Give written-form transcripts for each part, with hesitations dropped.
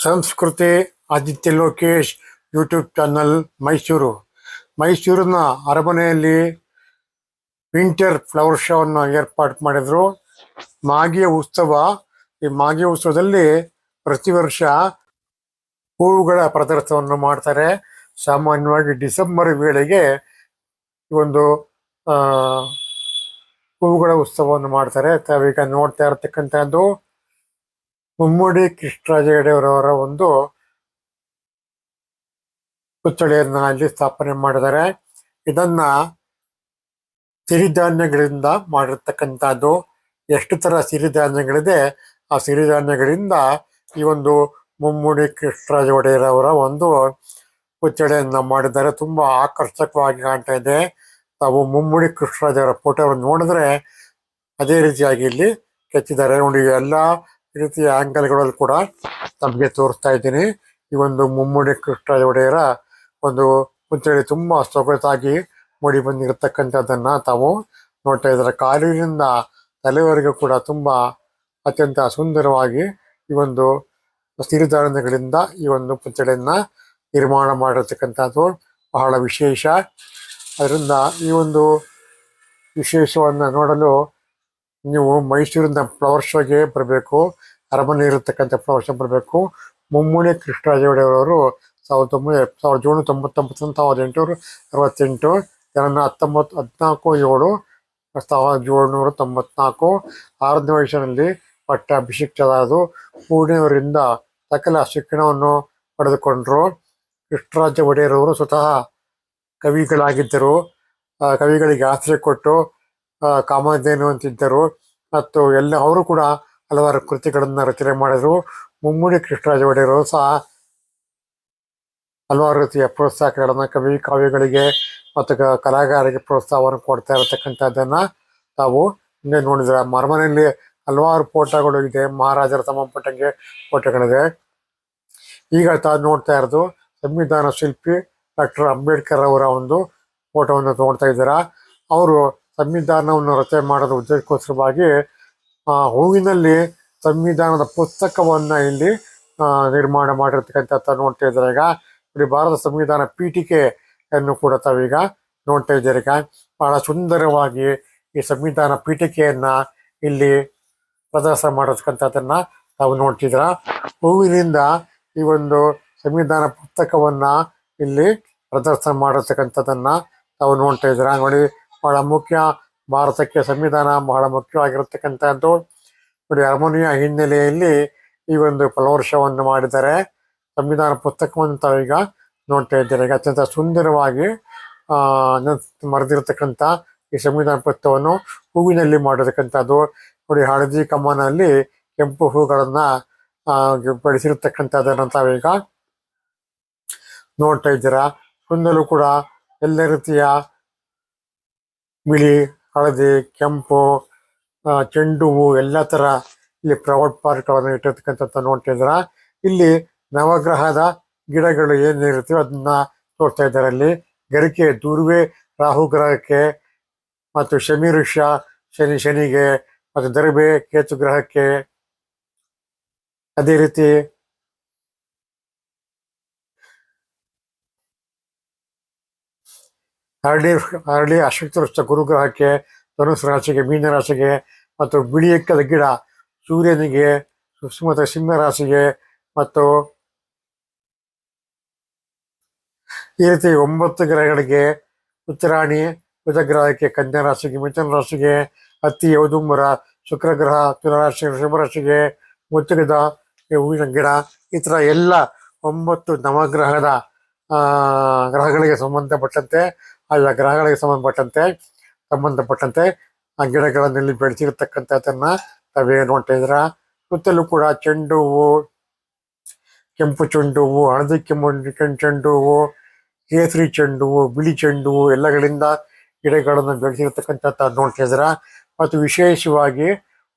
ಸಂಸ್ಕೃತಿ Aditya Lokesh YouTube channel ಮೈಸೂರಿನ ಅರಮನೆಯಲ್ಲಿ ವಿಂಟರ್ ಫ್ಲವರ್ ಶೋವನ್ನು ಏರ್ಪಾಡು ಮಾಡಿದ್ರು. ಮಾಗಿಯ ಉತ್ಸವ. ಈ ಮಾಗಿಯ ಉತ್ಸವದಲ್ಲಿ ಪ್ರತಿ ವರ್ಷ ಹೂವುಗಳ ಪ್ರದರ್ಶನವನ್ನು ಮಾಡ್ತಾರೆ. ಸಾಮಾನ್ಯವಾಗಿ ಡಿಸೆಂಬರ್ ವೇಳೆಗೆ ಈ ಒಂದು ಹೂವುಗಳ ಉತ್ಸವವನ್ನು ಮಾಡ್ತಾರೆ. ತಾವೀಗ ನೋಡ್ತಾ ಇರತಕ್ಕಂಥದ್ದು ಮುಮ್ಮಡಿ ಕೃಷ್ಣರಾಜ ಒಡೆಯರವರ ಒಂದು ಪುತ್ಥಳಿಯನ್ನ ಅಲ್ಲಿ ಸ್ಥಾಪನೆ ಮಾಡಿದ್ದಾರೆ. ಇದನ್ನ ಸಿರಿಧಾನ್ಯಗಳಿಂದ ಮಾಡಿರ್ತಕ್ಕಂಥದ್ದು. ಎಷ್ಟು ತರ ಸಿರಿಧಾನ್ಯಗಳಿದೆ, ಆ ಸಿರಿಧಾನ್ಯಗಳಿಂದ ಈ ಒಂದು ಮುಮ್ಮಡಿ ಕೃಷ್ಣರಾಜ ಒಡೆಯರವರ ಒಂದು ಪುತ್ಥಳಿಯನ್ನ ಮಾಡಿದ್ದಾರೆ. ತುಂಬಾ ಆಕರ್ಷಕವಾಗಿ ಕಾಣ್ತಾ ಇದೆ. ತಾವು ಮುಮ್ಮಡಿ ಕೃಷ್ಣರಾಜರ ಫೋಟೋವನ್ನು ನೋಡಿದ್ರೆ ಅದೇ ರೀತಿಯಾಗಿ ಇಲ್ಲಿ ಕೆತ್ತಿದ್ದಾರೆ ನೋಡಿ. ಎಲ್ಲಾ ರೀತಿಯ ಆಂಗಲ್ಗಳಲ್ಲಿ ಕೂಡ ತಮಗೆ ತೋರಿಸ್ತಾ ಇದ್ದೀನಿ. ಈ ಒಂದು ಮುಮ್ಮಡಿ ಕೃಷ್ಣರಾಜ ಒಡೆಯರ ಒಂದು ಪುತ್ಥಳಿ ತುಂಬಾ ಸೊಗಸಾಗಿ ಮೂಡಿ ಬಂದಿರತಕ್ಕಂಥದ್ದನ್ನ ತಾವು ನೋಡ್ತಾ ಇದ್ದಾರೆ. ಕಾಲಿನಿಂದ ತಲೆವರೆಗೂ ಕೂಡ ತುಂಬಾ ಅತ್ಯಂತ ಸುಂದರವಾಗಿ ಈ ಒಂದು ಸಿರಿಧಾನ್ಯಗಳಿಂದ ಈ ಒಂದು ಪುತ್ಥಳಿಯನ್ನ ನಿರ್ಮಾಣ ಮಾಡಿರ್ತಕ್ಕಂಥದ್ದು ಬಹಳ ವಿಶೇಷ. ಅದರಿಂದ ಈ ಒಂದು ವಿಶೇಷವನ್ನ ನೋಡಲು ನೀವು ಮೈಸೂರಿನ ಫ್ಲವರ್ ಶೋಗೆ ಬರಬೇಕು. ಅರಮನೆ ಇರತಕ್ಕಂಥ ಫ್ಲವರ್ ಶೋ ಬರಬೇಕು. ಮುಮ್ಮಡಿ ಕೃಷ್ಣರಾಜ ಒಡೆಯರವರು 1868 ಜನನ 14/7/1794 6ನೇ ವಯಸ್ಸಿನಲ್ಲಿ ಪಟ್ಟಾಭಿಷಿಕ್ತರಾದರು. ಪೂರ್ಣಿಯವರಿಂದ ಸಕಲ ಶಿಕ್ಷಣವನ್ನು ಪಡೆದುಕೊಂಡರು. ಕೃಷ್ಣರಾಜ ಒಡೆಯರವರು ಸ್ವತಃ ಕವಿಗಳಾಗಿದ್ದರು. ಕವಿಗಳಿಗೆ ಆಶ್ರಯ ಕೊಟ್ಟು ಕಾಮಧೇನು ಅಂತಿದ್ದರು. ಮತ್ತು ಅವರು ಕೂಡ ಹಲವಾರು ಕೃತಿಗಳನ್ನ ರಚನೆ ಮಾಡಿದರು. ಮುಮ್ಮಡಿ ಕೃಷ್ಣರಾಜ ಒಡೆಯರವರು ಸಹ ಹಲವಾರು ರೀತಿಯ ಪ್ರೋತ್ಸಾಹಗಳನ್ನ ಕಾವ್ಯಗಳಿಗೆ ಮತ್ತು ಕಲಾಕಾರರಿಗೆ ಪ್ರೋತ್ಸಾಹವನ್ನು ಕೊಡ್ತಾ ಇರತಕ್ಕಂಥದ್ದನ್ನ ತಾವು ಹಿಂದೆ ನೋಡಿದ್ರೆ. ಅರಮನೆಯಲ್ಲಿ ಹಲವಾರು ಫೋಟೋಗಳು ಇದೆ, ಮಹಾರಾಜರ ಸಂಬಂಧಪಟ್ಟಂಗೆ ಫೋಟೋಗಳಿದೆ. ಈಗ ತಾವು ನೋಡ್ತಾ ಇರೋದು ಸಂವಿಧಾನ ಶಿಲ್ಪಿ ಡಾಕ್ಟರ್ ಅಂಬೇಡ್ಕರ್ ಅವರ ಒಂದು ಫೋಟೋವನ್ನು ನೋಡ್ತಾ ಇದ್ದೀರಾ. ಅವರು ಸಂವಿಧಾನವನ್ನು ರಚನೆ ಮಾಡೋದ್ರ ಉದ್ದೇಶಕ್ಕೋಸ್ಕರವಾಗಿ ಹೂವಿನಲ್ಲಿ ಸಂವಿಧಾನದ ಪುಸ್ತಕವನ್ನ ಇಲ್ಲಿ ನಿರ್ಮಾಣ ಮಾಡಿರ್ತಕ್ಕಂಥ ನೋಡ್ತಾ ಇದ್ದಾರೆ. ಈಗ ನೋಡಿ, ಭಾರತ ಸಂವಿಧಾನ ಪೀಠಿಕೆಯನ್ನು ಕೂಡ ತಾವೀಗ ನೋಡ್ತಾ ಇದ್ದಾರೆ. ಈಗ ಬಹಳ ಸುಂದರವಾಗಿ ಈ ಸಂವಿಧಾನ ಪೀಠಿಕೆಯನ್ನ ಇಲ್ಲಿ ಪ್ರದರ್ಶನ ಮಾಡಿರ್ತಕ್ಕಂಥದ್ದನ್ನ ತಾವು ನೋಡ್ತಿದ್ರ. ಹೂವಿನಿಂದ ಈ ಒಂದು ಸಂವಿಧಾನ ಪುಸ್ತಕವನ್ನ ಇಲ್ಲಿ ಪ್ರದರ್ಶನ ಮಾಡಿರ್ತಕ್ಕಂಥದ್ದನ್ನ ತಾವು ನೋಡ್ತಾ ಇದ್ದೀರಾ. ನೋಡಿ, ಬಹಳ ಮುಖ್ಯ. ಭಾರತಕ್ಕೆ ಸಂವಿಧಾನ ಬಹಳ ಮುಖ್ಯವಾಗಿರತಕ್ಕಂಥದ್ದು. ನೋಡಿ, ಅರಮನೆಯ ಹಿನ್ನೆಲೆಯಲ್ಲಿ ಈ ಒಂದು ಫ್ಲವರ್ ಶೋವನ್ನು ಮಾಡಿದ್ದಾರೆ. ಸಂವಿಧಾನ ಪುಸ್ತಕವನ್ನು ತಾವೀಗ ನೋಡ್ತಾ ಇದ್ದಾರೆ. ಈಗ ಅತ್ಯಂತ ಸುಂದರವಾಗಿ ಮರೆದಿರತಕ್ಕಂಥ ಈ ಸಂವಿಧಾನ ಪುಸ್ತಕವನ್ನು ಹೂವಿನಲ್ಲಿ ಮಾಡಿರ್ತಕ್ಕಂಥದ್ದು. ನೋಡಿ, ಹಳದಿ ಕಮ್ಮನಲ್ಲಿ ಕೆಂಪು ಹೂಗಳನ್ನ ಬೆಳೆಸಿರ್ತಕ್ಕಂಥದ್ದನ್ನು ತಾವೀಗ ನೋಡ್ತಾ ಇದ್ದೀರಾ. ಸುಂದರಲು ಕೂಡ ಎಲ್ಲ ರೀತಿಯ ಬಿಳಿ, ಹಳದಿ, ಕೆಂಪು, ಚೆಂಡು ಹೂವು ಎಲ್ಲ ತರ ಇಲ್ಲಿ ಪ್ರೌಡ್ ಪಾರ್ಕ್ಗಳನ್ನು ಇಟ್ಟಿರ್ತಕ್ಕಂಥ ನೋಡ್ತಾ ಇದ್ದೀರಾ. ಇಲ್ಲಿ ನವಗ್ರಹದ ಗಿಡಗಳು ಏನಿರುತ್ತೋ ಅದನ್ನ ತೋರ್ತಾ ಇದ್ದಾರೆ. ಅಲ್ಲಿ ಗರಿಕೆ ದೂರ್ವೆ ರಾಹು ಗ್ರಹಕ್ಕೆ, ಮತ್ತು ಶಮೀರುಷ ಶನಿಗೆ, ಮತ್ತು ದರ್ಬೆ ಕೇತು ಗ್ರಹಕ್ಕೆ. ಅದೇ ರೀತಿ ಹರಳಿ ಅಶ್ವತ್ಥ ಗುರುಗ್ರಹಕ್ಕೆ, ಧನುಸ್ ರಾಶಿಗೆ, ಮೀನ ರಾಶಿಗೆ, ಮತ್ತು ಬಿಳಿ ಎಕ್ಕದ ಗಿಡ ಸೂರ್ಯನಿಗೆ, ಸುಮತ ಸಿಂಹ ರಾಶಿಗೆ, ಮತ್ತು ಈ ರೀತಿ 9 ಗ್ರಹಗಳಿಗೆ, ಉತ್ತರಾಣಿ ಬುಧಗ್ರಹಕ್ಕೆ, ಕನ್ಯಾ ರಾಶಿಗೆ, ಮಿಥುನ ರಾಶಿಗೆ, ಹತ್ತಿ ಔದುಂಬರ ಶುಕ್ರ ಗ್ರಹ ತುಲಾರಾಶಿ, ವೃಷಭ ರಾಶಿಗೆ, ಮುತ್ತುಗದ ಹೂವಿನ ಗಿಡ. ಈ ತರ ಎಲ್ಲ 9 ನವಗ್ರಹದ ಗ್ರಹಗಳಿಗೆ ಸಂಬಂಧಪಟ್ಟಂತೆ, ಆಯಾ ಗ್ರಹಗಳಿಗೆ ಸಂಬಂಧಪಟ್ಟಂತೆ ಆ ಗಿಡಗಳನ್ನು ಇಲ್ಲಿ ಬೆಳೆಸಿರ್ತಕ್ಕಂಥದ್ದನ್ನ ತಾವೇ ನೋಡ್ತಾ ಇದ್ರ. ಸುತ್ತಲೂ ಕೂಡ ಚೆಂಡು ಹೂವು, ಕೆಂಪು ಚೆಂಡು ಹೂವು, ಹಳದಿ ಚೆಂಡು ಹೂವು, ಕೇಸರಿ ಚೆಂಡು ಹೂವು, ಬಿಳಿ ಚೆಂಡು ಹೂವು ಎಲ್ಲಗಳಿಂದ ಗಿಡಗಳನ್ನು ಬೆಳೆಸಿರ್ತಕ್ಕಂಥ ನೋಡ್ತಾ ಇದ್ರ. ಮತ್ತು ವಿಶೇಷವಾಗಿ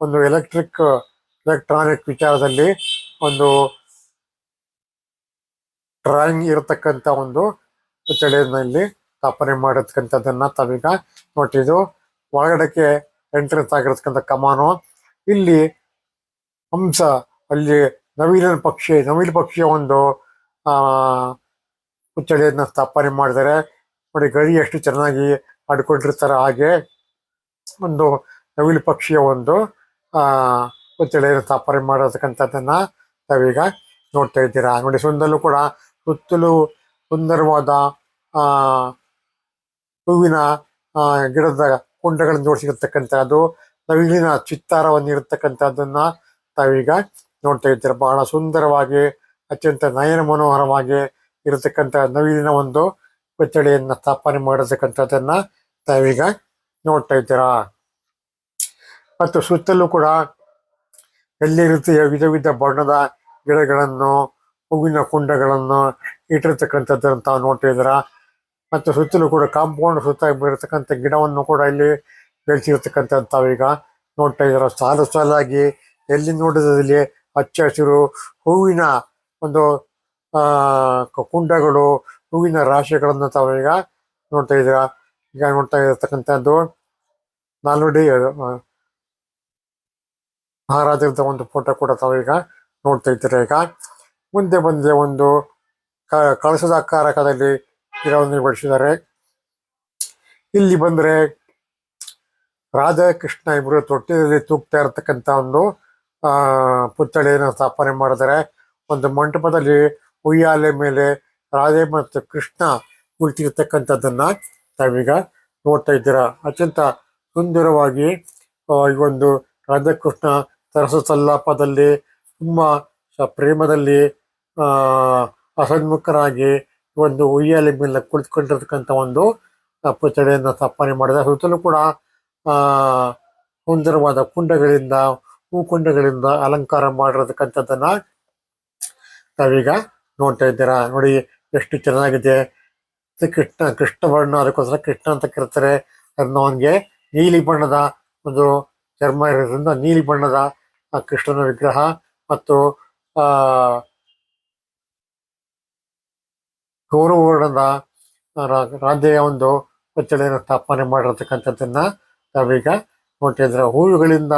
ಒಂದು ಎಲೆಕ್ಟ್ರಾನಿಕ್ ವಿಚಾರದಲ್ಲಿ ಒಂದು ಡ್ರಾಯಿಂಗ್ ಇರತಕ್ಕಂಥ ಒಂದು ಪುತ್ಥಳಿಯಲ್ಲಿ ಸ್ಥಾಪನೆ ಮಾಡಿರ್ತಕ್ಕಂಥದ್ದನ್ನ ತಾವೀಗ ನೋಡ್ತಿದ್ದು. ಒಳಗಡೆಗೆ ಎಂಟ್ರೆನ್ಸ್ ಆಗಿರತಕ್ಕಂಥ ಕಮಾನು. ಇಲ್ಲಿ ಹಂಸ ಅಲ್ಲಿ ನವಿಲು ಪಕ್ಷಿಯ ಒಂದು ಆ ಪುತ್ಥಳಿಯನ್ನು ಸ್ಥಾಪನೆ ಮಾಡಿದರೆ ನೋಡಿ, ಗರಿ ಎಷ್ಟು ಚೆನ್ನಾಗಿ ಆಡ್ಕೊಂಡಿರ್ತಾರೆ. ಹಾಗೆ ಒಂದು ನವಿಲು ಪಕ್ಷಿಯ ಒಂದು ಆ ಪುತ್ಥಳಿಯನ್ನು ಸ್ಥಾಪನೆ ಮಾಡಿರ್ತಕ್ಕಂಥದ್ದನ್ನ ನಾವೀಗ ನೋಡ್ತಾ ಇದ್ದೀರಾ. ನೋಡಿ, ಸುತ್ತಲೂ ಸುಂದರವಾದ ಆ ಹೂವಿನ ಗಿಡದ ಕುಂಡಗಳನ್ನು ಜೋಡಿಸಿರ್ತಕ್ಕಂಥದ್ದು, ನವಿಲಿನ ಚಿತ್ತಾರವನ್ನು ಇರತಕ್ಕಂಥದ್ದನ್ನ ತಾವೀಗ ನೋಡ್ತಾ ಇದ್ದೀರಾ. ಬಹಳ ಸುಂದರವಾಗಿ, ಅತ್ಯಂತ ನಯನ ಮನೋಹರವಾಗಿ ಇರತಕ್ಕಂಥ ನವಿಲಿನ ಒಂದು ಪುತ್ಥಳಿಯನ್ನ ಸ್ಥಾಪನೆ ಮಾಡಿರ್ತಕ್ಕಂಥದ್ದನ್ನ ತಾವೀಗ ನೋಡ್ತಾ ಇದ್ದೀರಾ. ಮತ್ತು ಸುತ್ತಲೂ ಕೂಡ ಎಲ್ಲ ರೀತಿಯ ವಿಧ ಬಣ್ಣದ ಗಿಡಗಳನ್ನು, ಹೂವಿನ ಕುಂಡಗಳನ್ನು ಇಟ್ಟಿರ್ತಕ್ಕಂಥದ್ದನ್ನು ತಾವು ನೋಡ್ತಾ ಇದ್ದೀರಾ. ಮತ್ತು ಸುತ್ತಲೂ ಕೂಡ ಕಾಂಪೌಂಡ್ ಸುತ್ತ ಇರತಕ್ಕಂಥ ಗಿಡವನ್ನು ಕೂಡ ಇಲ್ಲಿ ಬೆಳೆಸಿರ್ತಕ್ಕಂಥದ್ದು ತಾವೀಗ ನೋಡ್ತಾ ಇದ್ದೀರಾ. ಸಾಲಾಗಿ ಎಲ್ಲಿ ನೋಡಿದಲ್ಲಿ ಹಚ್ಚ ಹಸಿರು ಹೂವಿನ ಒಂದು ಕುಂಡಗಳು, ಹೂವಿನ ರಾಶಿಗಳನ್ನು ತಾವೀಗ ನೋಡ್ತಾ ಇದ್ದೀರಾ. ಈಗ ನೋಡ್ತಾ ಇರತಕ್ಕಂಥದ್ದು ನಾಲ್ವಡಿ ಮಹಾರಾಜರದ ಒಂದು ಫೋಟೋ ಕೂಡ ತಾವೀಗ ನೋಡ್ತಾ ಇದ್ದೀರಾ. ಈಗ ಮುಂದೆ ಬಂದೆ ಒಂದು ಕಳಸದ ಆಕಾರಕದಲ್ಲಿ ಗಿಡವನ್ನು ಬೆಳೆಸಿದ್ದಾರೆ. ಇಲ್ಲಿ ಬಂದ್ರೆ ರಾಧಾ ಕೃಷ್ಣ ಇಬ್ಬರು ತೊಟ್ಟಿನಲ್ಲಿ ತೂಗ್ತಾ ಇರತಕ್ಕಂಥ ಒಂದು ಪುತ್ಥಳಿಯನ್ನು ಸ್ಥಾಪನೆ ಮಾಡಿದರೆ, ಒಂದು ಮಂಟಪದಲ್ಲಿ ಉಯ್ಯಾಲೆ ಮೇಲೆ ರಾಧೆ ಮತ್ತು ಕೃಷ್ಣ ಕುಳಿತಿರ್ತಕ್ಕಂಥದ್ದನ್ನ ತಾವೀಗ ನೋಡ್ತಾ ಇದ್ದೀರಾ. ಅತ್ಯಂತ ಸುಂದರವಾಗಿ ಈ ಒಂದು ರಾಧಾಕೃಷ್ಣ ಸರಸ ಸಲ್ಲಾಪದಲ್ಲಿ ತುಂಬಾ ಪ್ರೇಮದಲ್ಲಿ ಅಸನ್ಮುಖರಾಗಿ ಒಂದು ಉಯ್ಯಾಲೆ ಮೇಲೆ ಕುಳಿತುಕೊಂಡಿರ್ತಕ್ಕಂಥ ಒಂದು ಪುತ್ಥಳಿಯನ್ನು ಸ್ಥಾಪನೆ ಮಾಡಿದ. ಸುತ್ತಲೂ ಕೂಡ ಸುಂದರವಾದ ಹೂಕುಂಡಗಳಿಂದ ಅಲಂಕಾರ ಮಾಡಿರತಕ್ಕಂಥದ್ದನ್ನ ತಾವೀಗ ನೋಡ್ತಾ ಇದ್ದೀರಾ. ನೋಡಿ, ಎಷ್ಟು ಚೆನ್ನಾಗಿದೆ. ಕೃಷ್ಣ ಬಣ್ಣ, ಅದಕ್ಕೋಸ್ಕರ ಕೃಷ್ಣ ಅಂತ ಕರೀತಾರೆ. ಅವನಿಗೆ ನೀಲಿ ಬಣ್ಣದ ಒಂದು ಚರ್ಮ ಇರೋದ್ರಿಂದ ನೀಲಿ ಬಣ್ಣದ ಕೃಷ್ಣನ ವಿಗ್ರಹ ಮತ್ತು ಗೌರವ ವರ್ಣದ ರಾಧೆಯ ಒಂದು ಪುತ್ಥಳಿಯನ್ನು ಸ್ಥಾಪನೆ ಮಾಡಿರತಕ್ಕಂಥದ್ದನ್ನ ತಾವೀಗ ನೋಡ್ತಾ ಇದ್ದೀರಾ. ಹೂವುಗಳಿಂದ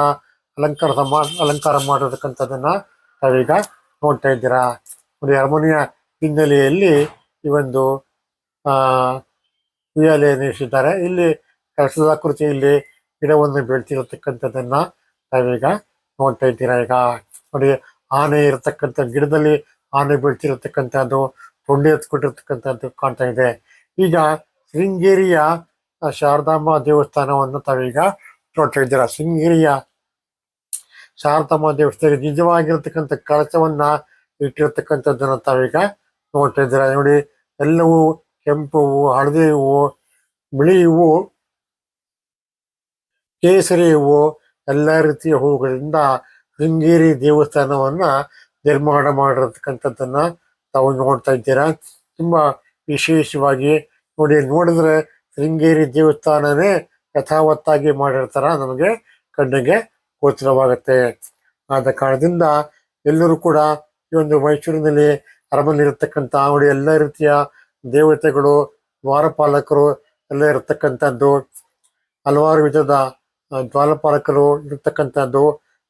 ಅಲಂಕಾರ ಮಾಡಿರತಕ್ಕಂಥದ್ದನ್ನ ತಾವೀಗ ನೋಡ್ತಾ ಇದ್ದೀರಾ. ಒಂದು ಅರಮನೆಯ ಹಿನ್ನೆಲೆಯಲ್ಲಿ ಈ ಒಂದು ಉಯ್ಯಾಲೆಯನ್ನು ಇರಿಸಿದ್ದಾರೆ. ಇಲ್ಲಿ ಕಳಸದಾಕೃತಿಯಲ್ಲಿ ಗಿಡವನ್ನು ಬೆಳೆಸಿರತಕ್ಕಂಥದ್ದನ್ನ ತಾವೀಗ ನೋಡ್ತಾ ಇದ್ದೀರಾ. ಈಗ ನೋಡಿ, ಆನೆ ಇರತಕ್ಕಂಥ ಗಿಡದಲ್ಲಿ ಆನೆ ಬೆಳೆಸಿರತಕ್ಕಂಥದ್ದು, ತೊಂಡೆ ಎತ್ಕೊಂಡಿರ್ತಕ್ಕಂಥದ್ದು ಕಾಣ್ತಾ ಇದೆ. ಈಗ ಶೃಂಗೇರಿಯ ಶಾರದಾಂಬಾ ದೇವಸ್ಥಾನವನ್ನು ತಾವೀಗ ನೋಡ್ತಾ ಇದ್ದೀರಾ. ಶೃಂಗೇರಿಯ ಶಾರದಾಂಬಾ ದೇವಸ್ಥಾನ ನಿಜವಾಗಿರತಕ್ಕಂಥ ಕಳಸವನ್ನ ಇಟ್ಟಿರ್ತಕ್ಕಂಥದ್ದನ್ನ ತಾವೀಗ ನೋಡ್ತಾ ಇದ್ದೀರಾ. ನೋಡಿ, ಎಲ್ಲವೂ ಕೆಂಪು ಹೂವು, ಹಳದಿ ಹೂವು, ಬಿಳಿ ಹೂವು, ಕೇಸರಿ ಹೂವು, ಎಲ್ಲ ರೀತಿಯ ಹೂವುಗಳಿಂದ ಶೃಂಗೇರಿ ದೇವಸ್ಥಾನವನ್ನ ನಿರ್ಮಾಣ ಮಾಡಿರತಕ್ಕಂಥದ್ದನ್ನ ತಾವು ನೋಡ್ತಾ ಇದ್ದೀರಾ. ತುಂಬಾ ವಿಶೇಷವಾಗಿ ನೋಡಿದ್ರೆ ಶೃಂಗೇರಿ ದೇವಸ್ಥಾನನೇ ಯಥಾವತ್ತಾಗಿ ಮಾಡಿರ್ತಾರ ನಮಗೆ ಕಣ್ಣಿಗೆ ಗೋಚರವಾಗುತ್ತೆ. ಆದ ಕಾರಣದಿಂದ ಎಲ್ಲರೂ ಕೂಡ ಈ ಒಂದು ಮೈಸೂರಿನಲ್ಲಿ ಅರಮನೆ ಇರತಕ್ಕಂಥ ನೋಡಿ, ಎಲ್ಲ ರೀತಿಯ ದೇವತೆಗಳು, ದ್ವಾರಪಾಲಕರು ಎಲ್ಲ ಇರತಕ್ಕಂಥದ್ದು, ಹಲವಾರು ವಿಧದ ದ್ವಾರಪಾಲಕರು ಇರತಕ್ಕಂಥದ್ದು,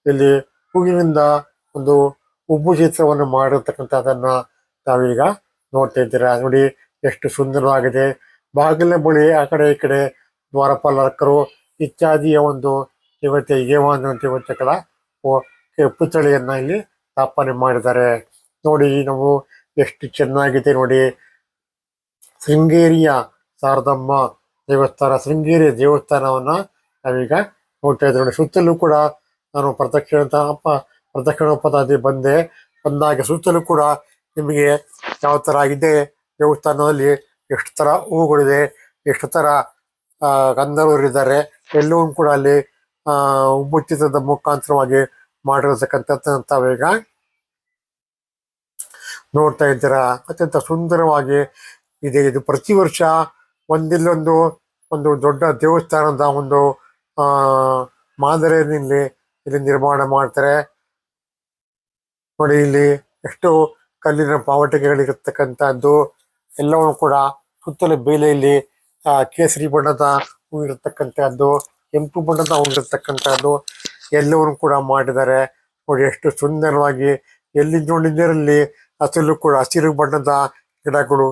ಇಲ್ಲಿ ಹೂವಿನಿಂದ ಒಂದು ಉಬ್ಬು ಚಿತ್ರವನ್ನು ಮಾಡಿರ್ತಕ್ಕಂಥದ್ದನ್ನ ತಾವೀಗ ನೋಡ್ತಾ ಇದ್ದೀರಾ. ನೋಡಿ, ಎಷ್ಟು ಸುಂದರವಾಗಿದೆ. ಬಾಗಿಲ ಬಳಿ ಆ ಕಡೆ ಈ ಕಡೆ ದ್ವಾರಪಾಲಕರು ಇತ್ಯಾದಿಯ ಒಂದು ದೇವತೆಗಳ ಪುತ್ಥಳಿಯನ್ನ ಇಲ್ಲಿ ಸ್ಥಾಪನೆ ಮಾಡಿದ್ದಾರೆ. ನೋಡಿ, ನಾವು ಎಷ್ಟು ಚೆನ್ನಾಗಿದೆ. ನೋಡಿ, ಶೃಂಗೇರಿಯ ಶಾರದಮ್ಮ ದೇವಸ್ಥಾನ, ಶೃಂಗೇರಿ ದೇವಸ್ಥಾನವನ್ನ ನಾವೀಗ ನೋಡ್ತಾ ಇದ್ದೀವಿ. ನೋಡಿ, ಸುತ್ತಲೂ ಕೂಡ ನಾನು ಪ್ರದಕ್ಷಿಣೋಪದಾದಿ ಬಂದಾಗ ಸುತ್ತಲೂ ಕೂಡ ನಿಮಗೆ ಯಾವ ತರ ಆಗಿದೆ, ದೇವಸ್ಥಾನದಲ್ಲಿ ಎಷ್ಟು ತರ ಹೂಗಳಿದೆ, ಎಷ್ಟು ತರ ಗಂಧರ್ವರಿದ್ದಾರೆ, ಎಲ್ಲವೂ ಕೂಡ ಅಲ್ಲಿ ಉಬ್ಬುಚಿತ್ರದ ಮುಖಾಂತರವಾಗಿ ಮಾಡಿರತಕ್ಕಂಥದ್ದು ತಾವೀಗ ನೋಡ್ತಾ ಇದ್ದೀರಾ. ಅತ್ಯಂತ ಸುಂದರವಾಗಿ ಇದೆ. ಇದು ಪ್ರತಿ ವರ್ಷ ಒಂದು ದೊಡ್ಡ ದೇವಸ್ಥಾನದ ಒಂದು ಮಾದರಿಯಲ್ಲಿ ಇಲ್ಲಿ ನಿರ್ಮಾಣ ಮಾಡ್ತಾರೆ. ನೋಡಿ, ಇಲ್ಲಿ ಎಷ್ಟು ಕಲ್ಲಿನ ಪಾವಟಿಗೆಗಳಿರತಕ್ಕಂಥದ್ದು, ಎಲ್ಲವೂ ಕೂಡ ಸುತ್ತಲೂ ಬೇಲೆಯಲ್ಲಿ ಕೇಸರಿ ಬಣ್ಣದ ಹೂ ಇರತಕ್ಕಂಥದ್ದು, ಕೆಂಪು ಬಣ್ಣದ ಹೂ ಇರತಕ್ಕಂಥದ್ದು ಎಲ್ಲವನ್ನು ಕೂಡ ಮಾಡಿದ್ದಾರೆ. ನೋಡಿ, ಎಷ್ಟು ಸುಂದರವಾಗಿ ಎಲ್ಲಿ ನೋಡಿದ್ದೀರಲ್ಲಿ ಹಸಿರು ಕೂಡ ಹಸಿರು ಬಣ್ಣದ ಗಿಡಗಳು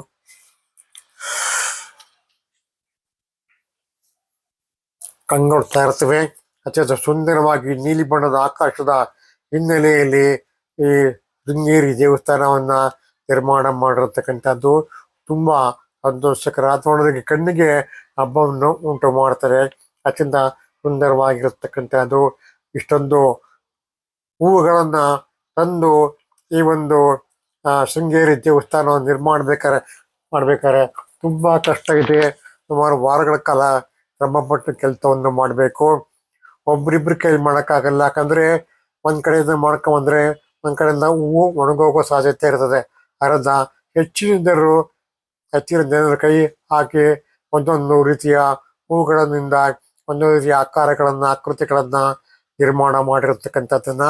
ಕಂಗೊಳ್ತಾ ಇರ್ತವೆ. ಅತ್ಯಂತ ಸುಂದರವಾಗಿ ನೀಲಿ ಬಣ್ಣದ ಆಕಾಶದ ಹಿನ್ನೆಲೆಯಲ್ಲಿ ಈ ಶೃಂಗೇರಿ ದೇವಸ್ಥಾನವನ್ನ ನಿರ್ಮಾಣ ಮಾಡಿರತಕ್ಕಂಥದ್ದು ತುಂಬಾ ಸಂತೋಷಕರ. ನೋಡೋದಕ್ಕೆ ಕಣ್ಣಿಗೆ ಹಬ್ಬವನ್ನು ಉಂಟು ಮಾಡ್ತಾರೆ. ಅತ್ಯಂತ ಸುಂದರವಾಗಿರತಕ್ಕಂಥದ್ದು. ಇಷ್ಟೊಂದು ಹೂವುಗಳನ್ನ ತಂದು ಈ ಒಂದು ಶೃಂಗೇರಿ ದೇವಸ್ಥಾನವನ್ನು ನಿರ್ಮಾಣ ಮಾಡ್ಬೇಕಾರೆ ತುಂಬಾ ಕಷ್ಟ ಇದೆ. ಸುಮಾರು ವಾರಗಳ ಕಾಲ ಶ್ರಮಪಟ್ಟು ಕೆಲಸವನ್ನು ಮಾಡಬೇಕು. ಒಬ್ರಿಬ್ರು ಕೈ ಮಾಡೋಕ್ಕಾಗಲ್ಲ. ಯಾಕಂದ್ರೆ ಒಂದ್ ಕಡೆಯಿಂದ ಮಾಡ್ಕೊಂಬಂದ್ರೆ ಒಂದ್ ಕಡೆಯಿಂದ ಹೂವು ಒಣಗೋಗೋ ಸಾಧ್ಯತೆ ಇರ್ತದೆ. ಅರ್ಧ ಹೆಚ್ಚಿನ ಜನರ ಕೈ ಹಾಕಿ ಒಂದೊಂದು ರೀತಿಯ ಹೂಗಳಿಂದ ಒಂದೊಂದು ರೀತಿಯ ಆಕಾರಗಳನ್ನ ಆಕೃತಿಗಳನ್ನ ನಿರ್ಮಾಣ ಮಾಡಿರತಕ್ಕಂಥದ್ದನ್ನ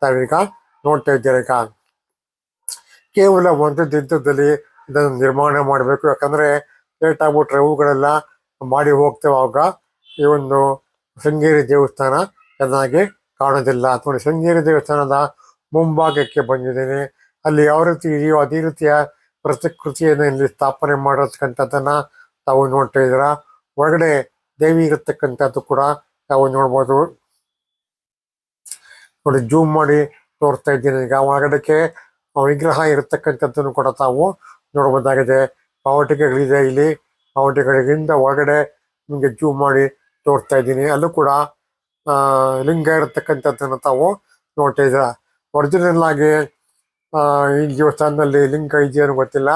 ನಾವೀಗ ನೋಡ್ತಾ ಇದ್ದೇವೆ. ಈಗ ಕೇವಲ ಒಂದು ದಿನದಲ್ಲಿ ಇದನ್ನು ನಿರ್ಮಾಣ ಮಾಡಬೇಕು. ಯಾಕಂದ್ರೆ ಲೇಟ್ ಆಗ್ಬಿಟ್ರೆ ಹೂಗಳೆಲ್ಲ ಮಾಡಿ ಹೋಗ್ತೇವೆ. ಆವಾಗ ಈ ಒಂದು ಶೃಂಗೇರಿ ದೇವಸ್ಥಾನ ಚೆನ್ನಾಗಿ ಕಾಣೋದಿಲ್ಲ. ನೋಡಿ, ಶೃಂಗೇರಿ ದೇವಸ್ಥಾನದ ಮುಂಭಾಗಕ್ಕೆ ಬಂದಿದ್ದೇನೆ. ಅಲ್ಲಿ ಯಾವ ರೀತಿ ಇದೆಯೋ ಅದೇ ರೀತಿಯ ಪ್ರತಿಕೃತಿಯನ್ನು ಇಲ್ಲಿ ಸ್ಥಾಪನೆ ಮಾಡಿರ್ತಕ್ಕಂಥದ್ದನ್ನ ತಾವು ನೋಡ್ತಾ ಇದ್ದೀರಾ. ಒಳಗಡೆ ದೇವಿ ಇರತಕ್ಕಂಥದ್ದು ಕೂಡ ತಾವು ನೋಡ್ಬೋದು. ನೋಡಿ, ಜೂಮ್ ಮಾಡಿ ತೋರಿಸ್ತಾ ಇದ್ದೀನಿ. ಈಗ ಒಳಗಡೆಗೆ ವಿಗ್ರಹ ಇರತಕ್ಕಂಥದ್ದನ್ನು ಕೂಡ ತಾವು ನೋಡ್ಬೋದಾಗಿದೆ. ಪಾವಟಿಗೆಗಳಿದೆ ಇಲ್ಲಿ. ಪಾವಟಿಗಳಿಂದ ಒಳಗಡೆ ನಿಮಗೆ ಜೂಮ್ ಮಾಡಿ ತೋರಿಸ್ತಾ ಇದ್ದೀನಿ. ಅಲ್ಲೂ ಕೂಡ ಲಿಂಗ ಇರತಕ್ಕಂಥದ್ದನ್ನು ತಾವು ನೋಡ್ತಾ ಇದ್ದೀರಾ. ಒರಿಜಿನಲ್ ಆಗಿ ಈ ದೇವಸ್ಥಾನದಲ್ಲಿ ಲಿಂಗ ಇದೆಯೋ ಗೊತ್ತಿಲ್ಲ,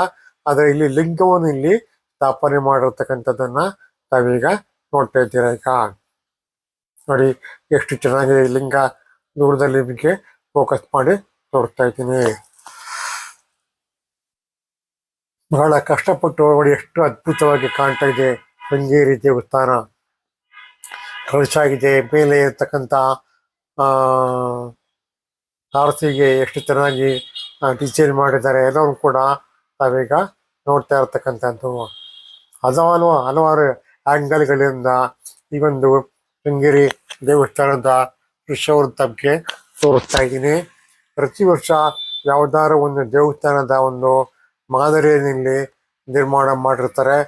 ಆದರೆ ಇಲ್ಲಿ ಲಿಂಗವನ್ನು ಇಲ್ಲಿ ಸ್ಥಾಪನೆ ಮಾಡಿರ್ತಕ್ಕಂಥದ್ದನ್ನ ತಾವೀಗ ನೋಡ್ತಾ ಇದ್ದೀರಾ. ಈಗ ನೋಡಿ ಎಷ್ಟು ಚೆನ್ನಾಗಿದೆ ಈ ಲಿಂಗ. ದೂರದಲ್ಲಿ ನಿಮಗೆ ಫೋಕಸ್ ಮಾಡಿ ತೋರಿಸ್ತಾ ಇದ್ದೀನಿ. ಬಹಳ ಕಷ್ಟಪಟ್ಟು ನೋಡಿ ಎಷ್ಟು ಅದ್ಭುತವಾಗಿ ಕಾಣ್ತಾ ಇದೆ ಶೃಂಗೇರಿ ದೇವಸ್ಥಾನ. ಕಳಸಾಗಿದೆ. ಮೇಲೆ ಇರ್ತಕ್ಕಂಥ ಆರತಿಗೆ ಎಷ್ಟು ಚೆನ್ನಾಗಿ ಡಿಸೈನ್ ಮಾಡಿದ್ದಾರೆ. ಎಲ್ಲರೂ ಕೂಡ ನಾವೀಗ ನೋಡ್ತಾ ಇರ್ತಕ್ಕಂಥದ್ದು. ಹಲವಾರು ಆಂಗಲ್ಗಳಿಂದ ಈ ಒಂದು ಶೃಂಗೇರಿ ದೇವಸ್ಥಾನದ ದೃಶ್ಯವನ್ನು ತಮಗೆ ತೋರಿಸ್ತಾ ಇದ್ದೀನಿ. ಪ್ರತಿ ವರ್ಷ ಯಾವುದಾದ್ರು ಒಂದು ದೇವಸ್ಥಾನದ ಒಂದು ಮಾದರಿಯಲ್ಲಿ ನಿರ್ಮಾಣ ಮಾಡಿರ್ತಾರೆ.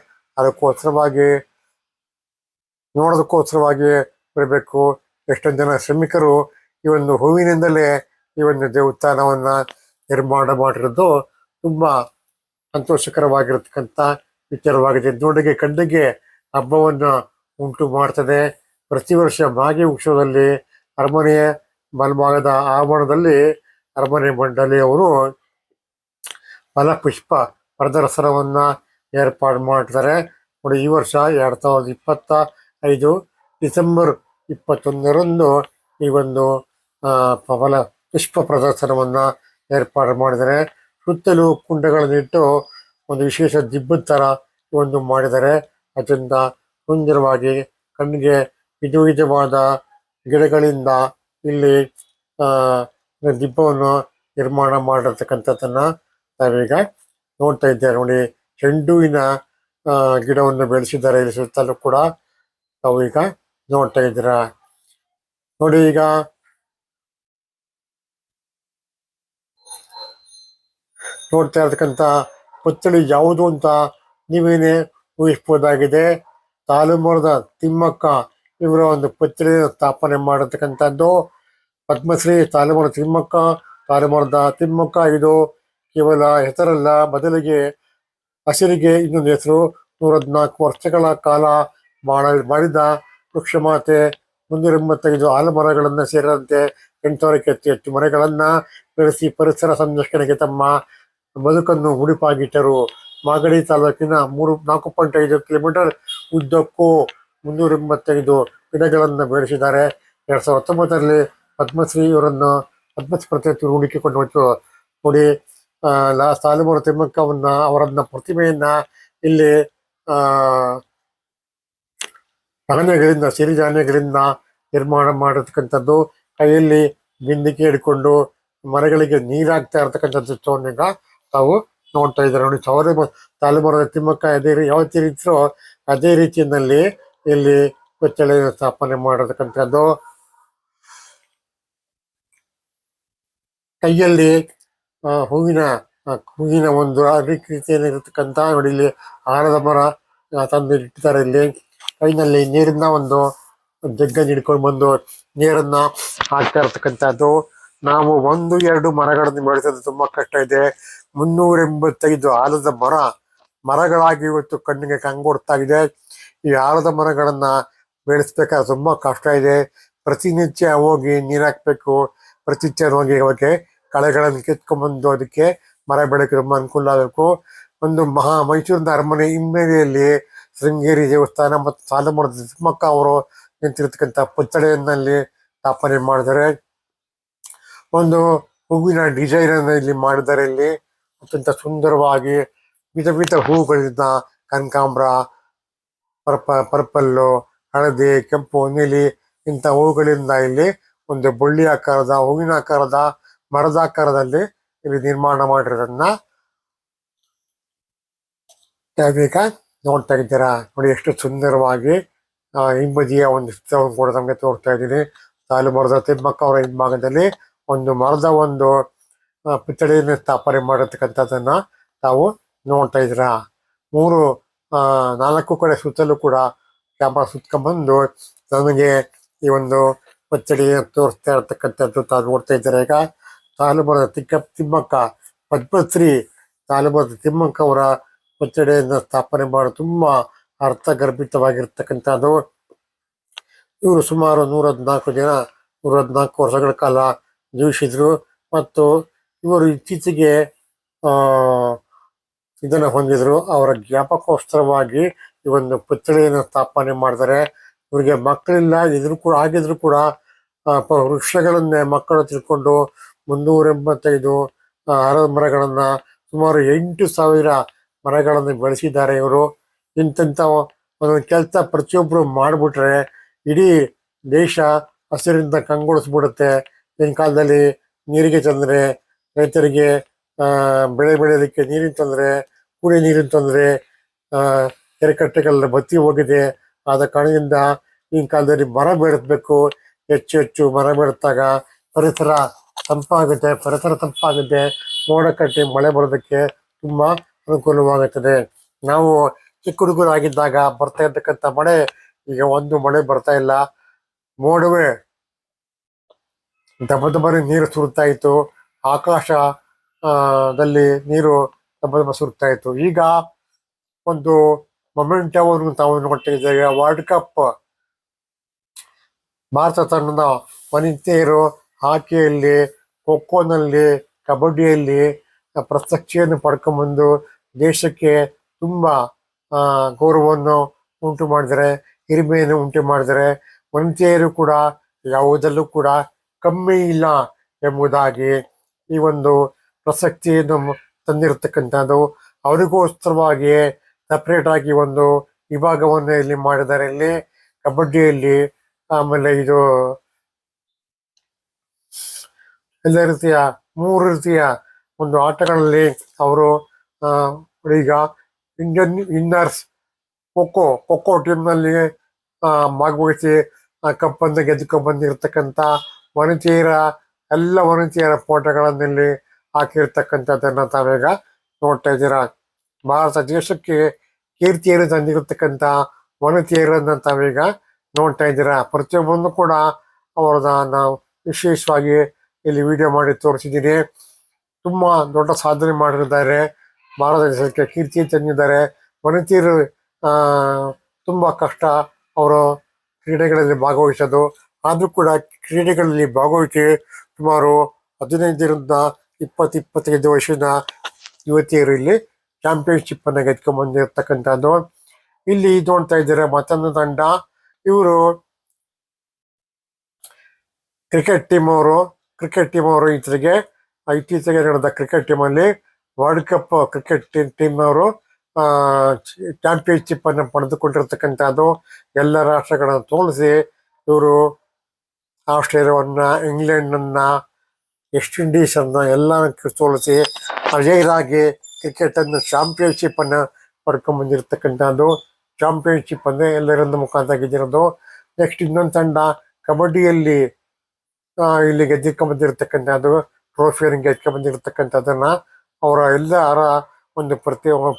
ನೋಡೋದಕ್ಕೋಸ್ಕರವಾಗಿ ಬರಬೇಕು. ಎಷ್ಟೊಂದು ಜನ ಶ್ರಮಿಕರು ಈ ಒಂದು ಹೂವಿನಿಂದಲೇ ಈ ಒಂದು ದೇವಸ್ಥಾನವನ್ನ ನಿರ್ಮಾಣ ಮಾಡಿರೋದು ತುಂಬಾ ಸಂತೋಷಕರವಾಗಿರತಕ್ಕಂಥ ವಿಚಾರವಾಗಿದೆ. ನೋಡಿಗೆ ಕಣ್ಣಿಗೆ ಹಬ್ಬವನ್ನ ಉಂಟು ಮಾಡ್ತದೆ. ಪ್ರತಿ ವರ್ಷ ಮಾಗಿ ಉತ್ಸವದಲ್ಲಿ ಅರಮನೆಯ ಬಲಭಾಗದ ಆವರಣದಲ್ಲಿ ಅರಮನೆ ಮಂಡಳಿಯವರು ಫಲಪುಷ್ಪ ಪ್ರದರ್ಶನವನ್ನ ಏರ್ಪಾಡು ಮಾಡ್ತಾರೆ. ನೋಡಿ, ಈ ವರ್ಷ 2025 ಡಿಸೆಂಬರ್ 21ರಂದು ಈ ಒಂದು ಪುಷ್ಪ ಪ್ರದರ್ಶನವನ್ನ ಏರ್ಪಾಡು ಮಾಡಿದರೆ ಸುತ್ತಲೂ ಕುಂಡಗಳನ್ನಿಟ್ಟು ಒಂದು ವಿಶೇಷ ದಿಬ್ಬದ ತರ ಒಂದು ಮಾಡಿದರೆ ಅತ್ಯಂತ ಸುಂದರವಾಗಿ ಕಣ್ಣಿಗೆ ವಿಧವಾದ ಗಿಡಗಳಿಂದ ಇಲ್ಲಿ ದಿಬ್ಬವನ್ನು ನಿರ್ಮಾಣ ಮಾಡಿರ್ತಕ್ಕಂಥದ್ದನ್ನ ನಾವೀಗ ನೋಡ್ತಾ ಇದ್ದೇವೆ. ನೋಡಿ, ಚೆಂಡುವಿನ ಗಿಡವನ್ನು ಬೆಳೆಸಿದ್ದಾರೆ ಇಲ್ಲಿ ಸುತ್ತಲೂ ಕೂಡ ತಾವು ಈಗ ನೋಡ್ತಾ ಇದ್ದೀರಾ. ನೋಡಿ, ಈಗ ನೋಡ್ತಾ ಇರ್ತಕ್ಕಂಥ ಪುತ್ಥಳಿ ಯಾವುದು ಅಂತ ನೀವೇನೇ ಊಹಿಸ್ಬೋದಾಗಿದೆ. ತಾಲುಮರದ ತಿಮ್ಮಕ್ಕ ಇವರ ಒಂದು ಪುತ್ಥಳಿ ಸ್ಥಾಪನೆ ಮಾಡಿರ್ತಕ್ಕಂಥದ್ದು. ಪದ್ಮಶ್ರೀ ತಾಲುಮರದ ತಿಮ್ಮಕ್ಕ ಇದು ಕೇವಲ ಹೆಸರಲ್ಲ, ಬದಲಿಗೆ ಹಸಿರಿಗೆ ಇನ್ನೊಂದು ಹೆಸರು. 114 ವರ್ಷಗಳ ಕಾಲ ಮಾಡಿದ ವೃಕ್ಷಮಾತೆ. 385 ಆಲಮರಗಳನ್ನು ಸೇರಿದಂತೆ 800ಕ್ಕೂ ಹೆಚ್ಚು ಮರಗಳನ್ನ ಬೆಳೆಸಿ ಪರಿಸರ ಸಂರಕ್ಷಣೆಗೆ ತಮ್ಮ ಬದುಕನ್ನು ಮುಡಿಪಾಗಿಟ್ಟರು. ಮಾಗಡಿ ತಾಲೂಕಿನ 4.5 ಕಿಲೋಮೀಟರ್ ಉದ್ದಕ್ಕೂ 385 ಗಿಡಗಳನ್ನು ಬೆಳೆಸಿದ್ದಾರೆ. 2019ರಲ್ಲಿ ಪದ್ಮಶ್ರೀ ಇವರನ್ನು ಪದ್ಮಶ್ರೀ ಪ್ರಶಸ್ತಿ ಹುಡುಕಿಕೊಂಡು ಹೋಯ್ತು. ನೋಡಿ, ತಾಲುಮರ ಅವರನ್ನ ಪ್ರತಿಮೆಯನ್ನ ಇಲ್ಲಿ ಸಿರಿಧಾನ್ಯಗಳಿಂದ ನಿರ್ಮಾಣ ಮಾಡಿರ್ತಕ್ಕಂಥದ್ದು. ಕೈಯಲ್ಲಿ ಬಿಂದಿಗೆ ಹಿಡ್ಕೊಂಡು ಮರಗಳಿಗೆ ನೀರಾಗ್ತಾ ಇರ್ತಕ್ಕಂಥದ್ದು ಚಿತ್ರವನ್ನ ತಾವು ನೋಡ್ತಾ ಇದ್ದಾರೆ. ನೋಡಿ, ತಾಲುಮರದ ತಿಮ್ಮಕ್ಕ ಯಾವ ರೀತಿ ಇದ್ರೋ ಅದೇ ರೀತಿಯಲ್ಲಿ ಇಲ್ಲಿ ಪುತ್ಥಳಿ ಸ್ಥಾಪನೆ ಮಾಡಿರ್ತಕ್ಕಂಥದ್ದು. ಕೈಯಲ್ಲಿ ಹೂವಿನ ಹೂವಿನ ಒಂದು ರೀತಿಯಲ್ಲಿರತಕ್ಕಂಥ ನೋಡಿ ಇಲ್ಲಿ ಆಲದ ಮರ ತಂದು ಇಟ್ಟಿದ್ದಾರೆ. ಇಲ್ಲಿ ಕೈನಲ್ಲಿ ನೀರಿನ ಒಂದು ಜಗ್ಗನ್ನು ಹಿಡ್ಕೊಂಡು ಬಂದು ನೀರನ್ನ ಹಾಕ್ತಾ ಇರತಕ್ಕಂಥದ್ದು. ನಾವು 1-2 ಮರಗಳನ್ನು ಬೆಳೆಸೋದು ತುಂಬಾ ಕಷ್ಟ ಇದೆ. 385 ಆಲದ ಮರಗಳಾಗಿ ಇವತ್ತು ಕಣ್ಣಿಗೆ ಕಂಗೊಡ್ತಾ ಇದೆ. ಈ ಆಲದ ಮರಗಳನ್ನ ಬೆಳೆಸ್ಬೇಕಾದ್ರೆ ತುಂಬಾ ಕಷ್ಟ ಇದೆ. ಪ್ರತಿನಿತ್ಯ ಹೋಗಿ ನೀರ್ ಹಾಕ್ಬೇಕು, ಪ್ರತಿನಿತ್ಯ ಹೋಗಿ ಅವಕ್ಕೆ ಕಳೆಗಳನ್ನು ಕಿತ್ಕೊಂಡ್ಬಂದು ಅದಕ್ಕೆ ಮರ ಬೆಳಕ್ಕೆ ತುಂಬಾ ಅನುಕೂಲ ಆಗಬೇಕು. ಒಂದು ಮೈಸೂರಿನ ಅರಮನೆ ಹಿನ್ನೆಲೆಯಲ್ಲಿ ಶೃಂಗೇರಿ ದೇವಸ್ಥಾನ ಮತ್ತು ಸಾಲುಮರದ ತಿಮ್ಮಕ್ಕ ಅವರು ನಿಂತಿರ್ತಕ್ಕಂಥ ಪುತ್ಥಳಿಯಲ್ಲಿ ಸ್ಥಾಪನೆ ಮಾಡಿದರೆ. ಒಂದು ಹೂವಿನ ಡಿಸೈನ್ ಅನ್ನು ಇಲ್ಲಿ ಮಾಡಿದ್ದಾರೆ. ಇಲ್ಲಿ ಅತ್ಯಂತ ಸುಂದರವಾಗಿ ವಿಧ ವಿಧ ಹೂಗಳಿಂದ ಕನಕಾಂಬ್ರ, ಪರ್ಪಲ್ಲು, ಹಳದಿ, ಕೆಂಪು, ನೀಲಿ ಇಂಥ ಹೂಗಳಿಂದ ಇಲ್ಲಿ ಒಂದು ಬಳ್ಳಿ ಆಕಾರದ, ಹೂವಿನ ಆಕಾರದ, ಮರದ ಆಕಾರದಲ್ಲಿ ಇಲ್ಲಿ ನಿರ್ಮಾಣ ಮಾಡಿರೋದನ್ನ ಈಗ ನೋಡ್ತಾ ಇದ್ದೀರಾ. ನೋಡಿ ಎಷ್ಟು ಸುಂದರವಾಗಿ ಹಿಂಬದಿಯ ಒಂದು ಚಿತ್ರವನ್ನು ಕೂಡ ನಮಗೆ ತೋರ್ತಾ ಇದ್ದೀನಿ. ಸಾಲುಮರದ ತಿಮ್ಮಕ್ಕ ಅವರ ಹಿಂಭಾಗದಲ್ಲಿ ಒಂದು ಮರದ ಒಂದು ಪುತ್ಥಳಿಯನ್ನು ಸ್ಥಾಪನೆ ಮಾಡಿರ್ತಕ್ಕಂಥದ್ದನ್ನ ತಾವು ನೋಡ್ತಾ ಇದ್ದೀರಾ. 4 ಕಡೆ ಸುತ್ತಲೂ ಕೂಡ ಕ್ಯಾಮ್ರಾ ಸುತ್ಕೊಂಡ್ಬಂದು ನಮಗೆ ಈ ಒಂದು ಪುತ್ಥಳಿಯನ್ನು ತೋರಿಸ್ತಾ ಇರ್ತಕ್ಕಂಥದ್ದು ತಾವು ನೋಡ್ತಾ ಇದ್ದೀರಾ. ಈಗ ಸಾಲುಮರದ ತಿಮ್ಮಕ್ಕ, ಪದ್ಮಶ್ರೀ ಸಾಲುಮರದ ತಿಮ್ಮಕ್ಕ ಅವರ ಪುತ್ಥಳಿಯನ್ನು ಸ್ಥಾಪನೆ ಮಾಡಿ ತುಂಬಾ ಅರ್ಥಗರ್ಭಿತವಾಗಿರ್ತಕ್ಕಂಥದ್ದು. ಇವರು ಸುಮಾರು 114 ವರ್ಷಗಳ ಕಾಲ ಜೀವಿಸಿದ್ರು ಮತ್ತು ಇವರು ಇತ್ತೀಚೆಗೆ ಇದನ್ನ ಹೊಂದಿದ್ರು. ಅವರ ಜ್ಞಾಪಕೋತ್ಸವವಾಗಿ ಈ ಒಂದು ಪುತ್ಥಳಿಯನ್ನು ಸ್ಥಾಪನೆ ಮಾಡಿದರೆ. ಇವರಿಗೆ ಮಕ್ಕಳಿಲ್ಲ ಆಗಿದ್ರು ಕೂಡ ವೃಕ್ಷಗಳನ್ನೇ ಮಕ್ಕಳು ತಿಳ್ಕೊಂಡು 385 ಆಲದ ಮರಗಳನ್ನ ಸುಮಾರು 8,000 ಮರಗಳನ್ನು ಬೆಳೆಸಿದ್ದಾರೆ ಇವರು. ಇಂಥ ಒಂದು ಕೆಲಸ ಪ್ರತಿಯೊಬ್ರು ಮಾಡ್ಬಿಟ್ರೆ ಇಡೀ ದೇಶ ಹಸಿರಿಂದ ಕಂಗೊಳಿಸ್ಬಿಡುತ್ತೆ. ಈಗಿನ ಕಾಲದಲ್ಲಿ ನೀರಿಗೆ ತೊಂದರೆ, ರೈತರಿಗೆ ಬೆಳೆ ಬೆಳೆಯೋದಕ್ಕೆ ನೀರಿನ ತೊಂದರೆ, ಕುಡಿಯೋ ನೀರಿನ ತೊಂದರೆ, ಕೆರೆಕಟ್ಟೆಗಳ ಬತ್ತಿ ಹೋಗಿದೆ. ಆದ ಕಾರಣದಿಂದ ಈಗಿನ ಕಾಲದಲ್ಲಿ ಮರ ಬೆಳೆಸಬೇಕು. ಹೆಚ್ಚು ಮರ ಬೆಳೆದಾಗ ಪರಿಸರ ತಂಪಾಗುತ್ತೆ, ಮೋಡ ಕಟ್ಟಿ ಮಳೆ ಬರೋದಕ್ಕೆ ತುಂಬಾ ಅನುಕೂಲವಾಗುತ್ತದೆ. ನಾವು ಚಿಕ್ಕ ಹುಡುಗರಾಗಿದ್ದಾಗ ಬರ್ತಾ ಇರ್ತಕ್ಕಂಥ ಮಳೆ ಈಗ ಒಂದು ಮಳೆ ಬರ್ತಾ ಇಲ್ಲ. ಮೋಡವೇ ದಬದಬನೆ ನೀರು ಸುರಿತಾ ಇತ್ತು, ಆಕಾಶದಲ್ಲಿ ನೀರು ದಬದಬ ಸುರಿತಾ ಇತ್ತು. ಈಗ ಒಂದು ಮೊಮೆಂಟವನ್ನು ತಾವು ನೋಡ್ತಾ ಇದ್ದೇವೆ. ವರ್ಲ್ಡ್ ಕಪ್ ಭಾರತ ತಂಡದ ವನಿತೆಯರು ಹಾಕಿಯಲ್ಲಿ, ಖೋಖೋನಲ್ಲಿ, ಕಬಡ್ಡಿಯಲ್ಲಿ ಪ್ರಶಸ್ತಿಯನ್ನು ಪಡ್ಕೊಂಡ್ಬಂದು ದೇಶಕ್ಕೆ ತುಂಬಾ ಗೌರವವನ್ನು ಉಂಟು ಮಾಡಿದರೆ, ಹಿರಿಮೆಯನ್ನು ಉಂಟು ಮಾಡಿದರೆ. ವನಿತೆಯರು ಕೂಡ ಯಾವುದಲ್ಲೂ ಕೂಡ ಕಮ್ಮಿ ಇಲ್ಲ ಎಂಬುದಾಗಿ ಈ ಒಂದು ಪ್ರಸಕ್ತಿಯನ್ನು ತಂದಿರತಕ್ಕಂಥದ್ದು. ಅವರಿಗೋಸ್ಕರವಾಗಿ ಸಪ್ರೇಟ್ ಆಗಿ ಒಂದು ವಿಭಾಗವನ್ನು ಇಲ್ಲಿ ಮಾಡಿದ್ದಾರೆ. ಇಲ್ಲಿ ಕಬಡ್ಡಿಯಲ್ಲಿ, ಆಮೇಲೆ ಇದು ಎಲ್ಲ ರೀತಿಯ 3 ರೀತಿಯ ಒಂದು ಆಟಗಳಲ್ಲಿ ಅವರು ಈಗ ಇಂಡಿಯನ್ ಇನ್ನರ್ಸ್ ಖೋಖೋ ಟೀಮ್ನಲ್ಲಿ ಭಾಗವಹಿಸಿ ಕಪ್ಪನ್ನು ಗೆದ್ದುಕೊಂಡು ಬಂದಿರತಕ್ಕಂಥ ಎಲ್ಲ ವನಿತೆಯರ ಫೋಟೋಗಳನ್ನಿಲ್ಲಿ ಹಾಕಿರ್ತಕ್ಕಂಥದ್ದನ್ನ ತಾವೀಗ ನೋಡ್ತಾ ಇದ್ದೀರಾ. ಭಾರತ ದೇಶಕ್ಕೆ ಕೀರ್ತಿಯನ್ನು ತಂದಿರತಕ್ಕಂಥ ವನಿತೆಯರನ್ನ ತಾವೀಗ ನೋಡ್ತಾ ಇದ್ದೀರಾ. ಪ್ರತಿಯೊಬ್ಬರನ್ನು ಕೂಡ ಅವರನ್ನ ನಾವು ವಿಶೇಷವಾಗಿ ಇಲ್ಲಿ ವಿಡಿಯೋ ಮಾಡಿ ತೋರಿಸಿದ್ದೀನಿ. ತುಂಬಾ ದೊಡ್ಡ ಸಾಧನೆ ಮಾಡಿದ್ದಾರೆ, ಭಾರತ ದೇಶಕ್ಕೆ ಕೀರ್ತಿ ತಂದಿದ್ದಾರೆ. ವನಿತೆಯರು ತುಂಬಾ ಕಷ್ಟ ಅವರು ಕ್ರೀಡೆಗಳಲ್ಲಿ ಭಾಗವಹಿಸೋದು. ಆದ್ರೂ ಕೂಡ ಕ್ರೀಡೆಗಳಲ್ಲಿ ಭಾಗವಹಿಸಿ ಸುಮಾರು 15ರಿಂದ 20-25 ವರ್ಷದ ಯುವತಿಯರು ಇಲ್ಲಿ ಚಾಂಪಿಯನ್ಶಿಪ್ ಅನ್ನ ಗೆದ್ಕೊಂಡ್ ಬಂದಿರತಕ್ಕಂಥದ್ದು. ಇಲ್ಲಿ ನೋಡ್ತಾ ಇದ್ದಾರೆ ಮತ್ತೊಂದು ತಂಡ. ಇವರು ಕ್ರಿಕೆಟ್ ಟೀಮ್ ಅವರು ಇತ್ತೀಚೆಗೆ ನಡೆದ ಕ್ರಿಕೆಟ್ ಟೀಮಲ್ಲಿ ವರ್ಲ್ಡ್ ಕಪ್ ಕ್ರಿಕೆಟ್ ಟೀಮ್ ಅವರು ಚಾಂಪಿಯನ್ಶಿಪ್ ಅನ್ನು ಪಡೆದುಕೊಂಡಿರ್ತಕ್ಕಂಥದ್ದು. ಎಲ್ಲ ರಾಷ್ಟ್ರಗಳನ್ನು ಸೋಲಿಸಿ ಇವರು ಆಸ್ಟ್ರೇಲಿಯಾವನ್ನ, ಇಂಗ್ಲೆಂಡನ್ನ, ವೆಸ್ಟ್ ಇಂಡೀಸ್ ಅನ್ನ ಎಲ್ಲ ಸೋಲಿಸಿ ಅಜೇಯರಾಗಿ ಕ್ರಿಕೆಟ್ ಅನ್ನು ಚಾಂಪಿಯನ್ಶಿಪ್ ಅನ್ನು ಪಡ್ಕೊಂಡ್ ಬಂದಿರತಕ್ಕಂಥದ್ದು. ಚಾಂಪಿಯನ್ಶಿಪ್ ಅಂದ್ರೆ ಎಲ್ಲರಿಂದ ಮುಖಾಂತರ ಗೆದ್ದಿರೋದು. ನೆಕ್ಸ್ಟ್ ಇನ್ನೊಂದು ತಂಡ ಕಬಡ್ಡಿಯಲ್ಲಿ ಇಲ್ಲಿ ಗೆದ್ದಿಕೊಂಡ್ ಬಂದಿರತಕ್ಕಂಥದ್ದು. ಟ್ರೋಫಿಯನ್ನು ಗೆದ್ಕೊಂಡು ಬಂದಿರತಕ್ಕಂಥದ್ದನ್ನ ಅವರ ಎಲ್ಲರ ಒಂದು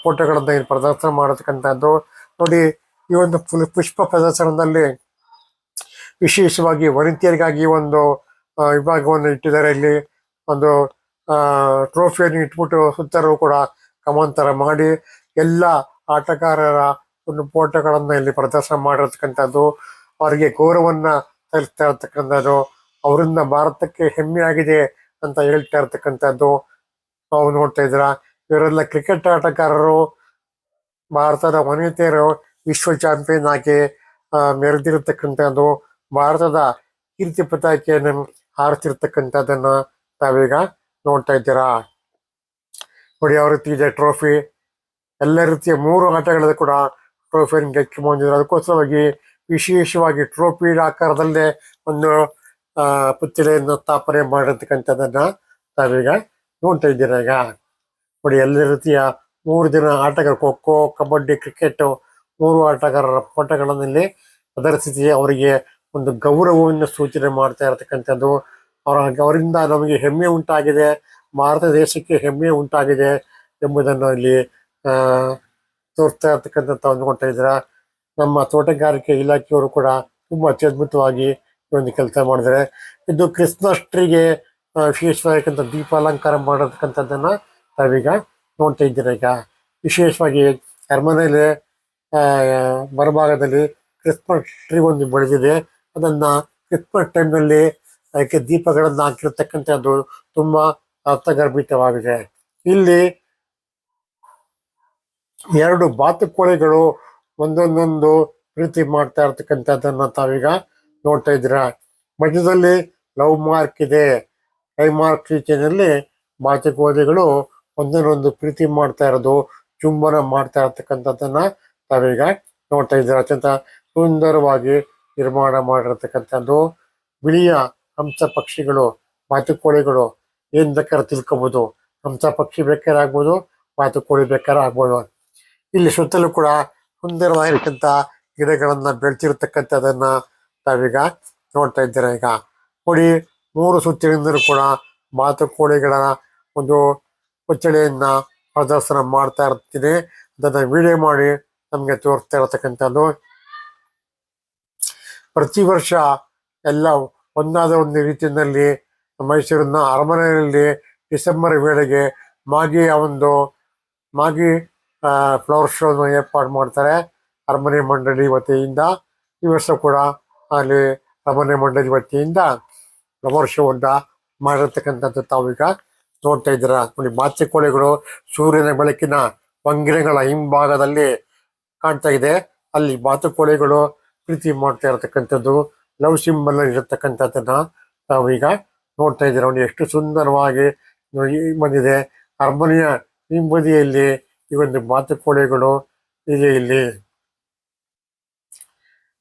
ಫೋಟೋಗಳನ್ನ ಇಲ್ಲಿ ಪ್ರದರ್ಶನ ಮಾಡತಕ್ಕಂಥದ್ದು ನೋಡಿ. ಈ ಒಂದು ಪುಷ್ಪ ಪ್ರದರ್ಶನದಲ್ಲಿ ವಿಶೇಷವಾಗಿ ವನಿತೆಯರಿಗಾಗಿ ಒಂದು ವಿಭಾಗವನ್ನು ಇಟ್ಟಿದ್ದಾರೆ. ಇಲ್ಲಿ ಒಂದು ಟ್ರೋಫಿಯನ್ನು ಇಟ್ಬಿಟ್ಟು ಸುತ್ತಲೂ ಕೂಡ ಕಮಾಂತರ ಮಾಡಿ ಎಲ್ಲ ಆಟಗಾರರ ಒಂದು ಫೋಟೋಗಳನ್ನ ಇಲ್ಲಿ ಪ್ರದರ್ಶನ ಮಾಡಿರ್ತಕ್ಕಂಥದ್ದು, ಅವರಿಗೆ ಗೌರವನ್ನ ಸಲ್ಲಿಸ್ತಾ ಇರ್ತಕ್ಕಂಥದ್ದು, ಅವರಿಂದ ಭಾರತಕ್ಕೆ ಹೆಮ್ಮೆ ಆಗಿದೆ ಅಂತ ಹೇಳ್ತಾ ಇರ್ತಕ್ಕಂಥದ್ದು ನಾವು ನೋಡ್ತಾ ಇದ್ರ. ಇವರೆಲ್ಲ ಕ್ರಿಕೆಟ್ ಆಟಗಾರರು, ಭಾರತದ ವನಿತೆಯರು ವಿಶ್ವ ಚಾಂಪಿಯನ್ ಆಗಿ ಮೆರೆದಿರತಕ್ಕಂಥದ್ದು, ಭಾರತದ ಕೀರ್ತಿ ಪತಾಕೆಯನ್ನು ಹಾರಿಸಿರ್ತಕ್ಕಂಥದ್ದನ್ನ ತಾವೀಗ ನೋಡ್ತಾ ಇದ್ದೀರಾ ನೋಡಿ. ಯಾವ ರೀತಿ ಇದೆ ಟ್ರೋಫಿ, ಎಲ್ಲ ರೀತಿಯ 3 ಆಟಗಳಲ್ಲಿ ಕೂಡ ಟ್ರೋಫಿಯನ್ನು ಗೆದ್ಕೊಂಡ್ಬಂದಿದ್ರು. ಅದಕ್ಕೋಸ್ಕರವಾಗಿ ವಿಶೇಷವಾಗಿ ಟ್ರೋಫಿ ಆಕಾರದಲ್ಲೇ ಒಂದು ಪುತ್ಥಳಿಯನ್ನು ಸ್ಥಾಪನೆ ಮಾಡಿರ್ತಕ್ಕಂಥದ್ದನ್ನ ತಾವೀಗ ನೋಡ್ತಾ ಇದ್ದೀರಾ. ಈಗ ನೋಡಿ, ಎಲ್ಲ ರೀತಿಯ 3 ದಿನ ಆಟಗಾರ, ಖೋ ಖೋ, ಕಬಡ್ಡಿ, ಕ್ರಿಕೆಟ್ 3 ಆಟಗಾರರ ಫೋಟೋಗಳನ್ನು ಇಲ್ಲಿ ಪ್ರದರ್ಶಿಸಿ ಅವರಿಗೆ ಒಂದು ಗೌರವವನ್ನು ಸೂಚನೆ ಮಾಡ್ತಾ ಇರತಕ್ಕಂಥದ್ದು. ಅವರಿಂದ ನಮಗೆ ಹೆಮ್ಮೆ ಉಂಟಾಗಿದೆ, ಭಾರತ ದೇಶಕ್ಕೆ ಹೆಮ್ಮೆ ಉಂಟಾಗಿದೆ ಎಂಬುದನ್ನು ಇಲ್ಲಿ ತೋರಿಸ್ತಾ ಇರ್ತಕ್ಕಂಥ ನೋಡ್ತಾ ಇದ್ದೀರಾ. ನಮ್ಮ ತೋಟಗಾರಿಕೆ ಇಲಾಖೆಯವರು ಕೂಡ ತುಂಬಾ ಅತ್ಯದ್ಭುತವಾಗಿ ಈ ಒಂದು ಕೆಲಸ ಮಾಡಿದ್ದಾರೆ. ಇದು ಕ್ರಿಸ್ಮಸ್ ಟ್ರೀಗೆ ವಿಶೇಷವಾಗಿರ್ತಕ್ಕಂಥ ದೀಪ ಅಲಂಕಾರ ಮಾಡಿರ್ತಕ್ಕಂಥದ್ದನ್ನ ತಾವೀಗ ನೋಡ್ತಾ ಇದ್ದೀರಾ. ಈಗ ವಿಶೇಷವಾಗಿ ಅರಮನೆಯಲ್ಲಿ ಬರಭಾಗದಲ್ಲಿ ಕ್ರಿಸ್ಮಸ್ ಟ್ರೀ ಒಂದು ಬೆಳೆದಿದೆ. ಅದನ್ನ ಕ್ರಿಸ್ಮಸ್ ಟೈಮ್ನಲ್ಲಿ ಅದಕ್ಕೆ ದೀಪಗಳನ್ನು ಹಾಕಿರ್ತಕ್ಕಂಥದ್ದು ತುಂಬಾ ಅರ್ಥಗರ್ಭಿತವಾಗಿದೆ. ಇಲ್ಲಿ 2 ಬಾತುಕೋಳಿಗಳು ಒಂದೊಂದೊಂದು ಪ್ರೀತಿ ಮಾಡ್ತಾ ಇರ್ತಕ್ಕಂಥದ್ದನ್ನ ತಾವೀಗ ನೋಡ್ತಾ ಇದ್ದೀರಾ. ಮಧ್ಯದಲ್ಲಿ ಲವ್ ಮಾರ್ಕ್ ಇದೆ. ಲವ್ ಮಾರ್ಕ್ ರೀತಿಯಲ್ಲಿ ಬಾತುಕೋಳಿಗಳು ಒಂದನ್ನೊಂದು ಪ್ರೀತಿ ಮಾಡ್ತಾ ಇರೋದು, ಚುಂಬನ ಮಾಡ್ತಾ ಇರ್ತಕ್ಕಂಥದ್ದನ್ನ ತಾವೀಗ ನೋಡ್ತಾ ಇದ್ದೀರಾ. ಅತ್ಯಂತ ಸುಂದರವಾಗಿ ನಿರ್ಮಾಣ ಮಾಡಿರ್ತಕ್ಕಂಥದ್ದು. ಬಿಳಿಯ ಹಂಸ ಪಕ್ಷಿಗಳು, ಬಾತುಕೋಳಿಗಳು ಏನ್ ಬೇಕಾದ್ರೆ ತಿಳ್ಕೊಬೋದು. ಹಂಸ ಪಕ್ಷಿ ಬೇಕಾದ್ರೆ ಆಗ್ಬೋದು, ಬಾತುಕೋಳಿ ಬೇಕಾದ್ರೆ ಆಗ್ಬೋದು. ಇಲ್ಲಿ ಸುತ್ತಲೂ ಕೂಡ ಸುಂದರವಾಗಿರ್ತಕ್ಕಂಥ ಗಿಡಗಳನ್ನ ಬೆಳೆಸಿರ್ತಕ್ಕಂಥದ್ದನ್ನ ತಾವೀಗ ನೋಡ್ತಾ ಇದ್ದೀರಾ. ಈಗ ನೋಡಿ, 3 ಸುತ್ತಿನಿಂದಲೂ ಕೂಡ ಬಾತುಕೋಳಿಗಳ ಒಂದು ಪುತ್ಥಳಿಯನ್ನ ಪ್ರದರ್ಶನ ಮಾಡ್ತಾ ಇರ್ತೀನಿ. ಅದನ್ನ ವಿಡಿಯೋ ಮಾಡಿ ನಮ್ಗೆ ತೋರಿಸ್ತಾ ಇರತಕ್ಕಂಥದ್ದು. ಪ್ರತಿ ವರ್ಷ ಎಲ್ಲ ಒಂದಾದ ಒಂದು ರೀತಿಯಲ್ಲಿ ಮೈಸೂರಿನ ಅರಮನೆಯಲ್ಲಿ ಡಿಸೆಂಬರ್ ವೇಳೆಗೆ ಮಾಗಿ ಫ್ಲವರ್ ಶೋನ ಏರ್ಪಾಡು ಮಾಡ್ತಾರೆ ಅರಮನೆ ಮಂಡಳಿ ವತಿಯಿಂದ. ಈ ವರ್ಷ ಕೂಡ ಅಲ್ಲಿ ಅರಮನೆ ಮಂಡಳಿ ವತಿಯಿಂದ ಫ್ಲವರ್ ಶೋವನ್ನ ಮಾಡಿರ್ತಕ್ಕಂಥದ್ದು ತಾವೀಗ ನೋಡ್ತಾ ಇದ್ದೀರಾ. ನೋಡಿ, ಬಾತುಕೋಳಿಗಳು ಸೂರ್ಯನ ಬೆಳಕಿನ ಬಂಗಿರಗಳ ಹಿಂಭಾಗದಲ್ಲಿ ಕಾಣ್ತಾ ಇದೆ. ಅಲ್ಲಿ ಬಾತುಕೋಳಿಗಳು ಪ್ರೀತಿ ಮಾಡ್ತಾ ಇರತಕ್ಕಂಥದ್ದು, ಲವ್ ಸಿಂಬಲ್ ಇರತಕ್ಕಂಥದ್ದನ್ನ ತಾವೀಗ ನೋಡ್ತಾ ಇದ್ದೀರಾ. ನೋಡಿ, ಎಷ್ಟು ಸುಂದರವಾಗಿ ಬಂದಿದೆ. ಅರಮನೆಯ ಹಿಂಬದಿಯಲ್ಲಿ ಈ ಒಂದು ಬಾತುಕೋಳಿಗಳು ಇದೆ. ಇಲ್ಲಿ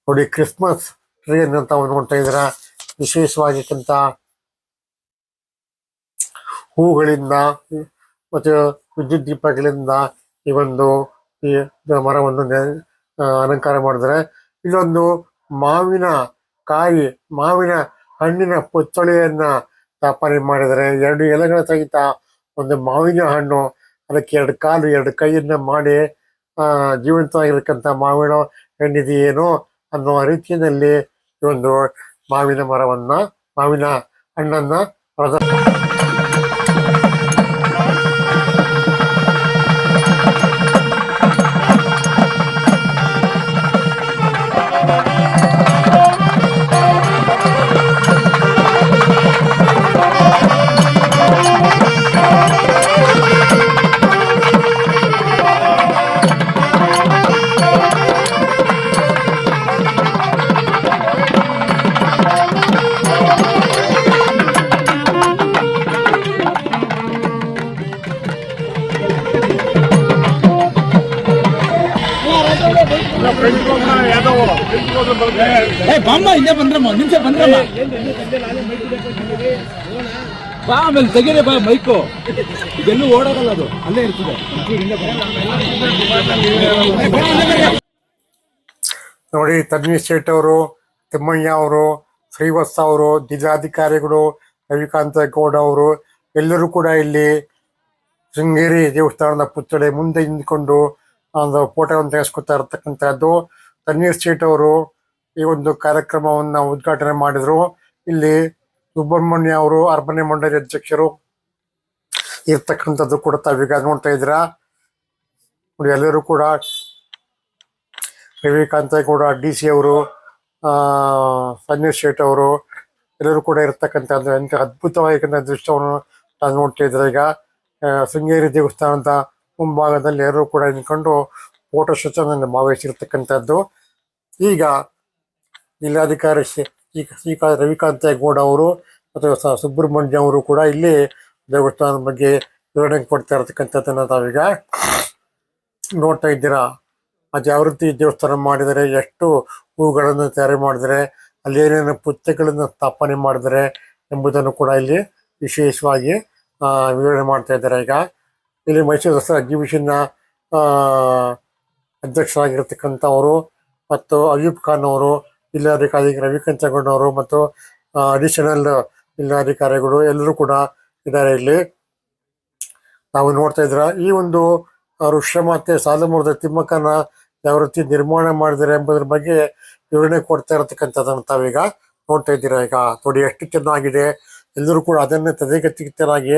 ನೋಡಿ, ಕ್ರಿಸ್ಮಸ್ ಟ್ರೀಯನ್ನು ತಾವು ನೋಡ್ತಾ ಇದ್ದೀರಾ. ವಿಶೇಷವಾಗಿರ್ತಕ್ಕಂಥ ಹೂಗಳಿಂದ ಮತ್ತು ವಿದ್ಯುತ್ ದೀಪಗಳಿಂದ ಈ ಒಂದು ಮರವನ್ನು ಅಲಂಕಾರ ಮಾಡಿದರೆ. ಇಲ್ಲೊಂದು ಮಾವಿನ ಹಣ್ಣಿನ ಪುತ್ಥಳಿಯನ್ನ ಸ್ಥಾಪನೆ ಮಾಡಿದರೆ. 2 ಎಲೆಗಳ ಸಹಿತ ಒಂದು ಮಾವಿನ ಹಣ್ಣು, ಅದಕ್ಕೆ 2 ಕಾಲು 2 ಕೈಯನ್ನ ಮಾಡಿ ಜೀವಂತವಾಗಿರ್ತಕ್ಕಂಥ ಮಾವಿನ ಹಣ್ಣಿದೆಯೇನೋ ಅನ್ನೋ ರೀತಿಯಲ್ಲಿ ಈ ಒಂದು ಮಾವಿನ ಹಣ್ಣನ್ನ ಬಾಮ್ಮ ಇಲ್ಲೇ ಬಂದ್ರಮ್ಮ, ನಿಮಿಷ ಬಂದ್ರಮ್ಮ, ಬಾ ಆಮೇಲೆ ತೆಗೀರಿ ಬಾ ಮೈಕು. ಇದೆಲ್ಲೂ ಓಡಾಗಲ್ಲ, ಅದು ಅಲ್ಲೇ ಇರ್ತದೆ. ನೋಡಿ, ತನ್ವೀರ್ ಸೇಠ್ ಅವರು, ತಿಮ್ಮಯ್ಯ ಅವರು, ಶ್ರೀವತ್ಸ ಅವರು, ಜಿಲ್ಲಾಧಿಕಾರಿಗಳು ರವಿಕಾಂತ ಗೌಡ ಅವರು ಎಲ್ಲರೂ ಕೂಡ ಇಲ್ಲಿ ಶೃಂಗೇರಿ ದೇವಸ್ಥಾನದ ಪುತ್ಥಳಿ ಮುಂದೆ ನಿಂತ್ಕೊಂಡು ಒಂದು ಫೋಟೋವನ್ನು ತೆಗೆಸ್ಕೊತಾ ಇರತಕ್ಕಂಥದ್ದು. ತಣ್ಣೀರ್ ಸೇಠ್ ಅವರು ಈ ಒಂದು ಕಾರ್ಯಕ್ರಮವನ್ನ ಉದ್ಘಾಟನೆ ಮಾಡಿದ್ರು. ಇಲ್ಲಿ ಸುಬ್ರಹ್ಮಣ್ಯ ಅವರು ಅರಮನೆ ಮಂಡಳಿ ಅಧ್ಯಕ್ಷರು ಇರ್ತಕ್ಕಂಥದ್ದು ಕೂಡ ತಾವೀಗ ನೋಡ್ತಾ ಇದ್ದೀರಾ. ನೋಡಿ, ಎಲ್ಲರೂ ಕೂಡ ರವಿಕಾಂತೇಗೌಡ DC ಅವರು, ತಣ್ಣೀರ್ ಸೇಠ್ ಅವರು ಎಲ್ಲರೂ ಕೂಡ ಇರ್ತಕ್ಕಂಥದ್ದು ಎಂತ ಅದ್ಭುತವಾಗಿರ್ತಕ್ಕಂಥ ದೃಶ್ಯವನ್ನು ನಾವು ನೋಡ್ತಾ ಇದ್ರೆ. ಈಗ ಶೃಂಗೇರಿ ದೇವಸ್ಥಾನದ ಮುಂಭಾಗದಲ್ಲಿ ಎಲ್ಲರೂ ಕೂಡ ನಿಂತ್ಕೊಂಡು ಫೋಟೋ ಶೂಟನ್ನು ಭಾಗವಹಿಸಿರ್ತಕ್ಕಂಥದ್ದು. ಈಗ ಜಿಲ್ಲಾಧಿಕಾರಿ ಶ್ರೀ ರವಿಕಾಂತೇಗೌಡ ಅವರು ಮತ್ತು ಸುಬ್ರಹ್ಮಣ್ಯ ಅವರು ಕೂಡ ಇಲ್ಲಿ ದೇವಸ್ಥಾನದ ಬಗ್ಗೆ ವಿವರಣೆ ಕೊಡ್ತಾ ಇರತಕ್ಕಂಥದ್ದನ್ನು ತಾವೀಗ ನೋಡ್ತಾ ಇದ್ದೀರಾ. ಅದು ಯಾವ ರೀತಿ ದೇವಸ್ಥಾನ ಮಾಡಿದರೆ, ಎಷ್ಟು ಹೂಗಳನ್ನು ತಯಾರಿ ಮಾಡಿದರೆ, ಅಲ್ಲಿ ಏನೇನು ಪುಸ್ತಕಗಳನ್ನು ಸ್ಥಾಪನೆ ಮಾಡಿದರೆ ಎಂಬುದನ್ನು ಕೂಡ ಇಲ್ಲಿ ವಿಶೇಷವಾಗಿ ವಿವರಣೆ ಮಾಡ್ತಾ ಇದ್ದಾರೆ. ಈಗ ಇಲ್ಲಿ ಮೈಸೂರು ದಸರಾ ಎಕ್ಸಿಬಿಷನ್ನ ಅಧ್ಯಕ್ಷರಾಗಿರ್ತಕ್ಕಂಥವರು ಮತ್ತು ಅಯೂಬ್ ಖಾನ್ ಅವರು, ಜಿಲ್ಲಾಧಿಕಾರಿ ರವಿಕಾಂತೇಗೌಡ ಅವರು ಮತ್ತು ಅಡಿಷನಲ್ ಜಿಲ್ಲಾಧಿಕಾರಿಗಳು ಎಲ್ಲರೂ ಕೂಡ ಇದ್ದಾರೆ. ಇಲ್ಲಿ ನಾವು ನೋಡ್ತಾ ಇದ್ರ ಈ ಒಂದು ಋಷ್ಯಮಾತೆ ಸಾಲುಮರದ ತಿಮ್ಮಕ್ಕನ ಯಾವ ರೀತಿ ನಿರ್ಮಾಣ ಮಾಡಿದ್ದಾರೆ ಎಂಬುದ್ರ ಬಗ್ಗೆ ವಿವರಣೆ ಕೊಡ್ತಾ ಇರತಕ್ಕಂಥದ್ದನ್ನು ತಾವೀಗ ನೋಡ್ತಾ ಇದ್ದೀರಾ. ಈಗ ನೋಡಿ ಎಷ್ಟು ಚೆನ್ನಾಗಿದೆ. ಎಲ್ಲರೂ ಕೂಡ ಅದನ್ನೇ ತದೇಗತಿತರಾಗಿ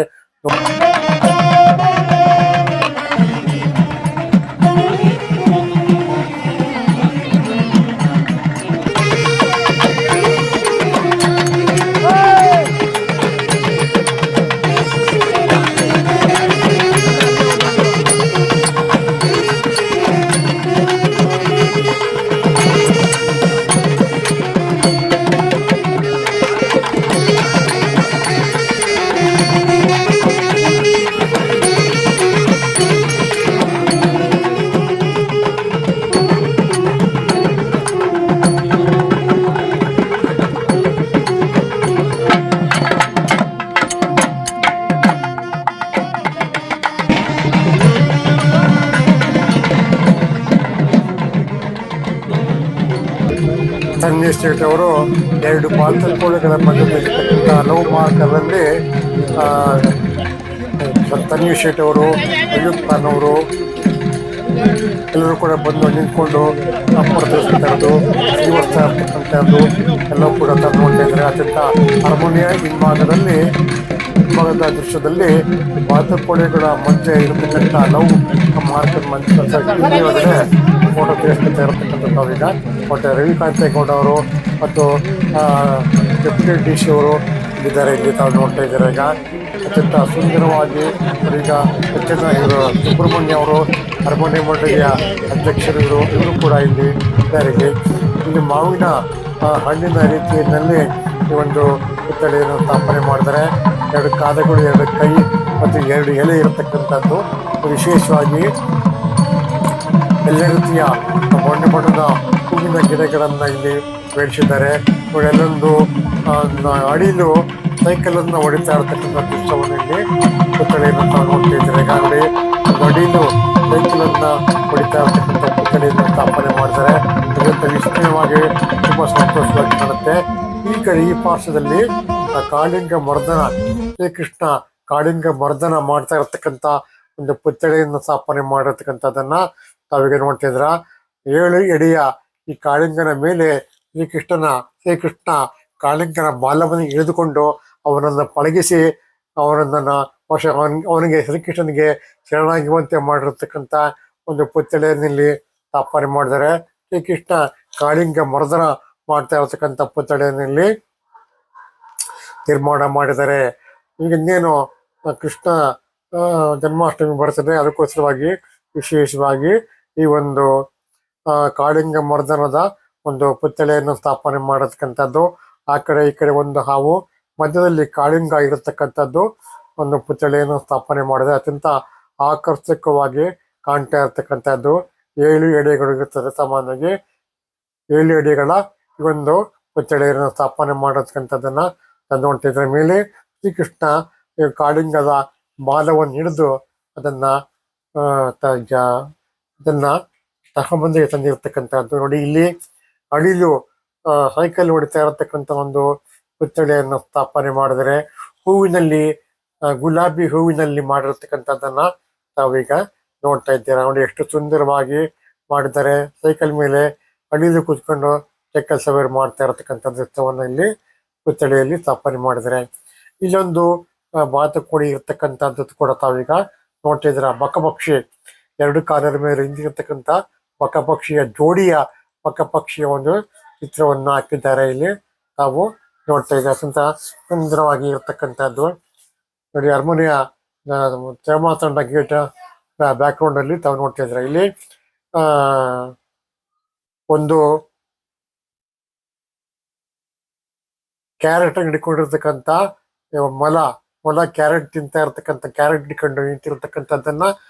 ತಣ್ಣೀರ್ ಸೇಠ್ ಅವರು 2 ಪಾತ್ರಗಳ ಮಧ್ಯದಲ್ಲಿರ್ತಕ್ಕಂಥ ಹಲವು ಮಾರ್ಗದಲ್ಲಿ ತಣ್ಣೀರ್ ಸೇಠ್ ಅವರು, ಅಯೂಬ್ ಖಾನ್ ಅವರು ಎಲ್ಲರೂ ಕೂಡ ಬಂದು ನಿಂತ್ಕೊಂಡು ಅಪ್ಪಳಿಸ್ತಕ್ಕಂಥದ್ದು, ಜೀವಸ್ತಾ ಇರ್ತಕ್ಕಂಥದ್ದು ಎಲ್ಲವೂ ಕೂಡ ತಾವು ನೋಡ್ತಾ ಇದ್ದಾರೆ. ಅತ್ಯಂತ ಅರಮನೆಯ ಹಿಂಭಾಗದ ದೃಶ್ಯದಲ್ಲಿ ಬಾತುಕೋಳಿಗಳ ಮಧ್ಯೆ ಇರತಕ್ಕಂಥ ಹಲವು ಮಾರ್ಗದ ಮಧ್ಯೆ ಫೋಟೋ ತೆಗೆಸ್ಕೊತಾ ಇರತಕ್ಕಂಥ ತಾವೀಗ ಮತ್ತು ರವಿಕಾಂತೇಗೌಡ ಅವರು ಮತ್ತು ಡೆಪ್ಯೂಟಿ DC ಅವರು ಇದ್ದಾರೆ. ಇಲ್ಲಿ ತಾವು ನೋಡ್ತಾ ಇದ್ದಾರೆ. ಈಗ ಅತ್ಯಂತ ಸುಂದರವಾಗಿ ಈಗ ಇವರು ಸುಬ್ರಹ್ಮಣ್ಯ ಅವರು ಅರಮನೆ ಮಂಡಳಿಯ ಅಧ್ಯಕ್ಷರು ಇವರು ಕೂಡ ಇಲ್ಲಿ ಇದ್ದಾರೆ. ಇಲ್ಲಿ ಮಾವಿನ ಹಣ್ಣಿನ ರೀತಿಯಲ್ಲಿ ಈ ಒಂದು ಪುತ್ಥಳಿಯನ್ನು ಸ್ಥಾಪನೆ ಮಾಡಿದರೆ 2 ಕಾಲುಗಳು, 2 ಕೈ ಮತ್ತು 2 ಎಲೆ ಇರತಕ್ಕಂಥದ್ದು. ವಿಶೇಷವಾಗಿ ಎಲ್ಲ ರೀತಿಯ ಬಣ್ಣದ ಹೂವಿನ ಗಿಡಗಳನ್ನು ಇಲ್ಲಿ ಬೆಳೆಸಿದ್ದಾರೆ. ಎಲ್ಲೊಂದು ಅಡಿಲು ಸೈಕಲನ್ನು ಹೊಡಿತಾ ಇರತಕ್ಕಂಥ ದೃಶ್ಯವನ್ನು ಇಲ್ಲಿ ಪುತ್ಥಳಿಯನ್ನು ತಾವು ನೋಡ್ತಾ ಇದ್ದಾರೆ. ಈಗಾಗಲೇ ಅಡಿಲು ಸೈಕಲನ್ನು ಹೊಡಿತಾ ಇರತಕ್ಕಂಥ ಪುತ್ಥಳಿಯನ್ನು ಸ್ಥಾಪನೆ ಮಾಡಿದರೆ ಅತ್ಯಂತ ವಿಸ್ಮಯವಾಗಿ ತುಂಬ ಸಂತೋಷವಾಗಿ ಕಾಣುತ್ತೆ. ಈ ಕಡೆ ಈ ಪಾರ್ಶ್ವದಲ್ಲಿ ಕಾಳಿಂಗ ಮರ್ದನ, ಶ್ರೀಕೃಷ್ಣ ಕಾಳಿಂಗ ಮರ್ದನ ಮಾಡ್ತಾ ಇರತಕ್ಕಂಥ ಒಂದು ಪುತ್ಥಳಿಯನ್ನು ಸ್ಥಾಪನೆ ಮಾಡಿರ್ತಕ್ಕಂಥದ್ದನ್ನ ತಾವೀಗ ನೋಡ್ತಾ ಇದ್ರ. 7 ಎಡೆಯ ಈ ಕಾಳಿಂಗನ ಮೇಲೆ ಶ್ರೀಕೃಷ್ಣ ಕಾಳಿಂಗನ ಬಾಲವನ್ನು ಇಳಿದುಕೊಂಡು ಅವನನ್ನು ಪಳಗಿಸಿ ಅವನಿಗೆ ಶ್ರೀಕೃಷ್ಣನಿಗೆ ಶರಣಾಗುವಂತೆ ಮಾಡಿರ್ತಕ್ಕಂಥ ಒಂದು ಪುತ್ಥಳಿಯನ್ನು ಇಲ್ಲಿ ಸ್ಥಾಪನೆ ಮಾಡಿದ್ದಾರೆ. ಶ್ರೀಕೃಷ್ಣ ಕಾಳಿಂಗ ಮರ್ದನ ಮಾಡ್ತಾ ಇರತಕ್ಕಂಥ ಪುತ್ಥಳಿಯನ್ನು ಇಲ್ಲಿ ನಿರ್ಮಾಣ ಮಾಡಿದ್ದಾರೆ. ಈಗ ಇನ್ನೇನು ಕೃಷ್ಣ ಜನ್ಮಾಷ್ಟಮಿ ಬರ್ತದೆ, ಅದಕ್ಕೋಸ್ಕರವಾಗಿ ವಿಶೇಷವಾಗಿ ಈ ಒಂದು ಕಾಳಿಂಗ ಮರ್ದನದ ಒಂದು ಪುತ್ಥಳಿಯನ್ನು ಸ್ಥಾಪನೆ ಮಾಡತಕ್ಕಂಥದ್ದು. ಆ ಕಡೆ ಈ ಕಡೆ ಒಂದು ಹಾವು, ಮಧ್ಯದಲ್ಲಿ ಕಾಳಿಂಗ ಇರತಕ್ಕಂಥದ್ದು ಒಂದು ಪುತ್ಥಳಿಯನ್ನು ಸ್ಥಾಪನೆ ಮಾಡಿದೆ. ಅತ್ಯಂತ ಆಕರ್ಷಕವಾಗಿ ಕಾಣ್ತಾ ಇರತಕ್ಕಂಥದ್ದು. 7 ಎಡೆಗಳು ಇರುತ್ತದೆ. ಸಾಮಾನ್ಯವಾಗಿ 7 ಎಡೆಗಳ ಈ ಒಂದು ಪುತ್ಥಳಿಯನ್ನು ಸ್ಥಾಪನೆ ಮಾಡತಕ್ಕಂಥದ್ದನ್ನ ನೋಡ್ತಿದ್ರ. ಮೇಲೆ ಶ್ರೀಕೃಷ್ಣ ಕಾಳಿಂಗದ ಬಾಲವನ್ನು ಹಿಡಿದು ಅದನ್ನ ತಗೊಂಬಂದಿಗೆ ತಂದಿರತಕ್ಕಂಥದ್ದು. ನೋಡಿ, ಇಲ್ಲಿ ಅಡಿಲು ಸೈಕಲ್ ಹೊಡಿತಾ ಇರತಕ್ಕಂಥ ಒಂದು ಪುತ್ಥಳಿಯನ್ನು ಸ್ಥಾಪನೆ ಮಾಡಿದರೆ, ಹೂವಿನಲ್ಲಿ ಗುಲಾಬಿ ಹೂವಿನಲ್ಲಿ ಮಾಡಿರ್ತಕ್ಕಂಥದ್ದನ್ನ ತಾವೀಗ ನೋಡ್ತಾ ಇದ್ದೀರಾ. ನೋಡಿ ಎಷ್ಟು ಸುಂದರವಾಗಿ ಮಾಡಿದ್ದಾರೆ. ಸೈಕಲ್ ಮೇಲೆ ಅಡಿಲು ಕೂತ್ಕೊಂಡು ಸೈಕಲ್ ಸವಾರಿ ಮಾಡ್ತಾ ಇರತಕ್ಕಂಥ ದೃಶ್ಯವನ್ನ ಇಲ್ಲಿ ಪುತ್ಥಳಿಯಲ್ಲಿ ಸ್ಥಾಪನೆ ಮಾಡಿದ್ದಾರೆ. ಇಲ್ಲೊಂದು ಬಾತುಕೋಳಿ ಇರ್ತಕ್ಕಂಥದ್ದು ಕೂಡ ತಾವೀಗ ನೋಡ್ತಾ ಇದ್ದೀರಾ. ಬಕಪಕ್ಷಿ ಎರಡು ಕಾಲರ ಮೇಲೆ ಹಿಂದಿರತಕ್ಕಂಥ ಬಕಪಕ್ಷಿಯ ಜೋಡಿಯ ಬಕಪಕ್ಷಿಯ ಒಂದು ಚಿತ್ರವನ್ನು ಹಾಕಿದ್ದಾರೆ. ಇಲ್ಲಿ ತಾವು ನೋಡ್ತಾ ಇದ್ದಾರೆ. ಅತ್ಯಂತ ಸುಂದರವಾಗಿ ಇರ್ತಕ್ಕಂಥದ್ದು ನೋಡಿ. ಅರಮನೆಯ ಚರ್ಮಾತಂಡ ಗೇಟ್ ಬ್ಯಾಕ್ ಗ್ರೌಂಡ್ ಅಲ್ಲಿ ತಾವು ನೋಡ್ತಾ ಇದ್ದಾರೆ. ಇಲ್ಲಿ ಒಂದು ಕ್ಯಾರೆಟ್ ಹಿಡ್ಕೊಂಡಿರ್ತಕ್ಕಂಥ ಮೊಲ ಕ್ಯಾರೆಟ್ ತಿಂತಾ ಇರ್ತಕ್ಕಂಥ ಕ್ಯಾರೆಟ್ ಹಿಡ್ಕೊಂಡು ನಿಂತಿರ್ತಕ್ಕಂಥದ್ದನ್ನ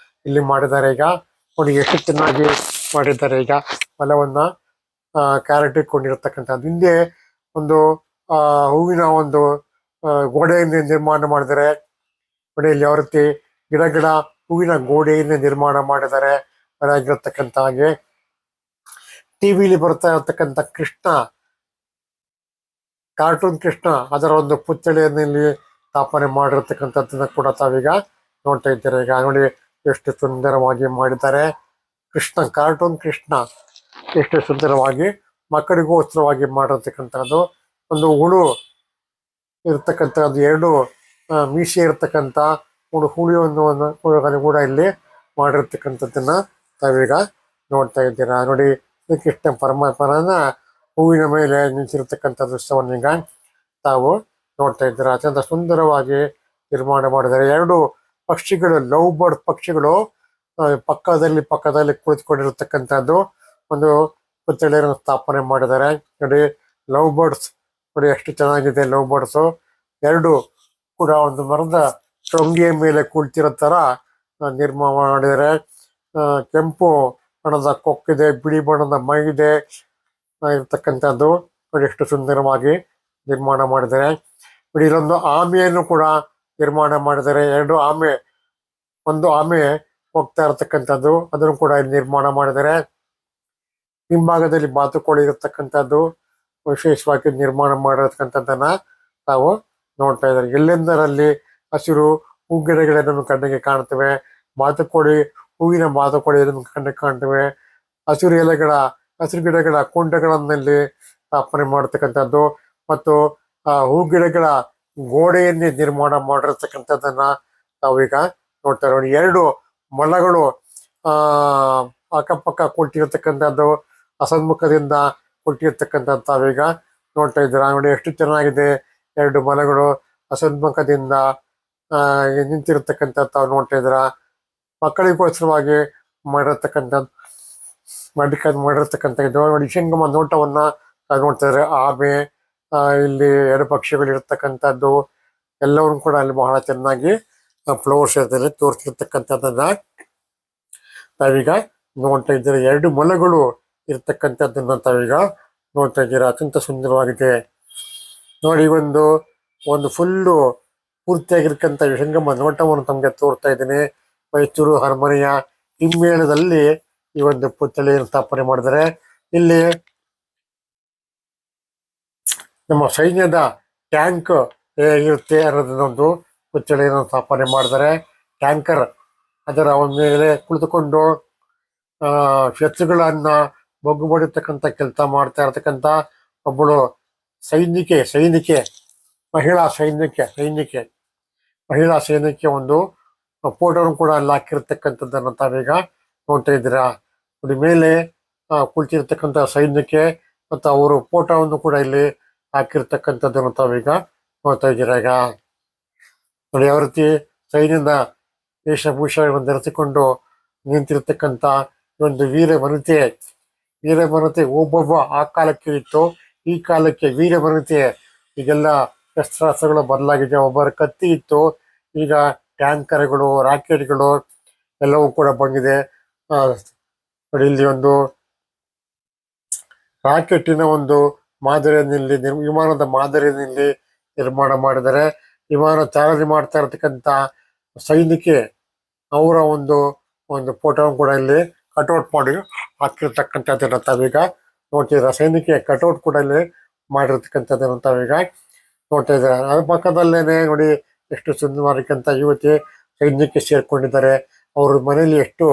ಇಲ್ಲಿ ಮಾಡಿದ್ದಾರೆ. ಈಗ ನೋಡಿ ಎಷ್ಟು ಚೆನ್ನಾಗಿ ಮಾಡಿದ್ದಾರೆ. ಈಗ ಮೊಲವನ್ನ ಕ್ಯಾರೆಟ್ ಇಟ್ಕೊಂಡಿರ್ತಕ್ಕಂಥದ್ದು. ಹಿಂದೆ ಒಂದು ಹೂವಿನ ಒಂದು ಗೋಡೆಯನ್ನು ನಿರ್ಮಾಣ ಮಾಡಿದ್ದಾರೆ. ನೋಡಿ ಇಲ್ಲಿ ಯಾವ ರೀತಿ ಗಿಡ ಹೂವಿನ ಗೋಡೆಯನ್ನು ನಿರ್ಮಾಣ ಮಾಡಿದ್ದಾರೆ. ಆಗಿರತಕ್ಕಂಥ ಹಾಗೆ ಟಿವಿಲಿ ಬರ್ತಾ ಇರತಕ್ಕಂಥ ಕೃಷ್ಣ, ಕಾರ್ಟೂನ್ ಕೃಷ್ಣ, ಅದರ ಒಂದು ಪುತ್ಥಳಿಯನ್ನು ಇಲ್ಲಿ ಸ್ಥಾಪನೆ ಮಾಡಿರ್ತಕ್ಕಂಥದ್ದನ್ನ ಕೂಡ ತಾವೀಗ ನೋಡ್ತಾ ಇದ್ದೀರಾ. ಈಗ ನೋಡಿ ಎಷ್ಟು ಸುಂದರವಾಗಿ ಮಾಡಿದ್ದಾರೆ. ಕೃಷ್ಣ, ಕಾರ್ಟೂನ್ ಕೃಷ್ಣ ಎಷ್ಟು ಸುಂದರವಾಗಿ ಮಕ್ಕಳಿಗೋಸ್ಕರವಾಗಿ ಮಾಡಿರ್ತಕ್ಕಂಥದ್ದು. ಒಂದು ಹುಳು ಇರ್ತಕ್ಕಂಥದ್ದು, ಎರಡು ಮೀಸೆ ಇರ್ತಕ್ಕಂಥ ಹುಳಿಯನ್ನು ಕೂಡ ಇಲ್ಲಿ ಮಾಡಿರ್ತಕ್ಕಂಥದ್ದನ್ನ ತಾವೀಗ ನೋಡ್ತಾ ಇದ್ದೀರಾ. ನೋಡಿ ಕೃಷ್ಣ ಪರಮಾತ್ಮನ ಹೂವಿನ ಮೇಲೆ ನಿಂತಿರ್ತಕ್ಕಂಥ ದೃಶ್ಯವನ್ನು ಈಗ ತಾವು ನೋಡ್ತಾ ಇದ್ದೀರಾ. ಅತ್ಯಂತ ಸುಂದರವಾಗಿ ನಿರ್ಮಾಣ ಮಾಡಿದ್ದಾರೆ. ಎರಡು ಪಕ್ಷಿಗಳು, ಲವ್ ಬರ್ಡ್ ಪಕ್ಷಿಗಳು ಪಕ್ಕದಲ್ಲಿ ಕುಳಿತುಕೊಂಡಿರ್ತಕ್ಕಂಥದ್ದು ಒಂದು ಪುತ್ಥಳಿಯನ್ನು ಸ್ಥಾಪನೆ ಮಾಡಿದ್ದಾರೆ. ನೋಡಿ ಲವ್ ಬರ್ಡ್ಸ್ ನೋಡಿ ಎಷ್ಟು ಚೆನ್ನಾಗಿದೆ. ಲವ್ ಬರ್ಡ್ಸ್ ಎರಡು ಕೂಡ ಒಂದು ಮರದ ಶೃಂಗಿಯ ಮೇಲೆ ಕುಳಿತಿರೋ ತರ ನಿರ್ಮಾಣ ಮಾಡಿದ್ದಾರೆ. ಕೆಂಪು ಬಣ್ಣದ ಕೊಕ್ಕಿದೆ, ಬಿಳಿ ಬಣ್ಣದ ಮೈ ಇದೆ ಇರ್ತಕ್ಕಂಥದ್ದು ನೋಡಿ ಎಷ್ಟು ಸುಂದರವಾಗಿ ನಿರ್ಮಾಣ ಮಾಡಿದ್ದಾರೆ. ನೋಡಿ ಇಲ್ಲೊಂದು ಆಮೆಯನ್ನು ಕೂಡ ನಿರ್ಮಾಣ ಮಾಡಿದ್ದಾರೆ. ಒಂದು ಆಮೆ ಹೋಗ್ತಾ ಇರತಕ್ಕಂಥದ್ದು, ಅದನ್ನು ಕೂಡ ಇಲ್ಲಿ ನಿರ್ಮಾಣ ಮಾಡಿದ್ದಾರೆ. ಹಿಂಭಾಗದಲ್ಲಿ ಬಾತುಕೋಳಿ ಇರತಕ್ಕಂಥದ್ದು ವಿಶೇಷವಾಗಿ ನಿರ್ಮಾಣ ಮಾಡಿರ್ತಕ್ಕಂಥದ್ದನ್ನ ತಾವು ನೋಡ್ತಾ ಇದ್ದಾರೆ. ಎಲ್ಲೆಂದರಲ್ಲಿ ಹಸಿರು ಹೂಗಿಡಗಳನ್ನು ಕಣ್ಣಿಗೆ ಕಾಣ್ತವೆ. ಹೂವಿನ ಬಾತುಕೋಳಿ ಕಣ್ಣಿಗೆ ಕಾಣ್ತವೆ. ಹಸಿರು ಗಿಡಗಳ ಕುಂಡಗಳಲ್ಲಿ ಸ್ಥಾಪನೆ ಮಾಡತಕ್ಕಂಥದ್ದು ಮತ್ತು ಹೂಗಿಡಗಳ ಗೋಡೆಯನ್ನೇ ನಿರ್ಮಾಣ ಮಾಡಿರ್ತಕ್ಕಂಥದ್ದನ್ನ ತಾವೀಗ ನೋಡ್ತಾರೆ. ನೋಡಿ ಎರಡು ಮೊಲಗಳು ಅಕ್ಕಪಕ್ಕ ಕೊಟ್ಟಿರ್ತಕ್ಕಂಥದ್ದು, ಅಸನ್ಮುಖದಿಂದ ಕೊಟ್ಟಿರ್ತಕ್ಕಂಥದ್ದು ತಾವೀಗ ನೋಡ್ತಾ ಇದ್ದೀರಾ. ನೋಡಿ ಎಷ್ಟು ಚೆನ್ನಾಗಿದೆ. ಎರಡು ಮೊಲಗಳು ಅಸನ್ಮುಖದಿಂದ ನಿಂತಿರ್ತಕ್ಕಂಥದ್ದು ತಾವು ನೋಡ್ತಾ ಇದ್ದೀರಾ. ಮಕ್ಕಳಿಗೋಸ್ಕರವಾಗಿ ಮಾಡಿರ್ತಕ್ಕಂಥದ್ದು ನೋಡಿ. ಶಂಗಮ ನೋಟವನ್ನ ನೋಡ್ತಾ ಇದ್ದಾರೆ. ಆಮೆ, ಇಲ್ಲಿ ಎರಡು ಪಕ್ಷಿಗಳು ಇರ್ತಕ್ಕಂಥದ್ದು ಎಲ್ಲವನ್ನು ಕೂಡ ಅಲ್ಲಿ ಬಹಳ ಚೆನ್ನಾಗಿ ಫ್ಲವರ್ ಶೇದಲ್ಲಿ ತೋರಿಸಿರ್ತಕ್ಕಂಥದ್ದನ್ನ ತಾವೀಗ ನೋಡ್ತಾ ಇದ್ದೀರಾ. ಎರಡು ಮೊಲಗಳು ಇರ್ತಕ್ಕಂಥದ್ದನ್ನ ತಾವೀಗ ನೋಡ್ತಾ ಇದ್ದೀರಾ. ಅತ್ಯಂತ ಸುಂದರವಾಗಿದೆ ನೋಡಿ. ಒಂದು ಫುಲ್ಲು ಪೂರ್ತಿಯಾಗಿರ್ತಕ್ಕಂಥ ವಿಷಂಗಮ ನೋಟವನ್ನು ತಮಗೆ ತೋರ್ತಾ ಇದ್ದೀನಿ. ಮೈಸೂರು ಅರಮನೆಯ ಹಿಮ್ಮೇಳದಲ್ಲಿ ಈ ಒಂದು ಪುತ್ಥಳಿಯನ್ನು ಸ್ಥಾಪನೆ ಮಾಡಿದರೆ ಇಲ್ಲಿ ನಮ್ಮ ಸೈನ್ಯದ ಟ್ಯಾಂಕ್ ಹೇಗಿರುತ್ತೆ ಅನ್ನೋದನ್ನೊಂದು ಪುತ್ಥಳಿಯನ್ನು ಸ್ಥಾಪನೆ ಮಾಡಿದರೆ. ಟ್ಯಾಂಕರ್ ಅದರ ಮೇಲೆ ಕುಳಿತುಕೊಂಡು ಶತ್ರುಗಳನ್ನ ಬಗ್ಗು ಬಡಿತಕ್ಕಂಥ ಕೆಲಸ ಮಾಡ್ತಾ ಇರತಕ್ಕಂಥ ಒಬ್ಬಳು ಸೈನಿಕೆ ಮಹಿಳಾ ಸೈನಿಕೆ ಒಂದು ಫೋಟೋನು ಕೂಡ ಅಲ್ಲಿ ಹಾಕಿರ್ತಕ್ಕಂಥದ್ದನ್ನ ತಾವೀಗ ನೋಡ್ತಾ ಇದ್ದೀರಾ. ನೋಡಿ ಮೇಲೆ ಕುಳಿತಿರ್ತಕ್ಕಂಥ ಸೈನ್ಯಕ್ಕೆ ಮತ್ತು ಅವರು ಫೋಟೋವನ್ನು ಕೂಡ ಇಲ್ಲಿ ಹಾಕಿರ್ತಕ್ಕಂಥದ್ದನ್ನು ತಾವೀಗ ನೋಡ್ತಾ ಇದ್ದೀರಾ. ಈಗ ನೋಡಿ ಯಾವ ರೀತಿ ಸೈನ್ಯದ ವೇಷಭೂಷಣವನ್ನು ಧರಿಸಿಕೊಂಡು ನಿಂತಿರ್ತಕ್ಕಂಥ ಒಂದು ವೀರವನಿತೆ ಒಬ್ಬೊಬ್ಬ ಆ ಕಾಲಕ್ಕೆ ಇತ್ತು, ಈ ಕಾಲಕ್ಕೆ ವೀರವನಿತೆ. ಈಗೆಲ್ಲ ಶಸ್ತ್ರಾಸ್ತ್ರಗಳು ಬದಲಾಗಿದೆ. ಒಬ್ಬರ ಕತ್ತಿ ಇತ್ತು, ಈಗ ಟ್ಯಾಂಕರ್ಗಳು, ರಾಕೆಟ್ಗಳು ಎಲ್ಲವೂ ಕೂಡ ಬಂದಿದೆ. ನೋಡಿ ಇಲ್ಲಿ ಒಂದು ರಾಕೆಟಿನ ಒಂದು ಮಾದರಿಯಲ್ಲಿ ವಿಮಾನದ ಮಾದರಿಯಲ್ಲಿ ನಿರ್ಮಾಣ ಮಾಡಿದರೆ. ವಿಮಾನ ಚಾಲನೆ ಮಾಡ್ತಾ ಇರತಕ್ಕಂಥ ಸೈನಿಕೆ ಅವರ ಒಂದು ಫೋಟೋವನ್ನು ಕೂಡ ಇಲ್ಲಿ ಕಟೌಟ್ ಮಾಡಿ ಹಾಕಿರ್ತಕ್ಕಂಥದ್ದನ್ನು ತಾವೀಗ ನೋಡ್ತಿದ್ದೀರಾ. ಸೈನಿಕೆ ಕಟೌಟ್ ಕೂಡ ಇಲ್ಲಿ ಮಾಡಿರ್ತಕ್ಕಂಥದ್ದನ್ನು ತಾವೀಗ ನೋಡ್ತಾ ಇದ್ದಾರೆ. ಅದ್ರ ಪಕ್ಕದಲ್ಲೇನೆ ನೋಡಿ ಎಷ್ಟು ಸುಂದರವಾಗಿಕ್ಕಂಥ ಯುವತಿ ಸೈನ್ಯಕ್ಕೆ ಸೇರ್ಕೊಂಡಿದ್ದಾರೆ. ಅವ್ರ ಮನೆಯಲ್ಲಿ ಎಷ್ಟು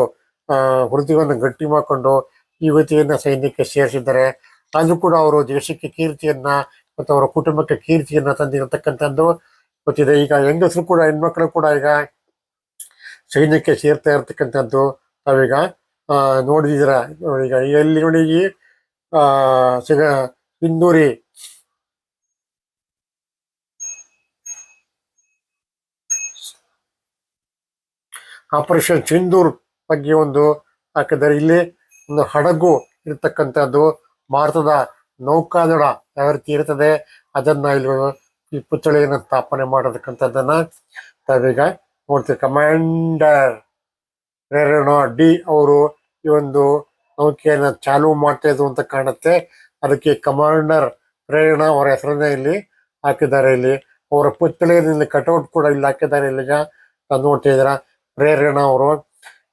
ಹೃದಯವನ್ನು ಗಟ್ಟಿ ಮಾಡಿಕೊಂಡು ಯುವತಿಯನ್ನ ಸೈನ್ಯಕ್ಕೆ ಸೇರಿಸಿದ್ದಾರೆ. ಆದ್ರೂ ಕೂಡ ಅವರು ದೇಶಕ್ಕೆ ಕೀರ್ತಿಯನ್ನ ಮತ್ತು ಅವರ ಕುಟುಂಬಕ್ಕೆ ಕೀರ್ತಿಯನ್ನ ತಂದಿರತಕ್ಕಂಥದ್ದು ಗೊತ್ತಿದೆ. ಈಗ ಹೆಂಗಸರು ಕೂಡ ಹೆಣ್ಮಕ್ಳು ಕೂಡ ಈಗ ಸೈನ್ಯಕ್ಕೆ ಸೇರ್ತಾ ಇರ್ತಕ್ಕಂಥದ್ದು ನಾವೀಗ ನೋಡಿದಿರ. ಈಗ ಎಲ್ಲಿ ನೋಡಿ ಸಿಗ ಸಿಂಧೂರಿ ಆಪರೇಷನ್ ಸಿಂಧೂರ್ ಬಗ್ಗೆ ಒಂದು ಹಾಕಿದ್ದಾರೆ. ಇಲ್ಲಿ ಒಂದು ಹಡಗು ಇರ್ತಕ್ಕಂಥದ್ದು ಭಾರತದ ನೌಕಾದಳ ಯಾವ ರೀತಿ ಇರ್ತದೆ ಅದನ್ನ ಇಲ್ಲಿ ಈ ಪುತ್ಥಳಿಯನ್ನು ಸ್ಥಾಪನೆ ಮಾಡತಕ್ಕಂಥದ್ದನ್ನ ತಾವೀಗ ನೋಡ್ತೀವಿ. ಕಮಾಂಡರ್ ರೇರಣಾ ಡಿ ಅವರು ಈ ಒಂದು ನೌಕೆಯನ್ನ ಚಾಲೂ ಮಾಡ್ತಾ ಇದ್ರು ಅಂತ ಕಾಣುತ್ತೆ. ಅದಕ್ಕೆ ಕಮಾಂಡರ್ ಪ್ರೇರಣಾ ಅವರ ಹೆಸರನ್ನ ಇಲ್ಲಿ ಹಾಕಿದ್ದಾರೆ. ಇಲ್ಲಿ ಅವರ ಪುತ್ಥಳಿಯಲ್ಲಿ ಕಟೌಟ್ ಕೂಡ ಇಲ್ಲಿ ಹಾಕಿದ್ದಾರೆ. ಇಲ್ಲಿಗ ನೋಡ್ತಾ ಇದ್ದೀರಾ ಪ್ರೇರಣಾ ಅವರು.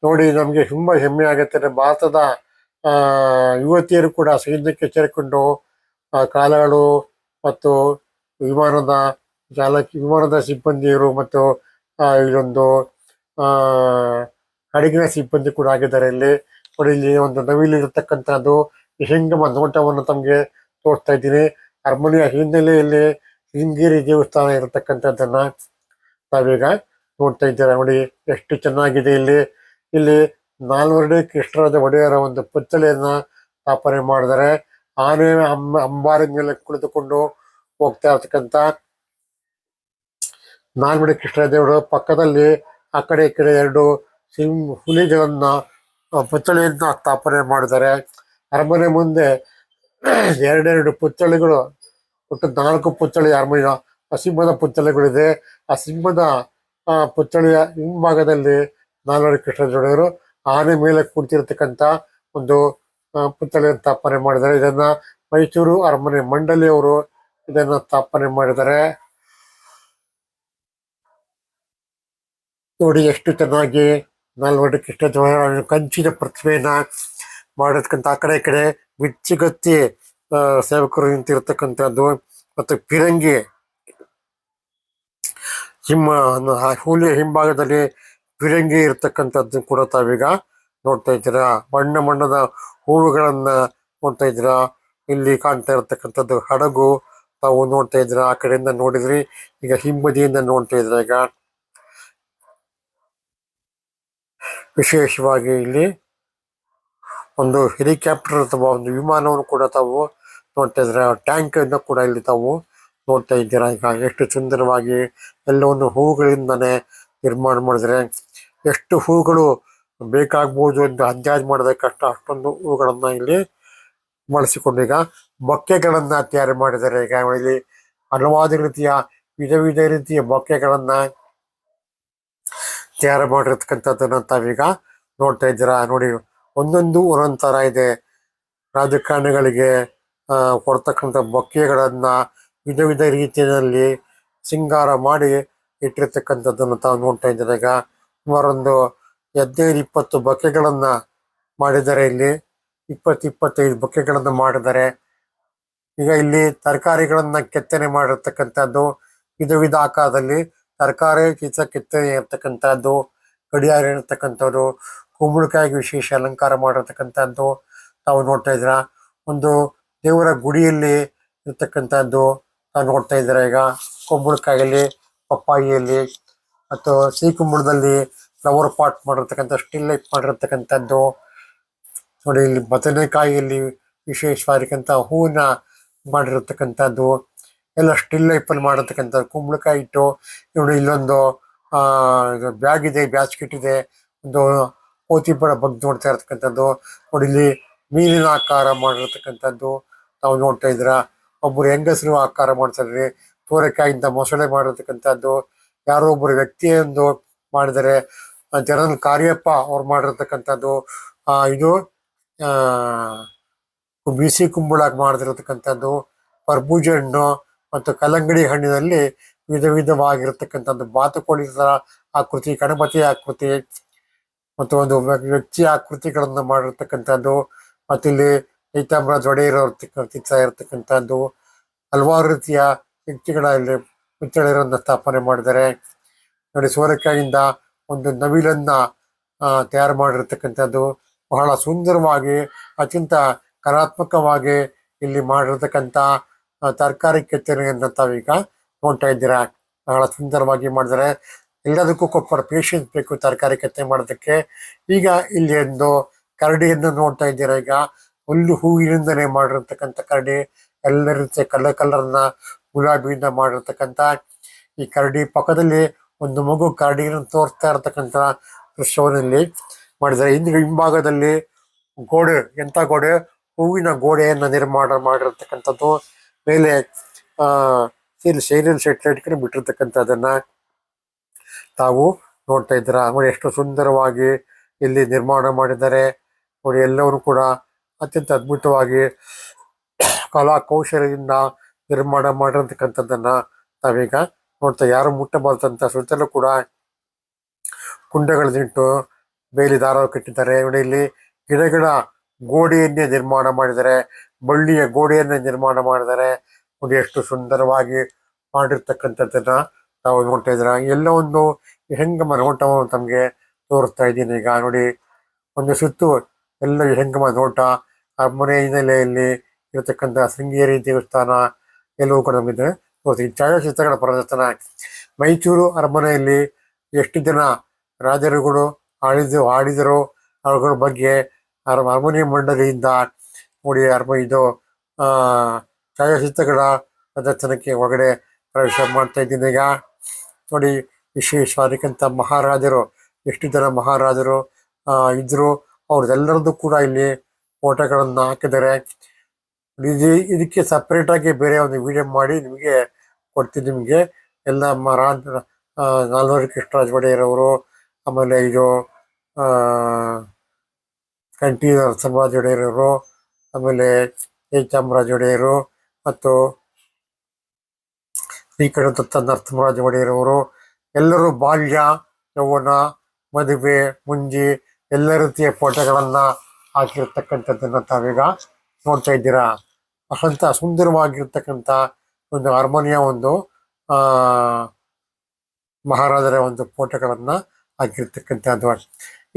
ನೋಡಿ ನಮ್ಗೆ ತುಂಬಾ ಹೆಮ್ಮೆ ಆಗುತ್ತೆ. ಭಾರತದ ಯುವತಿಯರು ಕೂಡ ಸೈನ್ಯಕ್ಕೆ ಸೇರಿಕೊಂಡು ಕಾಲಾಳು ಮತ್ತು ವಿಮಾನದ ಸಿಬ್ಬಂದಿಯರು ಮತ್ತು ಇಲ್ಲೊಂದು ಹಡಗಿನ ಸಿಬ್ಬಂದಿ ಕೂಡ ಆಗಿದ್ದಾರೆ. ಇಲ್ಲಿ ನೋಡಿ ಇಲ್ಲಿ ಒಂದು ನವಿಲು ಇರತಕ್ಕಂಥದ್ದು ವಿಹಂಗಮ ನೋಟವನ್ನು ತಮಗೆ ತೋರಿಸ್ತಾ ಇದ್ದೀನಿ. ಅರಮನೆಯ ಹಿನ್ನೆಲೆಯಲ್ಲಿ ಶೃಂಗೇರಿ ದೇವಸ್ಥಾನ ಇರತಕ್ಕಂಥದ್ದನ್ನ ತಾವೀಗ ನೋಡ್ತಾ ಇದ್ದೀರಾ. ನೋಡಿ ಎಷ್ಟು ಚೆನ್ನಾಗಿದೆ. ಇಲ್ಲಿ ನಾಲ್ವಡಿ ಕೃಷ್ಣರಾಜ ಒಡೆಯರ ಒಂದು ಪುತ್ಥಳಿಯನ್ನ ಸ್ಥಾಪನೆ ಮಾಡಿದರೆ ಆನೆ ಅಂಬಾರಿ ಮೇಲೆ ಕುಳಿತುಕೊಂಡು ಹೋಗ್ತಾ ಇರ್ತಕ್ಕಂಥ ನಾಲ್ವಡಿ ಕೃಷ್ಣರಾಜರು ಪಕ್ಕದಲ್ಲಿ ಆ ಕಡೆ ಈ ಕಡೆ ಎರಡು ಹುಲಿಗಳನ್ನ ಪುತ್ಥಳಿಯನ್ನ ಸ್ಥಾಪನೆ ಮಾಡಿದ್ದಾರೆ. ಅರಮನೆ ಮುಂದೆ ಎರಡೆರಡು ಪುತ್ಥಳಿಗಳು, ಒಟ್ಟು 4 ಪುತ್ಥಳಿ ಅರಮನೆಯ ಸಿಂಹದ ಪುತ್ಥಳಿಗಳಿದೆ. ಆ ಸಿಂಹದ ಪುತ್ಥಳಿಯ ಹಿಂಭಾಗದಲ್ಲಿ ನಾಲ್ವಡಿ ಕೃಷ್ಣರಾಜರು ಆನೆ ಮೇಲೆ ಕುಳಿತಿರ್ತಕ್ಕಂಥ ಒಂದು ಪುತ್ಥಳಿಯನ್ನು ಸ್ಥಾಪನೆ ಮಾಡಿದ್ದಾರೆ. ಇದನ್ನ ಮೈಸೂರು ಅರಮನೆ ಮಂಡಳಿಯವರು ಇದನ್ನ ಸ್ಥಾಪನೆ ಮಾಡಿದ್ದಾರೆ. ನೋಡಿ ಎಷ್ಟು ಚೆನ್ನಾಗಿ ನಾಲ್ವಡಿ ಕೃಷ್ಣರಾಜ ಕಂಚಿನ ಪ್ರತಿಮೆಯನ್ನ ಮಾಡಿರ್ತಕ್ಕಂಥ ಆ ಕಡೆ ಈ ಕಡೆ ಬಿಚ್ಚುಗತ್ತಿ ಸೇವಕರು ನಿಂತಿರ್ತಕ್ಕಂಥದ್ದು ಮತ್ತು ಫಿರಂಗಿ ಹುಲಿಯ ಹಿಂಭಾಗದಲ್ಲಿ ಫಿರಂಗಿ ಇರ್ತಕ್ಕಂಥದ್ದು ಕೂಡ ತಾವೀಗ ನೋಡ್ತಾ ಇದ್ದೀರಾ. ಬಣ್ಣದ ಹೂವುಗಳನ್ನ ನೋಡ್ತಾ ಇದ್ದೀರಾ. ಇಲ್ಲಿ ಕಾಣ್ತಾ ಇರತಕ್ಕಂಥದ್ದು ಹಡಗು ತಾವು ನೋಡ್ತಾ ಇದ್ದೀರಾ. ಆ ಕಡೆಯಿಂದ ನೋಡಿದ್ರಿ, ಈಗ ಹಿಂಬದಿಯಿಂದ ನೋಡ್ತಾ ಇದ್ದೀರಾ. ಈಗ ವಿಶೇಷವಾಗಿ ಇಲ್ಲಿ ಒಂದು ಹೆಲಿಕಾಪ್ಟರ್ ಅಥವಾ ಒಂದು ವಿಮಾನವನ್ನು ಕೂಡ ತಾವು ನೋಡ್ತಾ ಇದ್ದೀರಾ. ಟ್ಯಾಂಕ್ ಅನ್ನು ಕೂಡ ಇಲ್ಲಿ ತಾವು ನೋಡ್ತಾ ಇದ್ದೀರಾ. ಈಗ ಎಷ್ಟು ಸುಂದರವಾಗಿ ಎಲ್ಲವನ್ನು ಹೂವುಗಳಿಂದಾನೆ ನಿರ್ಮಾಣ ಮಾಡಿದ್ರೆ ಎಷ್ಟು ಹೂಗಳು ಬೇಕಾಗ್ಬೋದು ಅಂತ ಅಂದಾಜು ಮಾಡೋದಕ್ಕಷ್ಟ ಅಷ್ಟೊಂದು ಹೂಗಳನ್ನ ಇಲ್ಲಿ ಬಳಸಿಕೊಂಡು ಈಗ ಬೊಕ್ಕೆಗಳನ್ನ ತಯಾರು ಮಾಡಿದ್ದಾರೆ. ಈಗ ಇಲ್ಲಿ ಹಲವಾರು ರೀತಿಯ ವಿಧ ರೀತಿಯ ಬೊಕ್ಕೆಗಳನ್ನ ತಯಾರು ಮಾಡಿರ್ತಕ್ಕಂಥದ್ದನ್ನ ತಾವೀಗ ನೋಡ್ತಾ ಇದ್ದೀರಾ. ನೋಡಿ ಒಂದೊಂದು ಒಂದೊಂಥರ ಇದೆ. ರಾಜಕಾರಣಿಗಳಿಗೆ ಕೊಡ್ತಕ್ಕಂಥ ಬೊಕ್ಕೆಗಳನ್ನ ವಿಧ ರೀತಿಯಲ್ಲಿ ಸಿಂಗಾರ ಮಾಡಿ ಇಟ್ಟಿರ್ತಕ್ಕಂಥದ್ದನ್ನು ತಾವು ನೋಡ್ತಾ ಇದ್ದಾರೆ. ಈಗ ಸುಮಾರೊಂದು 15-20 ಬೊಕ್ಕೆಗಳನ್ನ ಮಾಡಿದ್ದಾರೆ. ಇಲ್ಲಿ 20-25 ಬೊಕ್ಕೆಗಳನ್ನ ಮಾಡಿದ್ದಾರೆ. ಈಗ ಇಲ್ಲಿ ತರಕಾರಿಗಳನ್ನ ಕೆತ್ತನೆ ಮಾಡಿರ್ತಕ್ಕಂಥದ್ದು ವಿಧ ಆಕಾರದಲ್ಲಿ ತರಕಾರಿ ಕೆತ್ತನೆ ಇರ್ತಕ್ಕಂಥದ್ದು, ಗಡಿಯಾರ ಇರ್ತಕ್ಕಂಥದ್ದು, ಕುಂಬಳಕಾಯಿಗೆ ವಿಶೇಷ ಅಲಂಕಾರ ಮಾಡಿರ್ತಕ್ಕಂಥದ್ದು ತಾವು ನೋಡ್ತಾ ಇದ್ದೀರಾ. ಒಂದು ದೇವರ ಗುಡಿಯಲ್ಲಿ ಇರ್ತಕ್ಕಂಥದ್ದು ತಾವು ನೋಡ್ತಾ ಇದ್ದೀರಾ. ಈಗ ಕುಂಬಳಕಾಯಲ್ಲಿ, ಪಪ್ಪಾಯಿಯಲ್ಲಿ ಮತ್ತು ಸಿಹಿಕುಂಬಳದಲ್ಲಿ ಫ್ಲವರ್ ಪಾಟ್ ಮಾಡಿರ್ತಕ್ಕಂಥ ಸ್ಟಿಲ್ ಲೈಫ್ ಮಾಡಿರ್ತಕ್ಕಂಥದ್ದು ನೋಡಿ. ಇಲ್ಲಿ ಬದನೆಕಾಯಿಯಲ್ಲಿ ವಿಶೇಷವಾಗಿರ್ತಕ್ಕಂಥ ಹೂವಿನ ಮಾಡಿರತಕ್ಕಂಥದ್ದು ಎಲ್ಲ ಸ್ಟಿಲ್ ಲೈಫಲ್ಲಿ ಮಾಡಿರ್ತಕ್ಕಂಥದ್ದು. ಕುಂಬಳಕಾಯಿ ಇಟ್ಟು ನೋಡಿ ಇಲ್ಲೊಂದು ಬ್ಯಾಗ್ ಇದೆ, ಬ್ಯಾಸ್ಕೆಟ್ ಇದೆ, ಒಂದು ಕೋತಿ ಬಡ ಬಗ್ಗೆ ನೋಡ್ತಾ ಇರ್ತಕ್ಕಂಥದ್ದು ನೋಡಿ. ಇಲ್ಲಿ ಮೀನಿನ ಆಕಾರ ಮಾಡಿರ್ತಕ್ಕಂಥದ್ದು ತಾವು ನೋಡ್ತಾ ಇದ್ದೀರಾ. ಒಬ್ಬರು ಹೆಂಗಸರು ಆಕಾರ ಮಾಡ್ತಾರೆ. ಸೋರೆಕಾಯಿಂದ ಮೊಸಳೆ ಮಾಡಿರ್ತಕ್ಕಂಥದ್ದು ಯಾರೋ ಒಬ್ಬರು ವ್ಯಕ್ತಿಯೊಂದು ಮಾಡಿದರೆ. ಜನರಲ್ ಕಾರ್ಯಪ್ಪ ಅವ್ರು ಮಾಡಿರ್ತಕ್ಕಂಥದ್ದು. ಇದು ಬಿಸಿ ಕುಂಬಳಾಗಿ ಮಾಡಿದಿರತಕ್ಕಂಥದ್ದು. ಕರ್ಬೂಜ ಹಣ್ಣು ಮತ್ತು ಕಲ್ಲಂಗಡಿ ಹಣ್ಣಿನಲ್ಲಿ ವಿಧವಾಗಿರ್ತಕ್ಕಂಥದ್ದು ಬಾತುಕೋಳಿ ತರ ಆಕೃತಿ, ಗಣಪತಿ ಆಕೃತಿ ಮತ್ತು ಒಂದು ವ್ಯಕ್ತಿ ಆಕೃತಿಗಳನ್ನ ಮಾಡಿರ್ತಕ್ಕಂಥದ್ದು. ಮತ್ತು ಇಲ್ಲಿ ಪೀತಾಂಬರ ಇರತಕ್ಕಂಥದ್ದು ಹಲವಾರು ರೀತಿಯ ವ್ಯಕ್ತಿಗಳ ಇಲ್ಲಿ ಪುತ್ಥಳಿಗಳನ್ನು ಸ್ಥಾಪನೆ ಮಾಡಿದ್ದಾರೆ. ನೋಡಿ ಸೋರೆಕಾಯಿಂದ ಒಂದು ನವಿಲನ್ನ ತಯಾರು ಮಾಡಿರ್ತಕ್ಕಂಥದ್ದು ಬಹಳ ಸುಂದರವಾಗಿ ಅತ್ಯಂತ ಕಲಾತ್ಮಕವಾಗಿ ಇಲ್ಲಿ ಮಾಡಿರ್ತಕ್ಕಂಥ ತರಕಾರಿ ಕೆತ್ತನೆಯನ್ನು ತಾವೀಗ ನೋಡ್ತಾ ಇದ್ದೀರಾ. ಬಹಳ ಸುಂದರವಾಗಿ ಮಾಡಿದರೆ ಎಲ್ಲದಕ್ಕೂ ಕೊಪ್ಪರ ಪೇಷನ್ಸ್ ಬೇಕು ತರಕಾರಿ ಕೆತ್ತನೆ ಮಾಡೋದಕ್ಕೆ. ಈಗ ಇಲ್ಲಿ ಒಂದು ಕರಡಿಯನ್ನು ನೋಡ್ತಾ ಇದ್ದೀರಾ. ಈಗ ಹುಲ್ಲು ಹೂವಿನಿಂದನೇ ಮಾಡಿರ್ತಕ್ಕಂಥ ಕರಡಿ, ಎಲ್ಲ ರೀತಿಯ ಕಲರ್ನ ಗುಲಾಬಿಯಿಂದ ಮಾಡಿರ್ತಕ್ಕಂಥ ಈ ಕರಡಿ ಪಕ್ಕದಲ್ಲಿ ಒಂದು ಮಗು ಕರಡಿಯನ್ನು ತೋರಿಸ್ತಾ ಇರತಕ್ಕಂಥ ದೃಶ್ಯವನ್ನು ಮಾಡಿದ್ದಾರೆ. ಹಿಂಭಾಗದಲ್ಲಿ ಗೋಡೆ, ಎಂಥ ಗೋಡೆ, ಹೂವಿನ ಗೋಡೆಯನ್ನು ನಿರ್ಮಾಣ ಮಾಡಿರ್ತಕ್ಕಂಥದ್ದು. ಮೇಲೆ ಸೈರನ್ ಸೆಟ್ಲೈಟ್ ಕಡೆ ಬಿಟ್ಟಿರ್ತಕ್ಕಂಥದ್ದನ್ನ ತಾವು ನೋಡ್ತಾ ಇದ್ದೀರಾ. ನೋಡಿ ಎಷ್ಟು ಸುಂದರವಾಗಿ ಇಲ್ಲಿ ನಿರ್ಮಾಣ ಮಾಡಿದ್ದಾರೆ ನೋಡಿ. ಎಲ್ಲರೂ ಕೂಡ ಅತ್ಯಂತ ಅದ್ಭುತವಾಗಿ ಕಲಾ ಕೌಶಲ್ಯದಿಂದ ನಿರ್ಮಾಣ ಮಾಡಿರ್ತಕ್ಕಂಥದ್ದನ್ನ ತಾವೀಗ ನೋಡ್ತಾ, ಯಾರು ಮುಟ್ಟಬಾರ್ದಂತ ಸುತ್ತಲೂ ಕೂಡ ಕುಂಡಗಳನ್ನಿಟ್ಟು ಬೇಲಿ ದಾರ ಕಟ್ಟಿದ್ದಾರೆ ನೋಡಿ. ಇಲ್ಲಿ ಗಿಡಗಳ ಗೋಡೆಯನ್ನೇ ನಿರ್ಮಾಣ ಮಾಡಿದ್ದಾರೆ, ಬಳ್ಳಿಯ ಗೋಡೆಯನ್ನೇ ನಿರ್ಮಾಣ ಮಾಡಿದ್ದಾರೆ ನೋಡಿ. ಎಷ್ಟು ಸುಂದರವಾಗಿ ಮಾಡಿರ್ತಕ್ಕಂಥದ್ದನ್ನ ತಾವು ನೋಡ್ತಾ ಇದ್ದೀರಾ. ಎಲ್ಲ ಒಂದು ಹೆಂಗಮ ನೋಟವನ್ನು ತಮಗೆ ತೋರಿಸ್ತಾ ಇದ್ದೀನಿ ಈಗ ನೋಡಿ. ಒಂದು ಸುತ್ತು ಎಲ್ಲ ಹೆಂಗಮ ನೋಟ, ಅರಮನೆ ಹಿನ್ನೆಲೆಯಲ್ಲಿ ಇರತಕ್ಕಂಥ ಶೃಂಗೇರಿ ದೇವಸ್ಥಾನ ಎಲ್ಲವೂ ಕೂಡ ನಮಗೆ ತೋರಿಸ್ತೀವಿ. ಛಾಯಾಚಿತ್ರಗಳ ಪ್ರದರ್ಶನ, ಮೈಸೂರು ಅರಮನೆಯಲ್ಲಿ ಎಷ್ಟು ಜನ ರಾಜರುಗಳು ಆಡಿದರು ಅವರ ಬಗ್ಗೆ ಅರಮನೆ ಮಂಡಳಿಯಿಂದ ನೋಡಿ ಇದು ಛಾಯಾಚಿತ್ರಗಳ ಪ್ರದರ್ಶನಕ್ಕೆ ಹೊರಗಡೆ ಪ್ರವೇಶ ಮಾಡ್ತಾ ಇದ್ದೀನಿ ಈಗ ನೋಡಿ. ವಿಶೇಷವಾದಕ್ಕಂಥ ಮಹಾರಾಜರು, ಎಷ್ಟು ಜನ ಮಹಾರಾಜರು ಇದ್ರು ಅವ್ರದ್ದೆಲ್ಲರದ್ದು ಕೂಡ ಇಲ್ಲಿ ಫೋಟೋಗಳನ್ನು ಹಾಕಿದ್ದಾರೆ. ಇದಕ್ಕೆ ಸಪ್ರೇಟಾಗಿ ಬೇರೆ ಒಂದು ವಿಡಿಯೋ ಮಾಡಿ ನಿಮಗೆ ಕೊಡ್ತೀನಿ. ನಿಮಗೆ ಎಲ್ಲ ನಾಲ್ವರು ಕೃಷ್ಣರಾಜ ಒಡೆಯರವರು, ಆಮೇಲೆ ಇದು ಕಂಠಿ ನರಸಿಂಹರಾಜ ಒಡೆಯರವರು, ಆಮೇಲೆ ಚಾಮರಾಜ ಒಡೆಯರು ಮತ್ತು ಶ್ರೀಕಂಠದತ್ತ ನರಸಿಂಹರಾಜ ಒಡೆಯರವರು ಎಲ್ಲರೂ ಬಾಲ್ಯ, ಯೌವನ, ಮದುವೆ, ಮುಂಜಿ ಎಲ್ಲ ರೀತಿಯ ಫೋಟೋಗಳನ್ನು ಹಾಕಿರ್ತಕ್ಕಂಥದ್ದನ್ನು ತಾವೀಗ ನೋಡ್ತಾ ಇದ್ದೀರಾ. ಅಷ್ಟಂತ ಸುಂದರವಾಗಿರ್ತಕ್ಕಂಥ ಒಂದು ಅರಮನೆಯ ಒಂದು ಮಹಾರಾಜರ ಒಂದು ಫೋಟೋಗಳನ್ನು ಹಾಕಿರ್ತಕ್ಕಂಥದ್ದು.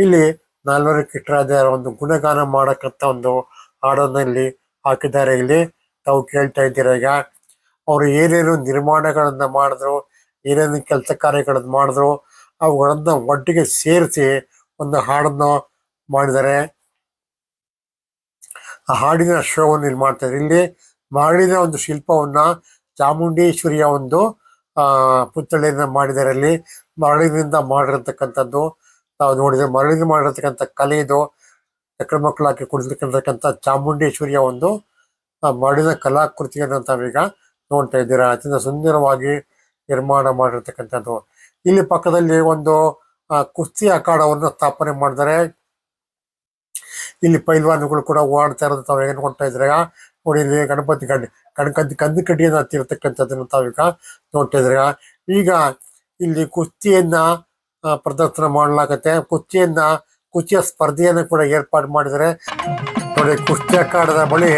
ಇಲ್ಲಿ ನಾಲ್ವರು ಕೃಷ್ಣರಾಜರ ಒಂದು ಗುಣಗಾನ ಮಾಡಕ್ಕಂಥ ಒಂದು ಹಾಡನ್ನು ಇಲ್ಲಿ ಹಾಕಿದ್ದಾರೆ. ಇಲ್ಲಿ ತಾವು ಕೇಳ್ತಾ ಇದ್ದೀರಾ. ಈಗ ಅವರು ಏನೇನು ನಿರ್ಮಾಣಗಳನ್ನು ಮಾಡಿದ್ರು, ಏನೇನು ಕೆಲಸ ಕಾರ್ಯಗಳನ್ನು ಮಾಡಿದ್ರು ಅವುಗಳನ್ನು ಒಟ್ಟಿಗೆ ಸೇರಿಸಿ ಒಂದು ಹಾಡನ್ನು ಮಾಡಿದ್ದಾರೆ. ಆ ಹಾಡಿನ ಶೋವನ್ನು ಇಲ್ಲಿ ಮಾಡ್ತಾರೆ. ಇಲ್ಲಿ ಮರಳಿನ ಒಂದು ಶಿಲ್ಪವನ್ನ ಚಾಮುಂಡೇಶ್ವರಿಯ ಒಂದು ಪುತ್ಥಳಿಯನ್ನ ಮಾಡಿದ್ದಾರೆ. ಅಲ್ಲಿ ಮರಳಿನಿಂದ ಮಾಡಿರತಕ್ಕಂಥದ್ದು ನಾವು ನೋಡಿದ್ರೆ, ಮರಳಿನ ಮಾಡಿರತಕ್ಕಂಥ ಕಲೆ ಇದು. ಸಕ್ಕರೆ ಮಕ್ಕಳು ಹಾಕಿ ಕುಡಿದಿರ್ತಕ್ಕಂಥ ಚಾಮುಂಡೇಶ್ವರಿಯ ಒಂದು ಮರಳಿನ ಕಲಾಕೃತಿಯನ್ನು ತಾವೀಗ ನೋಡ್ತಾ ಇದ್ದೀರಾ. ಅತ್ಯಂತ ಸುಂದರವಾಗಿ ನಿರ್ಮಾಣ ಮಾಡಿರ್ತಕ್ಕಂಥದ್ದು. ಇಲ್ಲಿ ಪಕ್ಕದಲ್ಲಿ ಒಂದು ಕುಸ್ತಿ ಅಖಾಡವನ್ನು ಸ್ಥಾಪನೆ ಮಾಡಿದ್ದಾರೆ. ಇಲ್ಲಿ ಪೈಲ್ವಾನ್ಗಳು ಕೂಡ ಓಡಾಡ್ತಾ ಇರೋದು ತಾವೀಗ ನೋಡ್ತಾ ಇದ್ರೆ ನೋಡಿ. ಇಲ್ಲಿ ಗಣಪತಿ ಕಂದು ಕಡ್ಡಿಯನ್ನು ಹತ್ತಿರತಕ್ಕಂಥದ್ದನ್ನು ತಾವೀಗ ನೋಡ್ತಾ ಇದ್ರೆ. ಈಗ ಇಲ್ಲಿ ಕುಸ್ತಿಯನ್ನ ಪ್ರದರ್ಶನ ಮಾಡಲಾಗತ್ತೆ. ಕುಸ್ತಿಯ ಸ್ಪರ್ಧೆಯನ್ನು ಕೂಡ ಏರ್ಪಾಡು ಮಾಡಿದರೆ ನೋಡಿ. ಕುಸ್ತಿ ಅಖಾಡದ ಬಳಿ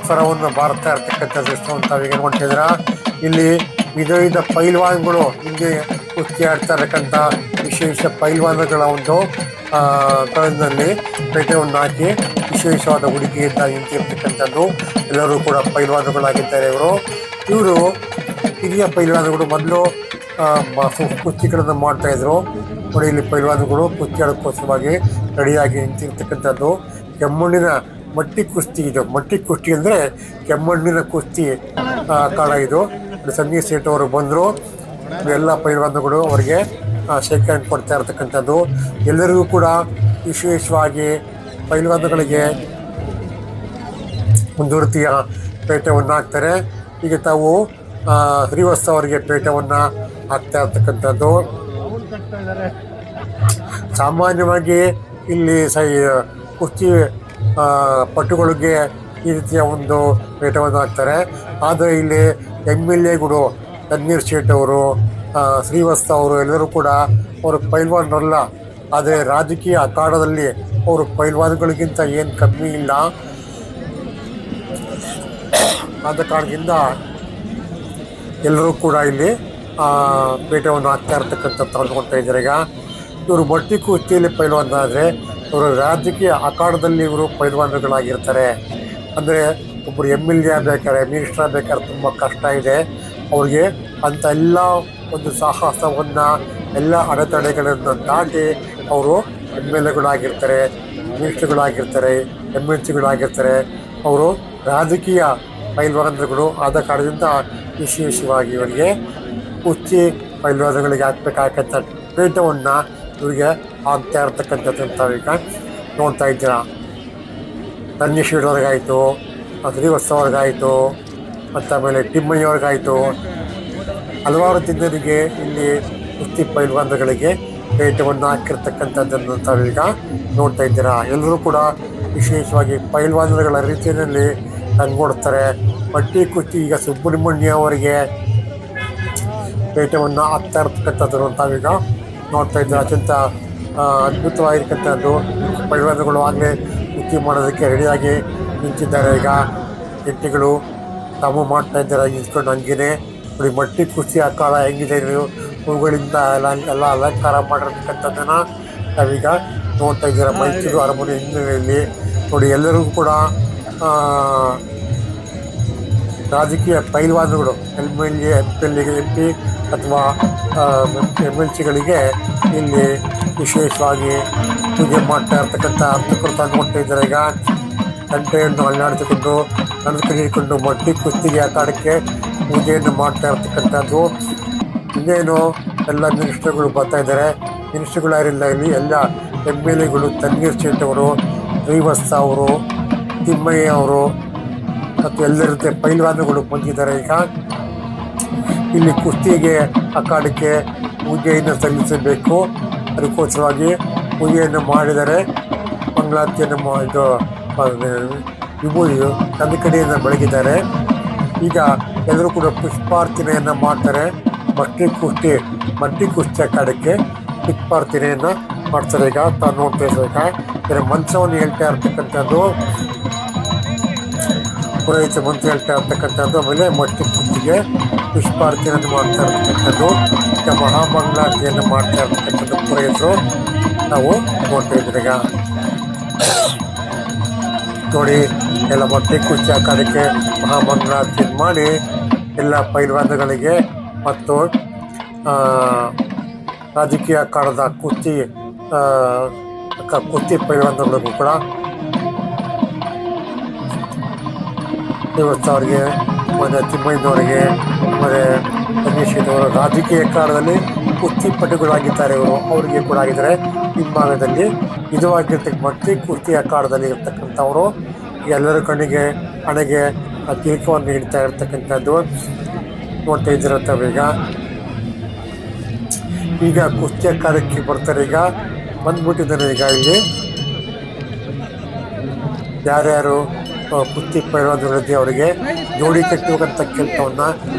ಸ್ವರವನ್ನು ಬಾರ್ತಾ ಇರ್ತಕ್ಕಂಥದ್ದು ತಾವೀಗ ನೋಡ್ತಾ ಇದ್ರ. ಇಲ್ಲಿ ವಿಧ ಪೈಲ್ವಾನ್ಗಳು ಇಲ್ಲಿ ಕುಸ್ತಿ ಆಡ್ತಾ ಇರತಕ್ಕಂಥ ವಿಶೇಷ ಪೈಲ್ವಾನ್ಗಳ ಒಂದು ಗಳಲ್ಲಿ ಪೇಟೆಯನ್ನು ಹಾಕಿ ವಿಶೇಷವಾದ ಹುಡುಗಿಯಿಂದ ನಿಂತಿರ್ತಕ್ಕಂಥದ್ದು. ಎಲ್ಲರೂ ಕೂಡ ಪೈಲ್ವಾನ್ಗಳಾಗಿದ್ದಾರೆ. ಇವರು ಹಿರಿಯ ಪೈಲ್ವಾನ್ಗಳು ಮೊದಲು ಕುಸ್ತಿಗಳನ್ನು ಮಾಡ್ತಾ ಇದ್ರು ನೋಡಿ. ಇಲ್ಲಿ ಪೈಲ್ವಾನ್ಗಳು ಕುಸ್ತಿ ಆಡೋಕ್ಕೋಸ್ಕರವಾಗಿ ರೆಡಿಯಾಗಿ ನಿಂತಿರ್ತಕ್ಕಂಥದ್ದು. ಕೆಮ್ಮಣ್ಣಿನ ಮಟ್ಟಿ ಕುಸ್ತಿ ಇದು. ಮಟ್ಟಿ ಕುಸ್ತಿ ಅಂದರೆ ಕೆಮ್ಮಣ್ಣಿನ ಕುಸ್ತಿ ಅಖಾಡ ಇದು. ಸಂಗೀತ್ ಸೇಠ್ ಅವರು ಬಂದರು. ಎಲ್ಲ ಪೈಲ್ವಾನ್ಗಳು ಅವರಿಗೆ ಶೇಕ್ ಹ್ಯಾಂಡ್ ಕೊಡ್ತಾ ಇರ್ತಕ್ಕಂಥದ್ದು. ಎಲ್ಲರಿಗೂ ಕೂಡ ವಿಶೇಷವಾಗಿ ಪೈಲ್ವಾನ್ಗಳಿಗೆ ಮುಂದುವರಿತಿಯ ಪೇಟವನ್ನು ಹಾಕ್ತಾರೆ. ಈಗ ತಾವು ಶ್ರೀವತ್ಸ ಅವರಿಗೆ ಪೇಟವನ್ನು ಹಾಕ್ತಾ ಇರ್ತಕ್ಕಂಥದ್ದು. ಸಾಮಾನ್ಯವಾಗಿ ಇಲ್ಲಿ ಕುಸ್ತಿ ಪಟುಗಳಿಗೆ ಈ ರೀತಿಯ ಒಂದು ಪೇಟವನ್ನು ಹಾಕ್ತಾರೆ. ಆದರೆ ಇಲ್ಲಿ MLAಗಳು ತನ್ವೀರ್ ಸೇಠ್ ಅವರು, ಶ್ರೀವತ್ಸ ಅವರು ಎಲ್ಲರೂ ಕೂಡ ಅವರು ಪೈಲ್ವಾನ್ರಲ್ಲ. ಆದರೆ ರಾಜಕೀಯ ಅಖಾಡದಲ್ಲಿ ಅವರು ಪೈಲ್ವಾನ್ಗಳಿಗಿಂತ ಏನು ಕಮ್ಮಿ ಇಲ್ಲ. ಆದ ಕಾರಣದಿಂದ ಎಲ್ಲರೂ ಕೂಡ ಇಲ್ಲಿ ಪೀಠವನ್ನು ಹಾಕ್ತಾ ಇರ್ತಕ್ಕಂಥದ್ದು ನೋಡ್ತಾ ಇದ್ದಾರೆ. ಈಗ ಇವರು ಬಟ್ಟಿ ಕುಸ್ತಿಯಲ್ಲಿ ಪೈಲ್ವಾನರಾದರೆ ಇವರು ರಾಜಕೀಯ ಅಖಾಡದಲ್ಲಿ ಇವರು ಪೈಲ್ವಾನರುಗಳಾಗಿರ್ತಾರೆ. ಅಂದರೆ ಒಬ್ಬರು MLA ಆಗಬೇಕಾದ್ರೆ, ಮಿನಿಸ್ಟರ್ ಆಗಬೇಕಾದ್ರೆ ತುಂಬ ಕಷ್ಟ ಇದೆ ಅವ್ರಿಗೆ. ಅಂಥ ಎಲ್ಲ ಒಂದು ಸಾಹಸವನ್ನು, ಎಲ್ಲ ಅಡೆತಡೆಗಳನ್ನು ದಾಟಿ ಅವರು MLAಗಳಾಗಿರ್ತಾರೆ, ಮಿನಿಸ್ಟರ್ಗಳಾಗಿರ್ತಾರೆ, MLCಗಳಾಗಿರ್ತಾರೆ. ಅವರು ರಾಜಕೀಯ ಪೈಲ್ವಾನರುಗಳು ಆದ ಕಾರಣದಿಂದ ವಿಶೇಷವಾಗಿ ಇವರಿಗೆ ಕುಸ್ತಿ ಪೈಲ್ವಾನರುಗಳಿಗೆ ಹಾಕ್ಬೇಕಾಗಂಥ ಪೀಠವನ್ನು ಇವರಿಗೆ ಆಗ್ತಾ ಇರ್ತಕ್ಕಂಥದ್ದು ತಾವೀಗ ನೋಡ್ತಾ ಇದ್ದೀರಾ. ರಂಜಿಶೀಡವ್ರಿಗಾಯಿತು, ಶ್ರೀವತ್ಸವ್ರಿಗಾಯಿತು, ಮತ್ತು ಆಮೇಲೆ ತಿಮ್ಮಯ್ಯವ್ರಿಗಾಯಿತು, ಹಲವಾರು ಜನರಿಗೆ ಇಲ್ಲಿ ಕುಸ್ತಿ ಪೈಲ್ವಾನರುಗಳಿಗೆ ಪೀಠವನ್ನು ಹಾಕಿರ್ತಕ್ಕಂಥದ್ದನ್ನು ತಾವೀಗ ನೋಡ್ತಾ ಇದ್ದೀರಾ. ಎಲ್ಲರೂ ಕೂಡ ವಿಶೇಷವಾಗಿ ಪೈಲ್ವಾನರುಗಳ ರೀತಿಯಲ್ಲಿ ಕಂಡುಕೊಡ್ತಾರೆ. ಬಟ್ಟಿ ಕುಸ್ತಿ ಈಗ ಸುಬ್ರಹ್ಮಣ್ಯ ಅವರಿಗೆ ಪೀಠವನ್ನು ಹಾಕ್ತಾ ಇರ್ತಕ್ಕಂಥದ್ದನ್ನು ತಾವೀಗ ನೋಡ್ತಾ ಇದ್ದಾರೆ. ಅತ್ಯಂತ ಅದ್ಭುತವಾಗಿರ್ತಕ್ಕಂಥದ್ದು. ಪೈಲ್ವಾನರುಗಳು ಆಗಲೇ ಕುಸ್ತಿ ಮಾಡೋದಕ್ಕೆ ರೆಡಿಯಾಗಿ ನಿಂತಿದ್ದಾರೆ. ಈಗ ಹೆಂಡತಿಗಳು ತಾವು ಮಾಡ್ತಾ ಇದ್ದಾರೆ ನಿಂತ್ಕೊಂಡು. ಹಂಗೇ ನೋಡಿ ಬಟ್ಟಿ ಕುಸ್ತಿ ಅಖಾಡ ಹೆಂಗಿದೆ, ಹೂಗಳಿಂದ ಎಲ್ಲ ಅಲಂಕಾರ ಮಾಡಿರ್ತಕ್ಕಂಥದ್ದನ್ನು ನಾವೀಗ ನೋಡ್ತಾ ಇದ್ದೀರಾ. ಮೈಸೂರು ಅರಮನೆ ಹಿನ್ನೆಲೆಯಲ್ಲಿ ನೋಡಿ ಎಲ್ಲರಿಗೂ ಕೂಡ ರಾಜಕೀಯ ಪೈಲ್ವಾನರುಗಳು MLA, MP ಅಥವಾ MLCಗಳಿಗೆ ಇಲ್ಲಿ ವಿಶೇಷವಾಗಿ ಪೂಜೆ ಮಾಡ್ತಾ ಇರ್ತಕ್ಕಂಥ ಅರ್ಥಕೃತ ನೋಡ್ತಾ ಇದ್ದಾರೆ. ಈಗ ಗಂಟೆಯನ್ನು ಅಲ್ಲಾಡಿಸಿಕೊಂಡು ನಡೆದುಕೊಂಡು ಬಟ್ಟಿ ಕುಸ್ತಿಗೆ ಅಖಾಡಕ್ಕೆ ಪೂಜೆಯನ್ನು ಮಾಡ್ತಾ ಇರ್ತಕ್ಕಂಥದ್ದು. ಇನ್ನೇನು ಎಲ್ಲ ಮಿನಿಸ್ಟರ್ಗಳು ಬರ್ತಾ ಇದ್ದಾರೆ. ಮಿನಿಸ್ಟರ್ಗಳು ಯಾರಿಲ್ಲ ಇಲ್ಲಿ, ಎಲ್ಲ MLAಗಳು. ತನ್ವೀರ್ ಸೇಠ್ ಅವರು, ಶ್ರೀವತ್ಸ ಅವರು, ತಿಮ್ಮಯ್ಯ ಅವರು ಮತ್ತು ಎಲ್ಲರ ಪೈಲ್ವಾನರುಗಳು ಬಂದಿದ್ದಾರೆ. ಈಗ ಇಲ್ಲಿ ಕುಸ್ತಿಗೆ ಅಖಾಡಕ್ಕೆ ಪೂಜೆಯನ್ನು ಸಲ್ಲಿಸಬೇಕು. ಅದಕ್ಕೋಸ್ಕರವಾಗಿ ಪೂಜೆಯನ್ನು ಮಾಡಿದರೆ ಮಂಗಳಾರತಿಯನ್ನು ವಿಭೂತಿಯು ತಂದ ಕಡೆಯನ್ನು ಬೆಳಗಿದ್ದಾರೆ. ಈಗ ಎಲ್ಲರೂ ಕೂಡ ಪುಷ್ಪಾರ್ಚನೆಯನ್ನು ಮಾಡ್ತಾರೆ. ಬಟ್ಟಿ ಕುಸ್ತಿ ಅಖಾಡಕ್ಕೆ ಪುಷ್ಪಾರ್ಚನೆಯನ್ನು ಮಾಡ್ತಾರೆ. ಈಗ ತಾನು ನೋಡ್ತಾ ಇದ್ದಾರೆ. ಇದರ ಮಂತ್ರವನ್ನು ಹೇಳ್ತಾ ಇರ್ತಕ್ಕಂಥದ್ದು, ಪುರೋಹಿತ ಮಂತ್ರ ಹೇಳ್ತಾ ಇರ್ತಕ್ಕಂಥದ್ದು. ಆಮೇಲೆ ಬಟ್ಟಿ ಕುಸ್ತಿಗೆ ಪುಷ್ಪಾರ್ಚನೆಯನ್ನು ಮಾಡ್ತಾ ಇರ್ತಕ್ಕಂಥದ್ದು, ಈಗ ಮಹಾಮಂಗಳಾರತಿಯನ್ನು ಮಾಡ್ತಾ ಇರ್ತಕ್ಕಂಥದ್ದು ಪುರೋಹಿತರು ನಾವು ನೋಡ್ತಾ ಇದ್ದೀವಿ. ಈಗ ನೋಡಿ ಎಲ್ಲ ಬಟ್ಟಿ ಕುಸ್ತಿ ಅಖಾಡಕ್ಕೆ ಮಹಾಮಂಗಳಾರತಿಯನ್ನು ಮಾಡಿ ಎಲ್ಲ ಪೈಲ್ವಾನರುಗಳಿಗೆ ಮತ್ತು ರಾಜಕೀಯ ಅಖಾಡದ ಕುಸ್ತಿ ಪೈಲ್ವಾನರುಗಳಿಗೂ ಕೂಡ ಶ್ರೀವತ್ಸವ್ರಿಗೆ ಮತ್ತು ತಿಮ್ಮಯ್ಯನವರಿಗೆ ಮತ್ತು ತನ್ವೀರ್ ರಾಜಕೀಯ ಅಖಾಡದಲ್ಲಿ ಕುಸ್ತಿಪಟುಗಳಾಗಿದ್ದಾರೆ. ಅವರಿಗೆ ಕೂಡ ಆಗಿದ್ದಾರೆ. ಹಿಂಭಾಗದಲ್ಲಿ ನಿಜವಾಗಿರ್ತಕ್ಕ ಬಟ್ಟಿ ಕುಸ್ತಿ ಅಖಾಡದಲ್ಲಿ ಇರ್ತಕ್ಕಂಥವರು ಎಲ್ಲರ ಕಣ್ಣಿಗೆ ಹಣೆಗೆ ತಿಲಕವನ್ನು ನೀಡ್ತಾ ಇರ್ತಕ್ಕಂಥದ್ದು ನೋಡ್ತಾ ಇದ್ದಿರತ್ತವ. ಈಗ ಕುಸ್ತಿ ಅಖಾಡಕ್ಕೆ ಬರ್ತಾರೆ. ಈಗ ಬಂದ್ಬಿಟ್ಟಿದ್ದಾರೆ. ಈಗ ಇಲ್ಲಿ ಯಾರ್ಯಾರು ಕುಸ್ತಿ ಪೈಲ್ವಾನರುಗಳಿದೆ ಅವರಿಗೆ ಜೋಡಿ ಕಟ್ಟುವಂಥ ಕೆಲಸವನ್ನು,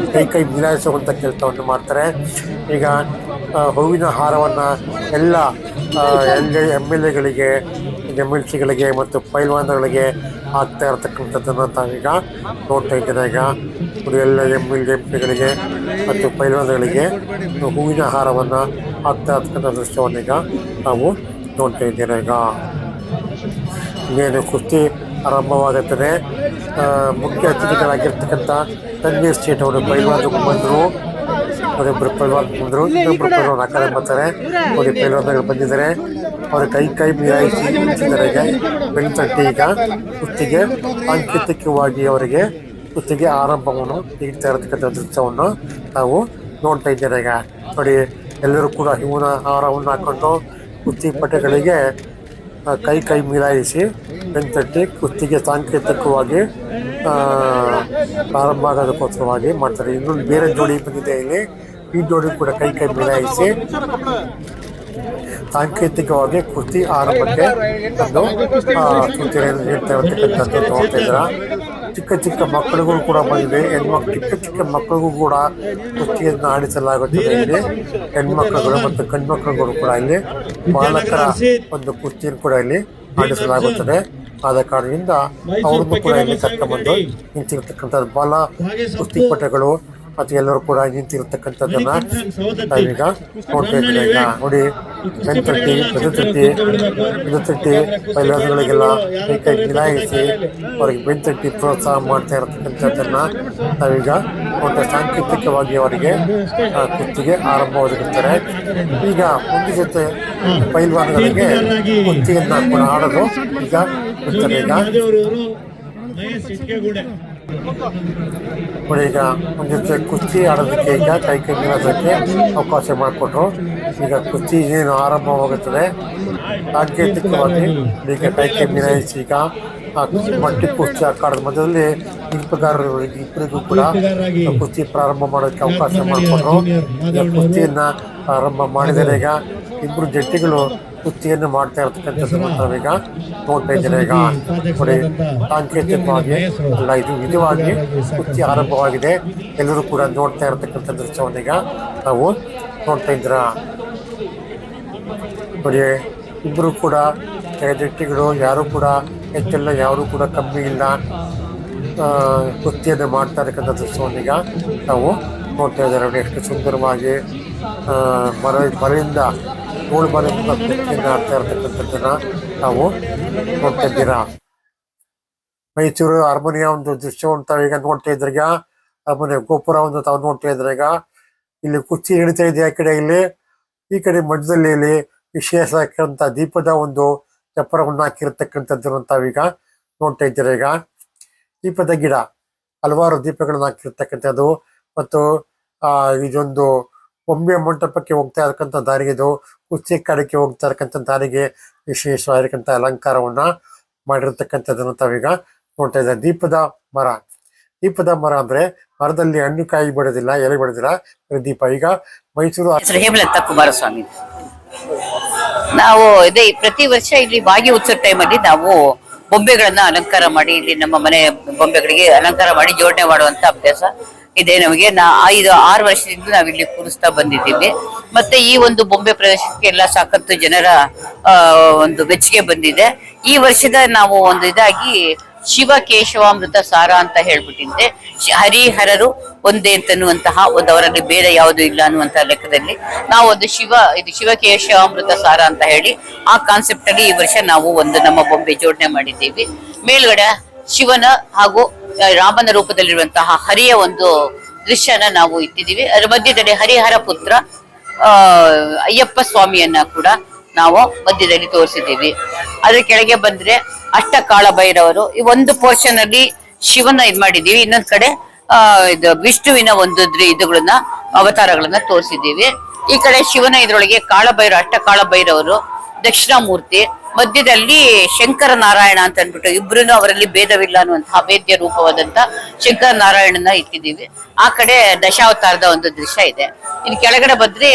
ಕೈ ಮಿಲಾಯಿಸುವಂಥ ಕೆಲಸವನ್ನು ಮಾಡ್ತಾರೆ. ಈಗ ಹೂವಿನ ಹಾರವನ್ನು ಎಲ್ಲ MLAಗಳಿಗೆ, MLCಗಳಿಗೆ ಮತ್ತು ಪೈಲ್ವಾನರುಗಳಿಗೆ ಹಾಕ್ತಾ ಇರ್ತಕ್ಕಂಥದ್ದನ್ನು ತಾವೀಗ ನೋಡ್ತಾ ಇದ್ದೀರಾ. ಈಗ ಎಲ್ಲ MLA, MPಗಳಿಗೆ ಮತ್ತು ಪೈಲ್ವಾನರುಗಳಿಗೆ ಹೂವಿನ ಹಾರವನ್ನು ಹಾಕ್ತಾ ಇರ್ತಕ್ಕಂಥ ದೃಶ್ಯವನ್ನು ಈಗ ನಾವು ನೋಡ್ತಾ ಇದ್ದೀರಾ. ಈಗ ಇನ್ನೇನು ಕುಸ್ತಿ ಆರಂಭವಾಗುತ್ತದೆ. ಮುಖ್ಯ ಅತಿಥಿಗಳಾಗಿರ್ತಕ್ಕಂಥ ತನ್ವೀರ್ ಸೇಠ್ ಅವರು ಪೈಲ್ವಾನರು ಬಂದರು. ಅವರಿಬ್ಬರು ಪೈಲ್ವಾನ್ ಬಂದರು. ಇನ್ನೊಬ್ಬರು ಪೈಲ್ವಾನ್ ಆ ಕಡೆ ಬರ್ತಾರೆ. ನೋಡಿ ಪೈಲ್ವಾನಗಳು ಬಂದಿದ್ದಾರೆ. ಅವರು ಕೈ ಮಿಲಾಯಿಸಿ ನಿಂತಿದ್ದಾರೆ. ಈಗ ಬೆನ್ನು ತಟ್ಟಿ ಈಗ ಕುಸ್ತಿಗೆ ಸಾಂಕೇತಿಕವಾಗಿ ಅವರಿಗೆ ಕುಸ್ತಿಗೆ ಆರಂಭವನ್ನು ನೀಡ್ತಾ ಇರತಕ್ಕಂಥ ದೃಶ್ಯವನ್ನು ನಾವು ನೋಡ್ತಾ ಇದ್ದೇವೆ. ಈಗ ನೋಡಿ ಎಲ್ಲರೂ ಕೂಡ ಹೂವಿನ ಹಾರವನ್ನು ಹಾಕ್ಕೊಂಡು ಕುಸ್ತಿಪಟುಗಳಿಗೆ ಕೈ ಮಿಲಾಯಿಸಿ ಬೆನ್ನು ತಟ್ಟಿ ಕುಸ್ತಿಗೆ ಸಾಂಕೇತಿಕವಾಗಿ ಪ್ರಾರಂಭ ಆಗೋದಕ್ಕೋಸ್ಕರವಾಗಿ ಮಾಡ್ತಾರೆ. ಇನ್ನೊಂದು ಬೇರೆ ಜೋಡಿ ಬಂದಿದೆ ಇಲ್ಲಿ. ಈ ಜೋಡಿ ಕೂಡ ಕೈ ಮಿಲಾಯಿಸಿ ಸಾಂಕೇತಿಕವಾಗಿ ಕುಸ್ತಿ ಆರಂಭಕ್ಕೆ ಒಂದು ಸೂಚನೆಯನ್ನು ನೀಡ್ತಾ ಇರತಕ್ಕಂಥದ್ದು ನೋಡ್ತಾ ಇದ್ದೀರಾ. ಚಿಕ್ಕ ಮಕ್ಕಳಿಗೂ ಕೂಡ ಬಂದಿದೆ. ಚಿಕ್ಕ ಮಕ್ಕಳಿಗೂ ಕೂಡ ಕುಸ್ತಿಯನ್ನು ಆಡಿಸಲಾಗುತ್ತದೆ. ಇಲ್ಲಿ ಹೆಣ್ಮಕ್ಳುಗಳು ಮತ್ತು ಗಂಡ್ಮಕ್ಳುಗಳು ಕೂಡ ಇಲ್ಲಿ ಬಾಲಕರ ಒಂದು ಕುಸ್ತಿಯನ್ನು ಕೂಡ ಇಲ್ಲಿ ಆಡಿಸಲಾಗುತ್ತದೆ. ಆದ ಕಾರಣದಿಂದ ಅವ್ರನ್ನು ಕೂಡ ಇಲ್ಲಿ ಕರ್ಕೊಂಡ್ಬಂದು ನಿಂತಿರ್ತಕ್ಕಂಥದ್ದು ಬಾಲ ಕುಸ್ತಿಪಟುಗಳು ಮತ್ತು ಎಲ್ಲರೂ ಕೂಡ ನಿಂತಿರ್ತಕ್ಕಂಥದ್ದನ್ನ ನಾವೀಗ ನೋಡ್ತಾ ಇದ್ದೀವಿ. ಈಗ ನೋಡಿ ಬೆಂತಟ್ಟಿ ಪೈಲವಾನ್ಗಳಿಗೆಲ್ಲ ಕೈ ಮಿಲಾಯಿಸಿ ಅವರಿಗೆ ಬೆಂತಟ್ಟಿ ಪ್ರೋತ್ಸಾಹ ಮಾಡ್ತಾ ಇರತಕ್ಕಂಥದ್ದನ್ನ ನಾವೀಗ ನೋಡ್ತಾ ಸಾಂಕೇತಿಕವಾಗಿ ಅವರಿಗೆ ಕುಸ್ತಿಗೆ ಆರಂಭವಾಗಿರುತ್ತಾರೆ. ಈಗ ಒಂದು ಜೊತೆ ಪೈಲ್ವಾನ್ಗಳಿಗೆ ಕುಸ್ತಿಯನ್ನ ಕೂಡ ಆಡಲು ಈಗ ಬಿಡ್ತಾರೆ. ಈಗ ಒಂದು ಜೊತೆ ಕುಸ್ತಿ ಆಡೋದಕ್ಕೆ ಈಗ ಕೈ ಮಿಲಾಸಕ್ಕೆ ಅವಕಾಶ ಮಾಡಿಕೊಟ್ರು. ಈಗ ಕುಸ್ತಿ ಏನು ಆರಂಭವಾಗುತ್ತದೆ. ಸಾಂಕೇತಿಕವಾಗಿ ಈಗ ಕೈ ಮಿಲಾಯಿಸಿ ಈಗ ಮಟ್ಟಿ ಕುಸ್ತಿ ಅಖಾಡದ ಮಧ್ಯದಲ್ಲಿ ಶಿಲ್ಪಗಾರರಿಗೆ ಇಬ್ಬರಿಗೂ ಕೂಡ ಕುಸ್ತಿ ಪ್ರಾರಂಭ ಮಾಡೋದಕ್ಕೆ ಅವಕಾಶ ಮಾಡಿಕೊಟ್ರು. ಈಗ ಕುಸ್ತಿಯನ್ನ ಪ್ರಾರಂಭ ಮಾಡಿದರೆ ಈಗ ಇಬ್ಬರು ಜಟ್ಟಿಗಳು ಕುಸ್ತಿಯನ್ನು ಮಾಡ್ತಾ ಇರ್ತಕ್ಕಂಥದ್ದು ನಾವೀಗ ನೋಡ್ತಾ ಇದ್ದೇನೆ. ಈಗ ನೋಡಿ ಸಾಂಕೇತಿಕವಾಗಿ ಅಲ್ಲ, ಇದು ನಿಜವಾಗಿ ಕುಸ್ತಿ ಆರಂಭವಾಗಿದೆ. ಎಲ್ಲರೂ ಕೂಡ ನೋಡ್ತಾ ಇರತಕ್ಕಂಥ ದೃಶ್ಯವನ್ನೀಗ ನಾವು ನೋಡ್ತಾ ಇದ್ರ ನೋಡಿ. ಇಬ್ಬರು ಕೂಡ ಜಟ್ಟಿಗಳು ಯಾರು ಕೂಡ ಹೆಚ್ಚೆಲ್ಲ ಯಾರು ಕೂಡ ಕಮ್ಮಿ ಇಲ್ಲ, ಕುಸ್ತಿಯನ್ನು ಮಾಡ್ತಾ ಇರತಕ್ಕಂಥ ದೃಶ್ಯವನ್ನೀಗ ನಾವು ನೋಡ್ತಾ ಇದ್ದಾರೆ. ನೋಡಿ ಎಷ್ಟು ಸುಂದರವಾಗಿ ಮರದಿಂದ ಧೂಳು ಮರದಿಂದ ಕುಸ್ತಿಯನ್ನು ಆಡ್ತಾ ಇರತಕ್ಕಂಥದ್ದನ್ನ ನಾವು ನೋಡ್ತಾ ಇದ್ದೀರಾ. ಮೈಸೂರು ಅರಮನೆಯ ಒಂದು ದೃಶ್ಯವನ್ನು ತಾವೀಗ ನೋಡ್ತಾ ಇದ್ರಾಗ, ಅರಮನೆ ಗೋಪುರವನ್ನು ತಾವು ನೋಡ್ತಾ ಇದ್ರಾಗ ಇಲ್ಲಿ ಕುಸ್ತಿ ಹಿಡಿತಾ ಇದೆ. ಆ ಕಡೆ ಇಲ್ಲಿ ಈ ಕಡೆ ಮಧ್ಯದಲ್ಲಿ ಇಲ್ಲಿ ವಿಶೇಷ ದೀಪದ ಒಂದು ಚಪ್ಪರವನ್ನು ಹಾಕಿರ್ತಕ್ಕಂಥದ್ದನ್ನು ತಾವೀಗ ನೋಡ್ತಾ ಇದ್ದೀರಾ. ಈಗ ದೀಪದ ಗಿಡ, ಹಲವಾರು ದೀಪಗಳನ್ನು ಹಾಕಿರ್ತಕ್ಕಂಥದ್ದು ಮತ್ತು ಇದೊಂದು ಬೊಂಬೆ ಮಂಟಪಕ್ಕೆ ಹೋಗ್ತಾ ಇರತಕ್ಕಂಥ ದಾರಿಗೆ, ಇದು ಕುಸ್ತಿ ಅಖಾಡಕ್ಕೆ ಹೋಗ್ತಾ ಇರತಕ್ಕಂಥ ದಾರಿಗೆ ವಿಶೇಷವಾಗಿರ್ತಕ್ಕಂಥ ಅಲಂಕಾರವನ್ನ ಮಾಡಿರ್ತಕ್ಕಂಥದ್ದನ್ನು ತಾವೀಗ ನೋಡ್ತಾ ಇದ್ದಾರೆ. ದೀಪದ ಮರ ಅಂದ್ರೆ ಮರದಲ್ಲಿ ಹಣ್ಣು ಕಾಯಿ ಬಿಡೋದಿಲ್ಲ, ಎಲೆ ಬಿಡೋದಿಲ್ಲ, ದೀಪ. ಈಗ ಮೈಸೂರು ಹೇಮಲತಾ ಕುಮಾರಸ್ವಾಮಿ. ನಾವು ಇದೇ ಪ್ರತಿ ವರ್ಷ ಇಲ್ಲಿ ಭಾಗ್ಯ ಉತ್ಸವ ಟೈಮಲ್ಲಿ ನಾವು ಬೊಂಬೆಗಳನ್ನ ಅಲಂಕಾರ ಮಾಡಿ, ಇಲ್ಲಿ ನಮ್ಮ ಮನೆ ಬೊಂಬೆಗಳಿಗೆ ಅಲಂಕಾರ ಮಾಡಿ ಜೋಡಣೆ ಮಾಡುವಂತ ಅಭ್ಯಾಸ ಇದೆ ನಮಗೆ. 5-6 ವರ್ಷದಿಂದ ನಾವಿಲ್ಲಿ ಕೂರಿಸ್ತಾ ಬಂದಿದ್ದೀವಿ. ಮತ್ತೆ ಈ ಒಂದು ಬೊಂಬೆ ಪ್ರದರ್ಶನಕ್ಕೆ ಎಲ್ಲ ಸಾಕಷ್ಟು ಜನರ ಒಂದು ಮೆಚ್ಚುಗೆ ಬಂದಿದೆ. ಈ ವರ್ಷದ ನಾವು ಒಂದು ಇದಾಗಿ ಶಿವ ಕೇಶವಾಮೃತ ಸಾರ ಅಂತ ಹೇಳ್ಬಿಟ್ಟಿದ್ದೆ. ಹರಿಹರರು ಒಂದೇ ಅಂತನ್ನುವಂತಹ ಒಂದು, ಅವರಲ್ಲಿ ಬೇರೆ ಯಾವುದು ಇಲ್ಲ ಅನ್ನುವಂತಹ ಲೆಕ್ಕದಲ್ಲಿ ನಾವು ಒಂದು ಶಿವ ಕೇಶವಾಮೃತ ಸಾರ ಅಂತ ಹೇಳಿ ಆ ಕಾನ್ಸೆಪ್ಟ್ ಅಲ್ಲಿ ಈ ವರ್ಷ ನಾವು ಒಂದು ನಮ್ಮ ಬೊಂಬೆ ಜೋಡಣೆ ಮಾಡಿದ್ದೀವಿ. ಮೇಲ್ಗಡೆ ಶಿವನ ಹಾಗೂ ರಾಮನ ರೂಪದಲ್ಲಿರುವಂತಹ ಹರಿಯ ಒಂದು ದೃಶ್ಯನ ನಾವು ಇಟ್ಟಿದ್ದೀವಿ. ಅದರ ಮಧ್ಯದಲ್ಲಿ ಹರಿಹರ ಪುತ್ರ ಅಯ್ಯಪ್ಪ ಸ್ವಾಮಿಯನ್ನ ಕೂಡ ನಾವು ಮಧ್ಯದಲ್ಲಿ ತೋರಿಸಿದ್ದೀವಿ. ಅದ್ರ ಕೆಳಗೆ ಬಂದ್ರೆ ಅಷ್ಟಕಾಳ ಭೈರವರು, ಈ ಒಂದು ಪೋರ್ಷನ್ ಅಲ್ಲಿ ಶಿವನ ಇದ್ ಮಾಡಿದೀವಿ, ಇನ್ನೊಂದ್ ಕಡೆ ಇದು ವಿಷ್ಣುವಿನ ಒಂದು ಇದುಗಳನ್ನ ಅವತಾರಗಳನ್ನ ತೋರಿಸಿದ್ದೀವಿ. ಈ ಕಡೆ ಶಿವನ ಇದ್ರೊಳಗೆ ಅಷ್ಟಕಾಳ ಭೈರವರು, ದಕ್ಷಿಣಾಮೂರ್ತಿ, ಮಧ್ಯದಲ್ಲಿ ಶಂಕರ ನಾರಾಯಣ ಅಂತ ಅಂದ್ಬಿಟ್ಟು ಇಬ್ರು ಅವರಲ್ಲಿ ಭೇದವಿಲ್ಲ ಅನ್ನುವಂತಹ ವೇದ್ಯ ರೂಪವಾದಂತ ಶಂಕರ ನಾರಾಯಣನ ಇಟ್ಟಿದ್ದೀವಿ. ಆ ಕಡೆ ದಶಾವತಾರದ ಒಂದು ದೃಶ್ಯ ಇದೆ. ಇನ್ ಕೆಳಗಡೆ ಬಂದ್ರೆ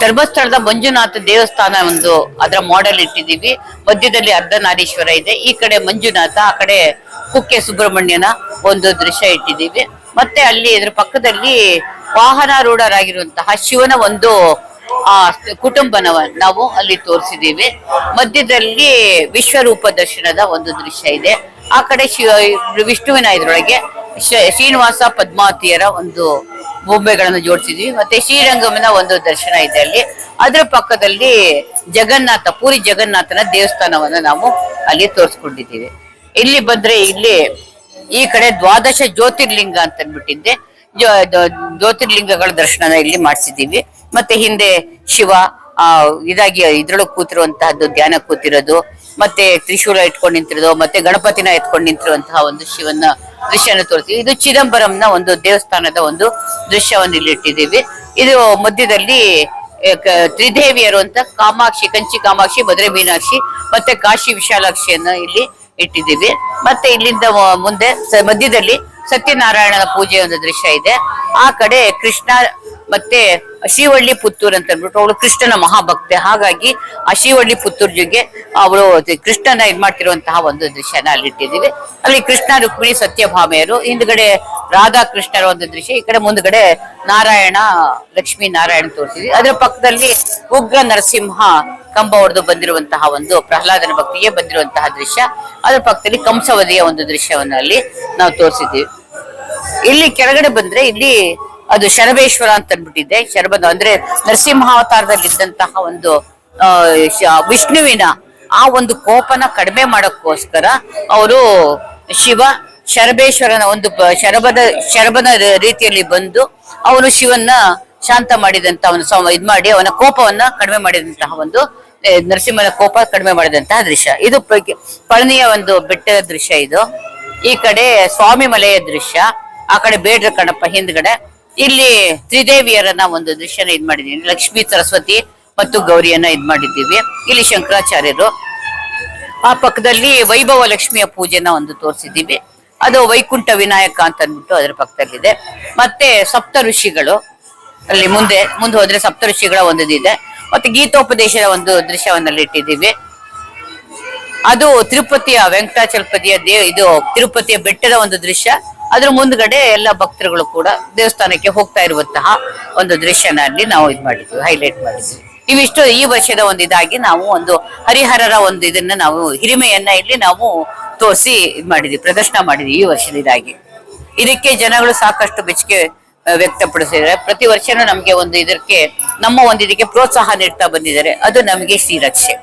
ಧರ್ಮಸ್ಥಳದ ಮಂಜುನಾಥ ದೇವಸ್ಥಾನ ಒಂದು ಅದರ ಮಾಡೆಲ್ ಇಟ್ಟಿದ್ದೀವಿ. ಮಧ್ಯದಲ್ಲಿ ಅರ್ಧನಾರೀಶ್ವರ ಇದೆ, ಈ ಕಡೆ ಮಂಜುನಾಥ, ಆ ಕಡೆ ಕುಕ್ಕೆ ಸುಬ್ರಹ್ಮಣ್ಯನ ಒಂದು ದೃಶ್ಯ ಇಟ್ಟಿದ್ದೀವಿ. ಮತ್ತೆ ಅಲ್ಲಿ ಇದ್ರ ಪಕ್ಕದಲ್ಲಿ ವಾಹನಾರೂಢರಾಗಿರುವಂತಹ ಶಿವನ ಒಂದು ಕುಟುಂಬನ ನಾವು ಅಲ್ಲಿ ತೋರಿಸಿದ್ದೀವಿ. ಮಧ್ಯದಲ್ಲಿ ವಿಶ್ವರೂಪ ದರ್ಶನದ ಒಂದು ದೃಶ್ಯ ಇದೆ. ಆ ಕಡೆ ವಿಷ್ಣುವಿನ ಇದ್ರೊಳಗೆ ಶ್ರೀನಿವಾಸ ಪದ್ಮಾವತಿಯರ ಒಂದು ಬೊಂಬೆಗಳನ್ನು ಜೋಡಿಸಿದ್ವಿ. ಮತ್ತೆ ಶ್ರೀರಂಗಮನ ಒಂದು ದರ್ಶನ ಇದೆ ಅಲ್ಲಿ. ಅದ್ರ ಪಕ್ಕದಲ್ಲಿ ಪೂರಿ ಜಗನ್ನಾಥನ ದೇವಸ್ಥಾನವನ್ನ ನಾವು ಅಲ್ಲಿ ತೋರಿಸ್ಕೊಂಡಿದ್ದೀವಿ. ಇಲ್ಲಿ ಬಂದ್ರೆ ಇಲ್ಲಿ ಈ ಕಡೆ 12 ಜ್ಯೋತಿರ್ಲಿಂಗ ಅಂತ ಅಂದ್ಬಿಟ್ಟಿದ್ದೆ, ಜ್ಯೋತಿರ್ಲಿಂಗಗಳ ದರ್ಶನ ಇಲ್ಲಿ ಮಾಡಿಸಿದ್ದೀವಿ. ಮತ್ತೆ ಹಿಂದೆ ಶಿವ ಇದ್ರೊಳಗೆ ಕೂತಿರುವಂತಹದ್ದು, ಧ್ಯಾನ ಕೂತಿರೋದು, ಮತ್ತೆ ತ್ರಿಶೂಲ ಇಟ್ಕೊಂಡು ನಿಂತಿರೋದು, ಮತ್ತೆ ಗಣಪತಿನ ಎತ್ಕೊಂಡು ನಿಂತಿರುವಂತಹ ಒಂದು ಶಿವನ ದೃಶ್ಯನ ತೋರಿಸ್ತೀವಿ. ಇದು ಚಿದಂಬರಂನ ಒಂದು ದೇವಸ್ಥಾನದ ಒಂದು ದೃಶ್ಯವನ್ನು ಇಲ್ಲಿ ಇಟ್ಟಿದ್ದೀವಿ. ಇದು ಮಧ್ಯದಲ್ಲಿ ತ್ರಿದೇವಿಯರು ಅಂತ ಕಂಚಿ ಕಾಮಾಕ್ಷಿ, ಮಧುರೆ ಮೀನಾಕ್ಷಿ ಮತ್ತೆ ಕಾಶಿ ವಿಶಾಲಾಕ್ಷಿಯನ್ನ ಇಲ್ಲಿ ಇಟ್ಟಿದ್ದೀವಿ. ಮತ್ತೆ ಇಲ್ಲಿಂದ ಮುಂದೆ ಮಧ್ಯದಲ್ಲಿ ಸತ್ಯನಾರಾಯಣನ ಪೂಜೆಯ ಒಂದು ದೃಶ್ಯ ಇದೆ. ಆ ಕಡೆ ಕೃಷ್ಣ ಮತ್ತೆ ಶ್ರೀವಳ್ಳಿ ಪುತ್ತೂರ್ ಅಂತ ಅಂದ್ಬಿಟ್ಟು ಅವಳು ಕೃಷ್ಣನ ಮಹಾಭಕ್ತೆ, ಹಾಗಾಗಿ ಆ ಶ್ರೀವಳ್ಳಿ ಪುತ್ತೂರ್ ಜೊತೆ ಅವಳು ಕೃಷ್ಣನ ಇದ್ ಮಾಡ್ತಿರುವಂತಹ ಒಂದು ದೃಶ್ಯನ ಅಲ್ಲಿ ಇಟ್ಟಿದ್ದೀವಿ. ಅಲ್ಲಿ ಕೃಷ್ಣ ರುಕ್ಮಿಣಿ ಸತ್ಯಭಾಮೆಯರು, ಹಿಂದ್ಗಡೆ ರಾಧಾ ಕೃಷ್ಣರ ಒಂದು ದೃಶ್ಯ, ಈ ಕಡೆ ಮುಂದ್ಗಡೆ ಲಕ್ಷ್ಮೀ ನಾರಾಯಣ ತೋರಿಸಿದ್ವಿ. ಅದರ ಪಕ್ಕದಲ್ಲಿ ಉಗ್ರ ನರಸಿಂಹ ಕಂಬ ಹೊಡೆದು ಬಂದಿರುವಂತಹ ಒಂದು ಪ್ರಹ್ಲಾದನ ಭಕ್ತಿಗೆ ಬಂದಿರುವಂತಹ ದೃಶ್ಯ. ಅದ್ರ ಪಕ್ಕದಲ್ಲಿ ಕಂಸವದಿಯ ಒಂದು ದೃಶ್ಯವನ್ನ ಅಲ್ಲಿ ನಾವು ತೋರಿಸಿದ್ದೀವಿ. ಇಲ್ಲಿ ಕೆಳಗಡೆ ಬಂದ್ರೆ ಇಲ್ಲಿ ಅದು ಶರಬೇಶ್ವರ ಅಂತ ಅನ್ಬಿಟ್ಟಿದೆ. ಶರಬದ ಅಂದ್ರೆ ನರಸಿಂಹಾವತಾರದಲ್ಲಿ ಇದ್ದಂತಹ ಒಂದು ವಿಷ್ಣುವಿನ ಆ ಒಂದು ಕೋಪನ ಕಡಿಮೆ ಮಾಡಕ್ಕೋಸ್ಕರ ಅವರು ಶಿವ ಶರಬೇಶ್ವರನ ಒಂದು ಶರಬನ ರೀತಿಯಲ್ಲಿ ಬಂದು ಅವನು ಶಿವನ್ನ ಶಾಂತ ಮಾಡಿದಂತ ಅವನು ಇದ್ ಮಾಡಿ ಅವನ ಕೋಪವನ್ನ ಕಡಿಮೆ ಮಾಡಿದಂತಹ ಒಂದು ನರಸಿಂಹನ ಕೋಪ ಕಡಿಮೆ ಮಾಡಿದಂತಹ ದೃಶ್ಯ. ಇದು ಪಳನಿಯ ಒಂದು ಬೆಟ್ಟದ ದೃಶ್ಯ. ಇದು ಈ ಕಡೆ ಸ್ವಾಮಿ ಮಲೆಯ ದೃಶ್ಯ, ಆ ಕಡೆ ಬೇಡ್ರ ಕಣಪ್ಪ ಹಿಂದ್ಗಡೆ. ಇಲ್ಲಿ ತ್ರಿದೇವಿಯರನ್ನ ಒಂದು ದೃಶ್ಯನ ಇದ್ ಮಾಡಿದೀನಿ. ಲಕ್ಷ್ಮೀ, ಸರಸ್ವತಿ ಮತ್ತು ಗೌರಿಯನ್ನ ಇದ್ ಮಾಡಿದ್ದೀವಿ. ಇಲ್ಲಿ ಶಂಕರಾಚಾರ್ಯರು. ಆ ಪಕ್ಕದಲ್ಲಿ ವೈಭವ ಲಕ್ಷ್ಮಿಯ ಪೂಜೆನ ಒಂದು ತೋರಿಸಿದ್ದೀವಿ. ಅದು ವೈಕುಂಠ ವಿನಾಯಕ ಅಂತ ಅಂದ್ಬಿಟ್ಟು ಅದ್ರ ಪಕ್ಕದಲ್ಲಿದೆ. ಮತ್ತೆ ಸಪ್ತ ಋಷಿಗಳು ಅಲ್ಲಿ ಮುಂದೆ ಹೋದ್ರೆ ಸಪ್ತ ಋಷಿಗಳ ಒಂದು ಇದೆ. ಮತ್ತೆ ಗೀತೋಪದೇಶದ ಒಂದು ದೃಶ್ಯವನ್ನಲ್ಲಿ ಇಟ್ಟಿದ್ದೀವಿ. ಅದು ತಿರುಪತಿಯ ವೆಂಕಟಾಚಲಪತಿಯ ಇದು ತಿರುಪತಿಯ ಬೆಟ್ಟದ ಒಂದು ದೃಶ್ಯ. ಅದ್ರ ಮುಂದ್ಗಡೆ ಎಲ್ಲ ಭಕ್ತರುಗಳು ಕೂಡ ದೇವಸ್ಥಾನಕ್ಕೆ ಹೋಗ್ತಾ ಇರುವಂತಹ ಒಂದು ದೃಶ್ಯನ ಅಲ್ಲಿ ನಾವು ಇದ್ ಮಾಡಿದ್ವಿ, ಹೈಲೈಟ್ ಮಾಡಿದ್ವಿ. ಇವಿಷ್ಟು ಈ ವರ್ಷದ ಒಂದು ಇದಾಗಿ ನಾವು ಒಂದು ಹರಿಹರರ ಒಂದು ಇದನ್ನ ನಾವು ಹಿರಿಮೆಯನ್ನ ಇಲ್ಲಿ ನಾವು ತೋರಿಸಿ ಇದ್ ಮಾಡಿದ್ವಿ, ಪ್ರದರ್ಶನ ಮಾಡಿದ್ವಿ ಈ ವರ್ಷದ ಇದಾಗಿ. ಇದಕ್ಕೆ ಜನಗಳು ಸಾಕಷ್ಟು ಮೆಚ್ಚುಗೆ ವ್ಯಕ್ತಪಡಿಸಿದ್ದಾರೆ. ಪ್ರತಿ ವರ್ಷನೂ ನಮ್ಗೆ ಒಂದು ಇದಕ್ಕೆ ನಮ್ಮ ಒಂದು ಇದಕ್ಕೆ ಪ್ರೋತ್ಸಾಹ ನೀಡ್ತಾ ಬಂದಿದ್ದಾರೆ. ಅದು ನಮಗೆ ಶ್ರೀರಕ್ಷೆ.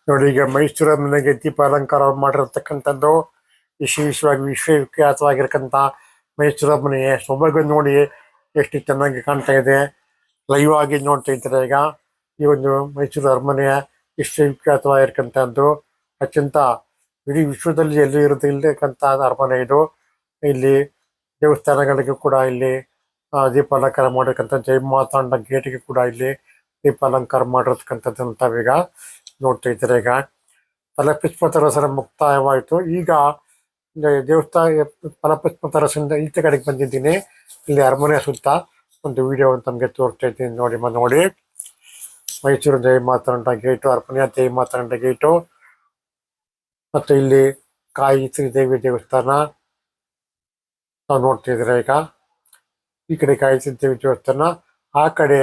ನೋಡಿ ಈಗ ಮೈಸೂರ ಮನೆಗೆ ದೀಪ ಅಲಂಕಾರ ಮಾಡಿರ್ತಕ್ಕಂಥದ್ದು ವಿಶೇಷವಾಗಿ ವಿಶ್ವವಿಖ್ಯಾತವಾಗಿರ್ತಕ್ಕಂಥ ಮೈಸೂರ ಮನೆ ಸೊಬಗು ನೋಡಿ ಎಷ್ಟು ಚೆನ್ನಾಗಿ ಕಾಣ್ತಾ ಇದೆ. ಲೈವ್ ಆಗಿ ನೋಡ್ತಾ ಇದ್ದಾರೆ ಈಗ. ಈ ಒಂದು ಮೈಸೂರು ಅರಮನೆಯ ವಿಶ್ವವಿಖ್ಯಾತವಾಗಿರ್ತಕ್ಕಂಥದ್ದು ಅತ್ಯಂತ ಇಡೀ ವಿಶ್ವದಲ್ಲಿ ಎಲ್ಲೂ ಇಲ್ಲತಕ್ಕಂಥ ಅರಮನೆ ಇದು. ಇಲ್ಲಿ ದೇವಸ್ಥಾನಗಳಿಗೂ ಕೂಡ ಇಲ್ಲಿ ದೀಪ ಅಲಂಕಾರ ಮಾಡಿರ್ತಕ್ಕಂಥ ಜಯಮಾತಾಂಡ ಗೇಟಿಗೆ ಕೂಡ ಇಲ್ಲಿ ದೀಪ ಅಲಂಕಾರ ಮಾಡಿರ್ತಕ್ಕಂಥದ್ದನ್ನು ತಾವೀಗ ನೋಡ್ತಾ ಇದ್ದಾರೆ. ಈಗ ಫಲಪುಷ್ಪೋತ್ಸವ ಮುಕ್ತಾಯವಾಯಿತು. ಈಗ ದೇವಸ್ಥಾನ ಫಲಪುಷ್ಪೋತ್ಸವದಿಂದ ಈಚೆ ಕಡೆಗೆ ಬಂದಿದ್ದೀನಿ. ಇಲ್ಲಿ ಅರಮನೆ ಸುತ್ತ ಒಂದು ವಿಡಿಯೋ ತಮಗೆ ತೋರಿಸ್ತಾ ಇದ್ದೀನಿ ನೋಡಿ. ಮೈಸೂರು ಜಯಮಾತಾಂಡ ಗೇಟು, ಅರಮನೆಯ ಜಯಮಾತಾಂಡ ಗೇಟು, ಮತ್ತು ಇಲ್ಲಿ ಕಾಯಿ ಶ್ರೀದೇವಿ ದೇವಸ್ಥಾನ ನಾವು ನೋಡ್ತಾ ಇದ್ರೆ. ಈಗ ಈ ಕಡೆ ಕಾಯಿ ಶ್ರೀದೇವಿ ದೇವಸ್ಥಾನ, ಆ ಕಡೆ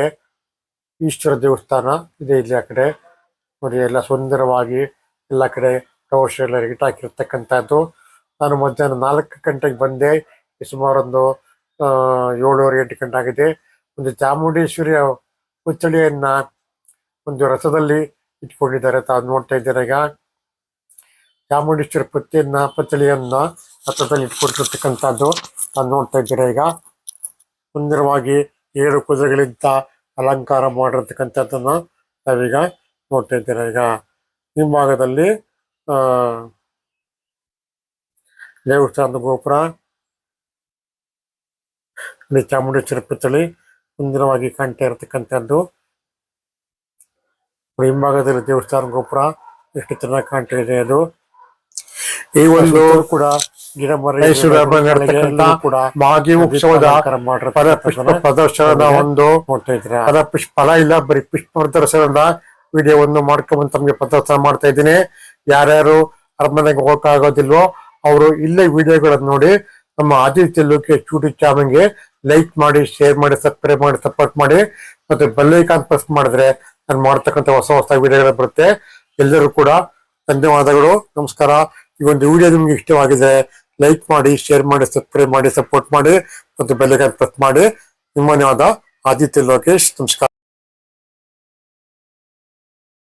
ಈಶ್ವರ ದೇವಸ್ಥಾನ ಇದೆ. ಇಲ್ಲಿ ಆ ಕಡೆ ನೋಡಿ ಎಲ್ಲ ಸುಂದರವಾಗಿ ಎಲ್ಲ ಕಡೆ ಟವರ್ ಎಲ್ಲ ಲೈಟ್ ಹಾಕಿರ್ತಕ್ಕಂಥದ್ದು. ನಾನು ಮಧ್ಯಾಹ್ನ 4 ಗಂಟೆಗೆ ಬಂದೆ. ಸುಮಾರೊಂದು 7:30-8 ಗಂಟೆ ಆಗಿದೆ. ಒಂದು ಚಾಮುಂಡೇಶ್ವರಿಯ ಪುತ್ಥಳಿಯನ್ನ ಒಂದು ರಥದಲ್ಲಿ ಇಟ್ಕೊಂಡಿದ್ದಾರೆ, ತಾವು ನೋಡ್ತಾ ಇದ್ದಾರೆ. ಈಗ ಚಾಮುಂಡೇಶ್ವರಿ ಪುತ್ಥಳಿಯನ್ನ ರಥದಲ್ಲಿ ಇಟ್ಕೊಂಡಿರ್ತಕ್ಕಂಥದ್ದು ತಾವು ನೋಡ್ತಾ ಇದ್ದಾರೆ. ಈಗ ಸುಂದರವಾಗಿ 7 ಕುದುರೆಗಳಿಂದ ಅಲಂಕಾರ ಮಾಡಿರ್ತಕ್ಕಂಥದ್ದನ್ನು ನಾವೀಗ ನೋಡ್ತಾ ಇದ್ದಾರೆ. ಈಗ ಹಿಂಭಾಗದಲ್ಲಿ ದೇವಸ್ಥಾನದ ಗೋಪುರ, ಚಾಮುಂಡೇಶ್ವರಿ ಪುತ್ಥಳಿ ಸುಂದರವಾಗಿ ಕಾಣ್ತಾ ಇರತಕ್ಕಂಥದ್ದು. ಹಿಂಭಾಗದಲ್ಲಿ ದೇವಸ್ಥಾನ ಗೋಪುರ ಎಷ್ಟು ಚೆನ್ನಾಗಿ ಕಾಣ್ತಾ ಇದೆ. ಅದು ಈ ಒಂದು ಕೂಡ ಗಿಡ ಮರ ಕೂಡ ಮಾಗಿ ಉತ್ಸವದ ಫಲಪುಷ್ಪ ಪ್ರದರ್ಶನದ ಒಂದು ನೋಡ್ತಾ ಇದ್ರೆ. ಫಲ ಇಲ್ಲ, ಬರೀ ಪುಷ್ಪ ಪ್ರದರ್ಶನದ ವಿಡಿಯೋವನ್ನು ಮಾಡ್ಕೊಂಡ್ಬಂದು ತಮಗೆ ಪ್ರದರ್ಶನ ಮಾಡ್ತಾ ಇದ್ದೀನಿ. ಯಾರ್ಯಾರು ಅರಮನೆಗೆ ಹೋಗಕ್ಕಾಗೋದಿಲ್ವೋ ಅವರು ಇಲ್ಲೇ ವಿಡಿಯೋಗಳನ್ನು ನೋಡಿ ನಮ್ಮ ಆದಿತ್ಯ ಲೋಕೇಶ್ ಯೂಟ್ಯೂಬ್ ಚಾನಲ್ಗೆ ಲೈಕ್ ಮಾಡಿ, ಶೇರ್ ಮಾಡಿ, ಸಬ್ಸ್ಕ್ರೈಬ್ ಮಾಡಿ, ಸಪೋರ್ಟ್ ಮಾಡಿ, ಮತ್ತೆ ಬೆಲ್ ಐಕಾನ್ ಪ್ರೆಸ್ ಮಾಡಿದ್ರೆ ನಾನು ಮಾಡ್ತಕ್ಕಂಥ ಹೊಸ ವಿಡಿಯೋಗಳು ಬರುತ್ತೆ. ಎಲ್ಲರೂ ಕೂಡ ಧನ್ಯವಾದಗಳು, ನಮಸ್ಕಾರ. ಈ ಒಂದು ವಿಡಿಯೋ ನಿಮ್ಗೆ ಇಷ್ಟವಾಗಿದೆ ಲೈಕ್ ಮಾಡಿ, ಶೇರ್ ಮಾಡಿ, ಸಬ್ಸ್ಕ್ರೈಬ್ ಮಾಡಿ, ಸಪೋರ್ಟ್ ಮಾಡಿ, ಮತ್ತು ಬೆಲ್ ಐಕಾನ್ ಪ್ರೆಸ್ ಮಾಡಿ. ನಿಮ್ಮನೇ ಆದ ಆದಿತ್ಯ ಲೋಕೇಶ್. ನಮಸ್ಕಾರ.